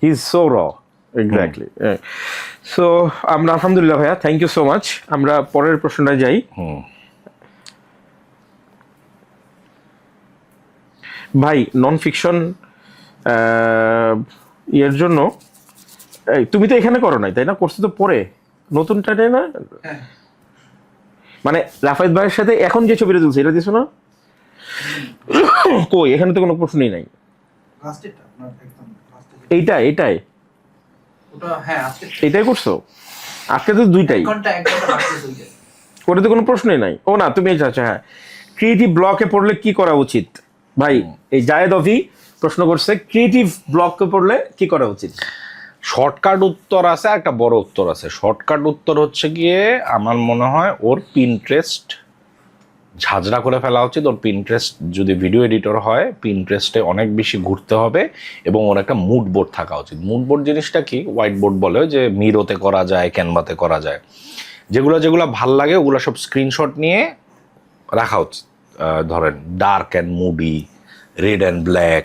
হি ইজ সো র। এক্স্যাক্টলি। সো আমরা আলহামদুলিল্লাহ ভাইয়া, থ্যাংক ইউ সো মাচ। আমরা পরের প্রশ্নটা যাই। ভাই নন ফিকশন এর জন্য তুমি তো এখানে করো নাই তাই না? করছো তো পরে নতুনটা নেই না? মানে রাফায়েত ভাইয়ের সাথে এখন যে ছবিটা তুলছে এটা দিছো না? কই, এখানে তো কোনো প্রশ্নই নাই। এইটাই এইটাই করছো? আজকে তো দুইটাই, ওটা তো কোনো প্রশ্নই নাই। ও না, তুমি আচ্ছা হ্যাঁ, ক্রিয়েটিভ ব্লকে পড়লে কি করা উচিত? ভাই এই জায়েদ অভি প্রশ্ন করছে, ক্রিয়েটিভ ব্লকে পড়লে কি করা উচিত? শর্টকাট উত্তর আছে, একটা বড় উত্তর আছে। শর্টকাট উত্তর হচ্ছে গিয়ে আমার মনে হয় ওর পিন্টারেস্ট ঝাঁঝরা করে ফেলা উচিত। ওর পিন্টারেস্ট যদি ভিডিও এডিটর হয়, পিন্টারেস্টে অনেক বেশি ঘুরতে হবে এবং ওর একটা মুড বোর্ড থাকা উচিত। মুড বোর্ড জিনিসটা কি? হোয়াইট বোর্ড বলে, যে মিরোতে করা যায়, ক্যানভাতে করা যায়। যেগুলো ভাল লাগে ওগুলো সব স্ক্রিনশট নিয়ে রাখা উচিত। ধরেন dark and moody, red and black,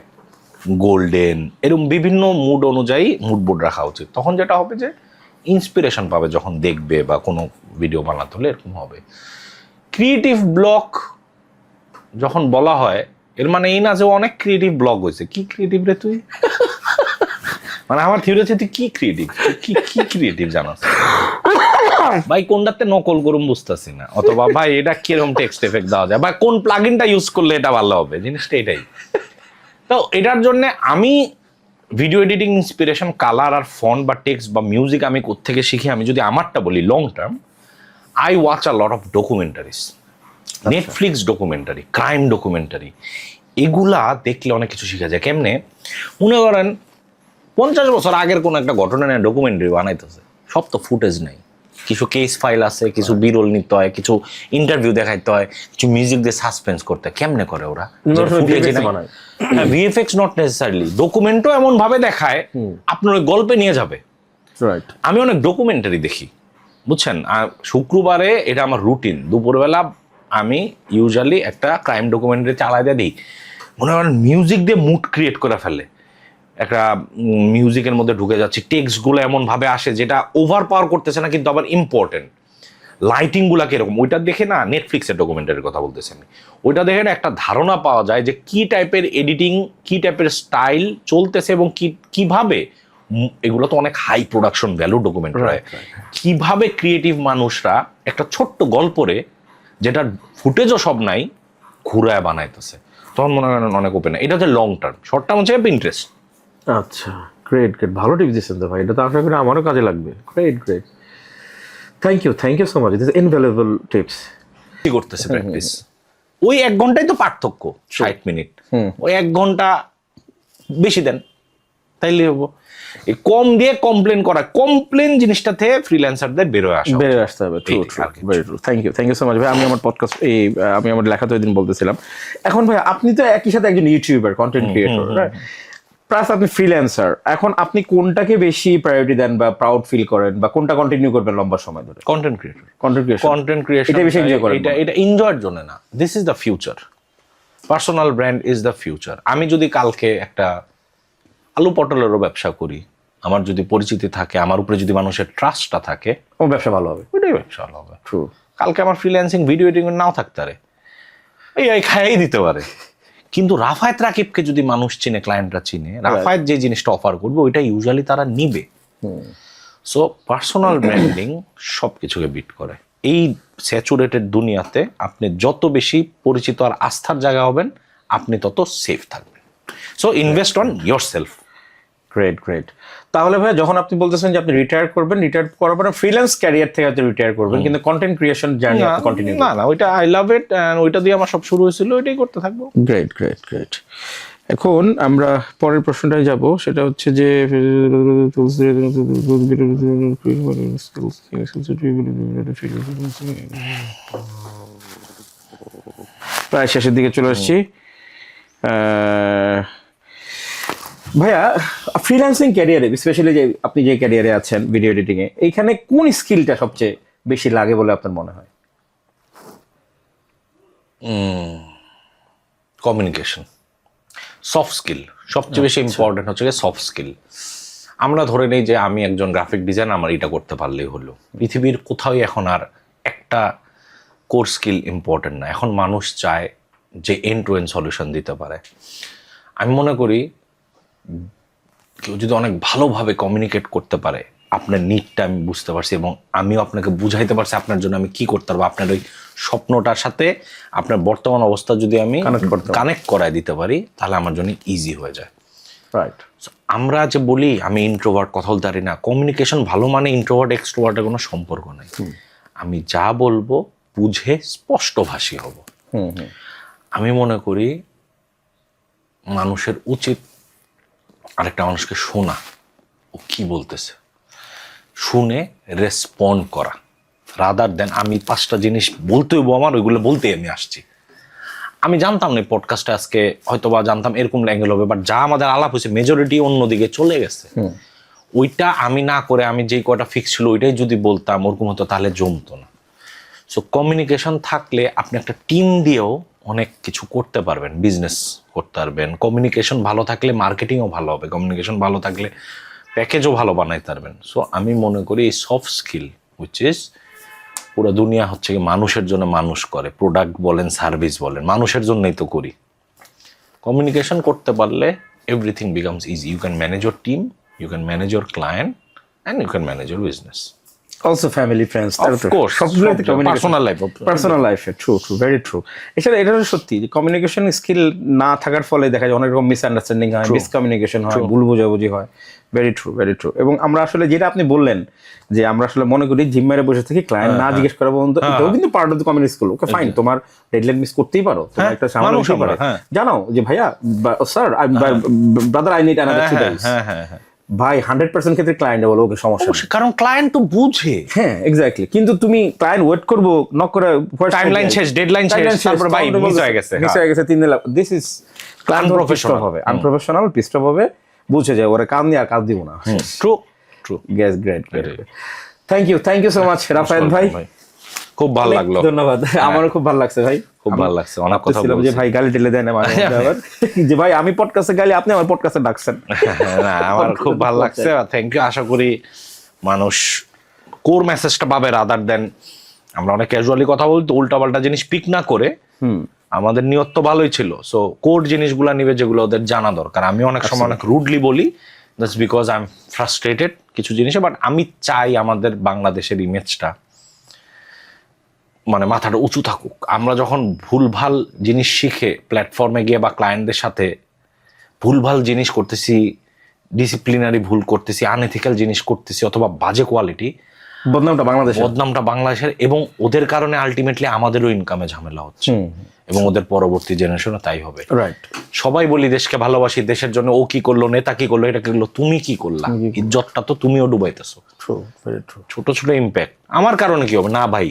golden, এরকম বিভিন্ন মুড অনুযায়ী মুড বোর্ড রাখা উচিত। তখন যেটা হবে যে ইন্সপিরেশন পাবে যখন দেখবে বা কোনো ভিডিও বানাতে হলে এরকম হবে। ক্রিয়েটিভ ব্লক যখন বলা হয়, এর মানে এই না যে অনেক ক্রিয়েটিভ ব্লগ হয়েছে। কি ক্রিয়েটিভ রে তুই? মানে আমার থিওরি হচ্ছে তুই কি ক্রিয়েটিভ, কি ক্রিয়েটিভ জানাস ভাই? কোনটাতে নকল করুম বুঝতেছি না, অথবা ভাই এটা কিরকম টেক্সট এফেক্ট দেওয়া যায়, বা কোন প্লাগইনটা ইউজ করলে এটা ভালো হবে, জিনিসটা এটাই। তো এটার জন্য আমি ভিডিও এডিটিং ইন্সপিরেশন, কালার আর ফন্ট বা টেক্সট বা মিউজিক আমি কোত্থেকে শিখি, আমি যদি আমারটা বলি, long term I watch a lot of documentaries, Netflix documentary, crime documentary. এগুলা দেখলে অনেক কিছু শেখা যায়। কেমনে? মনে করেন 50 বছর আগের কোনো একটা ঘটনা নিয়ে ডকুমেন্টারি বানাইতেছে, সব তো ফুটেজ নাই, কিছু কেস ফাইল আছে, কিছু বিরল নিতে হয়, কিছু ইন্টারভিউ দেখাইতে হয়, কিছু মিউজিক দিয়ে সাসপেন্স করতে হয়। কেমনে করে ওরা? ভিএফএক্স নট নেসেসারিলি, ডকুমেন্টও এমন ভাবে দেখায় আপনার ওই গল্পে নিয়ে যাবে। আমি অনেক ডকুমেন্টারি দেখি, বুঝছেন। শুক্রবারে এটা আমার রুটিন, দুপুরবেলা আমি ইউজুয়ালি একটা ক্রাইম ডকুমেন্টারি চালাই দিয়ে দিই। মনে করেন মিউজিক দিয়ে মুড ক্রিয়েট করে ফেলে, একটা মিউজিকের মধ্যে ঢুকে যাচ্ছে, টেক্সটগুলো এমনভাবে আসে যেটা ওভার পাওয়ার করতেছে না কিন্তু আবার ইম্পর্টেন্ট। লাইটিংগুলো কীরকম, ওইটা দেখে না, নেটফ্লিক্সের ডকুমেন্টারির কথা বলতেছি আমি, ওইটা দেখে না একটা ধারণা পাওয়া যায় যে কী টাইপের এডিটিং, কী টাইপের স্টাইল চলতেছে এবং কীভাবে এগুলো তো অনেক হাই প্রোডাকশন ভ্যালু ডকুমেন্টারি হয়, কীভাবে ক্রিয়েটিভ মানুষরা একটা ছোট্ট গল্পরে, যেটা ফুটেজও সব নাই, ঘুরায় বানাইতেছে। তখন মনে হয় অনেক ওপেন। এটা হচ্ছে লং টার্ম। শর্ট টার্ম হচ্ছে ইন্টারেস্ট। আচ্ছা, গ্রেট, ভালো টিপস দিচ্ছেন তো ভাই, এটা তো আশা করি আমারও কাজে লাগবে। Great, thank you so much, this invaluable tips. কি করতেছে প্র্যাকটিস? ওই 1 ঘন্টাই তো পার্থক্য, 60 মিনিট। ওই 1 ঘন্টা বেশি দেন, তাইলে হবো। এই কম দিয়ে কমপ্লেন করা, কমপ্লেন জিনিসটা থেকে ফ্রিল্যান্সারদের বেরোয় আসতে হবে। True, very true. Thank you so much ভাই। আমি আমার পডকাস্ট, আমি আমার লেখা তো ওই দিন বলতেছিলাম, এখন ভাই আপনি তো একই সাথে একজন ইউটিউবার, কন্টেন্ট ক্রিয়েটর, প্লাস আপনি ফ্রিল্যান্সার। এখন আপনি কোনটাকে বেশি প্রায়োরিটি দেন বা প্রাউড ফিল করেন, বা কোনটা কন্টিনিউ করবেন লম্বা সময় ধরে? কন্টেন্ট ক্রিয়েশন এটা বেশি এনজয় করেন। এটা এনজয়ের জন্য না, this is the future. Personal brand is the future. আমি যদি কালকে একটা আলু পটলেরও ব্যবসা করি, আমার যদি পরিচিতি থাকে, আমার উপরে যদি মানুষের ট্রাস্টটা থাকে, আমার ব্যবসা ভালো হবে, ওইটাই ব্যবসা ভালো হবে। ট্রু। কালকে আমার ফ্রিল্যান্সিং ভিডিও এডিটিং নাও থাকতে পারে, এই খাইয়াই দিতে পারে, কিন্তু রাফায়েত রাকিবকে যদি মানুষ চিনে, ক্লায়েন্টরা চিনে, রাফায়েত যে জিনিসটা অফার করবে ওইটা ইউজুয়ালি তারা নিবে। সো পার্সোনাল ব্র্যান্ডিং সব কিছুকে বিট করে। এই স্যাচুরেটেড দুনিয়াতে আপনি যত বেশি পরিচিত আর আস্থার জায়গা হবেন, আপনি তত সেফ থাকবেন। So invest on your self. Great. তাহলে ভাই যখন আপনি বলতেছেন যে আপনি রিটায়ার করবেন, রিটায়ার করার পরে ফ্রিল্যান্স ক্যারিয়ার থেকে আপনি রিটায়ার করবেন, কিন্তু কন্টেন্ট ক্রিয়েশন জার্নি আপনি কন্টিনিউ করবেন? না, ওইটা আই লাভ ইট, এন্ড ওইটা দিয়ে আমার সব শুরু হয়েছিল, ওইটাই করতে থাকবো। গ্রেট। এখন আমরা পরের প্রশ্নটায় যাব, সেটা হচ্ছে যে প্রায় শেষের দিকে চলে আসছি। ভাইয়া, ফ্রিল্যান্সিং ক্যারিয়ারে, স্পেশালি যে আপনি যে ক্যারিয়ারে আছেন ভিডিও এডিটিং এ, এইখানে কোন স্কিলটা সবচেয়ে বেশি লাগে বলে আপনার মনে হয়? কমিউনিকেশন, সফট স্কিল সবচেয়ে বেশি ইম্পর্টেন্ট হচ্ছে সফট স্কিল। আমরা ধরে নেই যে আমি একজন গ্রাফিক ডিজাইনার, আমার এটা করতে পারলেই হলো। পৃথিবীর কোথাও এখন আর একটা কোর স্কিল ইম্পর্টেন্ট না। এখন মানুষ চায় যে এন্ড টু এন্ড সলিউশন দিতে পারে। আমি মনে করি কেউ যদি অনেক ভালোভাবে কমিউনিকেট করতে পারে আপনার নিডটা আমি বুঝতে পারছি এবং আমিও আপনাকে বুঝাইতে পারছি আপনার জন্য আমি কি করতে পারবো। আপনার ওই স্বপ্নটার সাথে আপনার বর্তমান অবস্থা যদি আমি কানেক্ট করায় দিতে পারি তাহলে আমার জন্য ইজি হয়ে যায়। রাইট। আমরা যে বলি আমি ইন্ট্রোভার্ট, কথা বলতে পারি না, কমিউনিকেশন ভালো মানে ইন্ট্রোভার্ট এক্সট্রোভার্টের কোনো সম্পর্ক নাই। আমি যা বলবো বুঝে স্পষ্টভাষী হব। আমি মনে করি মানুষের উচিত আরেকটা মানুষকে শোনা, ও কি বলতেছে, শুনে রেসপন্ড করা, রাদার দেন আমি 5টা জিনিস বলতে হইব আমার, ওইগুলো বলতেই আমি আসছি। আমি জানতাম না পডকাস্টে আজকে হয়তো বা জানতাম এরকম অ্যাঙ্গেল হবে, বাট যা আমাদের আলাপ হয়েছে মেজরিটি অন্যদিকে চলে গেছে। ওইটা আমি না করে আমি যেই কটা ফিক্স ছিল ওইটাই যদি বলতাম ওরকম হতো তাহলে জমতো না। সো কমিউনিকেশন থাকলে আপনি একটা টিম দিয়েও অনেক কিছু করতে পারবেন, বিজনেস করতে পারবেন। কমিউনিকেশন ভালো থাকলে মার্কেটিংও ভালো হবে, কমিউনিকেশন ভালো থাকলে প্যাকেজও ভালো বানাইতে পারবেন। সো আমি মনে করি এই সফট স্কিল হুইচ ইজ পুরো দুনিয়া হচ্ছে কি মানুষের জন্য মানুষ করে, প্রোডাক্ট বলেন সার্ভিস বলেন মানুষের জন্যই তো করি। কমিউনিকেশন করতে পারলে everything becomes easy. You can manage your team, you can manage your client and you can manage your business. Also family, friends. Of course. Personal life. True, very true. এটা সত্যি যে কমিউনিকেশন স্কিল না থাকার ফলে দেখা যায় অনেক রকম মিসআন্ডারস্ট্যান্ডিং হয়, মিসকমিউনিকেশন হয়, ভুল বোঝাবুঝি হয়। Very true. এবং আমরা আসলে যেটা আপনি বললেন যে আমরা আসলে মনে করি জিম মেরে বসে থেকে ক্লায়েন্ট না জিজ্ঞেস করা পর্যন্ত এটাও কিন্তু part of the community school. Okay fine, তোমার ডেডলাইন মিস করতেই পারো, তোমার একটা সামান্য হতে পারে, জানাও যে ভাইয়া sir brother I need another 2 days। ভাই 100% ক্ষেত্রে ক্লায়েন্ট বলো ওকে সমস্যা নেই, কারণ ক্লায়েন্ট তো বুঝে। হ্যাঁ এক্স্যাক্টলি। কিন্তু তুমি ক্লায়েন্ট ওয়েট করবো নক করে টাইমলাইন শেষ, ডেডলাইন শেষ, তারপর ভাই মিস হয়ে গেছে 3 দিন। দিস ইজ আনপ্রফেশনাল হবে, আনপ্রফেশনাল পিস্টপ হবে, বুঝে যায় ওরা কাম নিয়ে আর কাজ দিব না। True. Great. Thank you so much Rafayet ভাই, খুব ভালো লাগলো। ধন্যবাদ। আমারও খুব ভালো লাগছে ভাই, খুব ভালো লাগছে। অনেক কথা বলছিলাম যে ভাই গালি টেলে দেন আমার যে ভাই আমি পডকাস্টে গালি, আপনি আমার পডকাস্টে ডাকছেন। না আমার খুব ভালো লাগছে, থ্যাংক ইউ। আশা করি মানুষ কোর মেসেজটা পাবে, রাদার দেন আমরা অনেক ক্যাজুয়ালি কথা বলতে উল্টাপাল্টা জিনিস পিক না করে। আমাদের নিয়ত তো ভালোই ছিল, সো কোর জিনিসগুলো নিবে যেগুলো ওদের জানা দরকার। আমি অনেক সময় অনেক রুডলি বলি, that's because I am frustrated কিছু জিনিসে, বাট আমি চাই আমাদের বাংলাদেশের ইমেজটা মানে মাথাটা উঁচু থাকুক। আমরা যখন ভুলভাল জিনিস শিখে প্ল্যাটফর্মে গিয়ে বা ক্লায়েন্টদের সাথে ভুলভাল জিনিস করতেছি, ডিসিপ্লিনারি ভুল করতেছি, আনএথিক্যাল জিনিস করতেছি অথবা বাজে কোয়ালিটি, বদনামটা বাংলাদেশের এবং ওদের কারণে আলটিমেটলি আমাদেরও ইনকামে ঝামেলা হচ্ছে এবং ওদের পরবর্তী জেনারেশনও তাই হবে। রাইট। সবাই বলি দেশকে ভালোবাসি, দেশের জন্য ও কি করলো, নেতা কি করলো, এটা কি করলো, তুমি কি করলা, ইজ্জতটা তো তুমিও ডুবাইতেছো। ছোট ছোট ইম্প্যাক্ট আমার কারণে কি হবে না ভাই,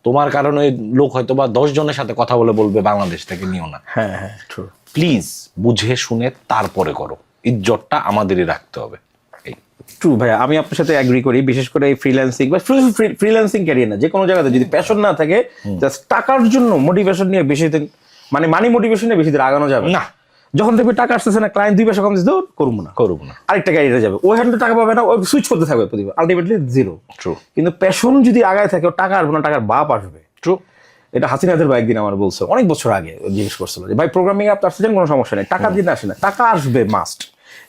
তোমার কারণে লোক হয়তো বা 10 জনের সাথে কথা বলবে বাংলাদেশ থেকে নিও না। হ্যাঁ প্লিজ বুঝে শুনে তারপরে করো, ইজ্জতটা আমাদেরই রাখতে হবে। ট্রু ভাইয়া, আমি আপনার সাথে এগ্রি করি। বিশেষ করে এই ফ্রিল্যান্সিং বা ফ্রিল্যান্সিং ক্যারিয়ার না, যে কোনো জায়গাতে যদি প্যাশন না থাকে, জাস্ট টাকার জন্য মোটিভেশন নিয়ে বেশি দিন মানে মানি মোটিভেশন নিয়ে বেশি দিন আগানো যাবে না। যখন দেখবে টাকা আসতেছে না, ক্লায়েন্ট 2 পয়সা কম দিতে করবো না, আরেকটা ক্যারিয়ারে যাবে, ওই হ্যান্ডে টাকা পাবে না, ওই সুইচ করতে থাকবে প্রতিবার, আলটিমেটলি জিরো। ট্রু। কিন্তু প্যাশন যদি আগায় থাকে, টাকা আসবে না, টাকার বাপ আসবে। ট্রু। এটা হাসিনাদের ভাই একদিন আমার বলছে, অনেক বছর আগে জিজ্ঞেস করছিল যে ভাই প্রোগ্রামিং আপনি আসছেন কোনো সমস্যা নেই, টাকা দিয়ে আসে না, টাকা আসবে মাস্ট,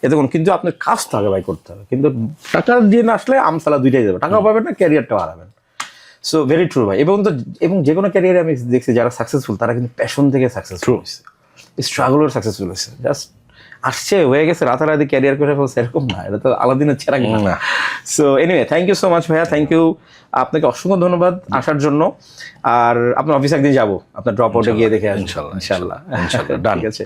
এতে কোনো, কিন্তু আপনার কাজটা আগে ভাই করতে হবে। কিন্তু টাকা দিয়ে না আসলে আমসালা দুইটাই যাবে, টাকাও পাবেন না, ক্যারিয়ারটাও হারাবেন। সো ভেরি ট্রু ভাই। এবং যে কোনো ক্যারিয়ারে আমি দেখছি যারা সাকসেসফুল তারা কিন্তু প্যাশন থেকে সাকসেসফুল হয়েছে, স্ট্রাগলের সাকসেসফুল হয়েছে। জাস্ট আসছে হয়ে গেছে রাতারাতি ক্যারিয়ার করে ফেলছে এরকম না, এটা তো আলাদিনের ছেড়া না। So anyway thank you so much ভাইয়া, থ্যাংক ইউ, আপনাকে অসংখ্য ধন্যবাদ আসার জন্য। আর আপনার অফিসে একদিন যাবো, আপনার ড্রপ আউটে গিয়ে দেখে আসবো ইনশাল্লাহ। ডান। ঠিক আছে।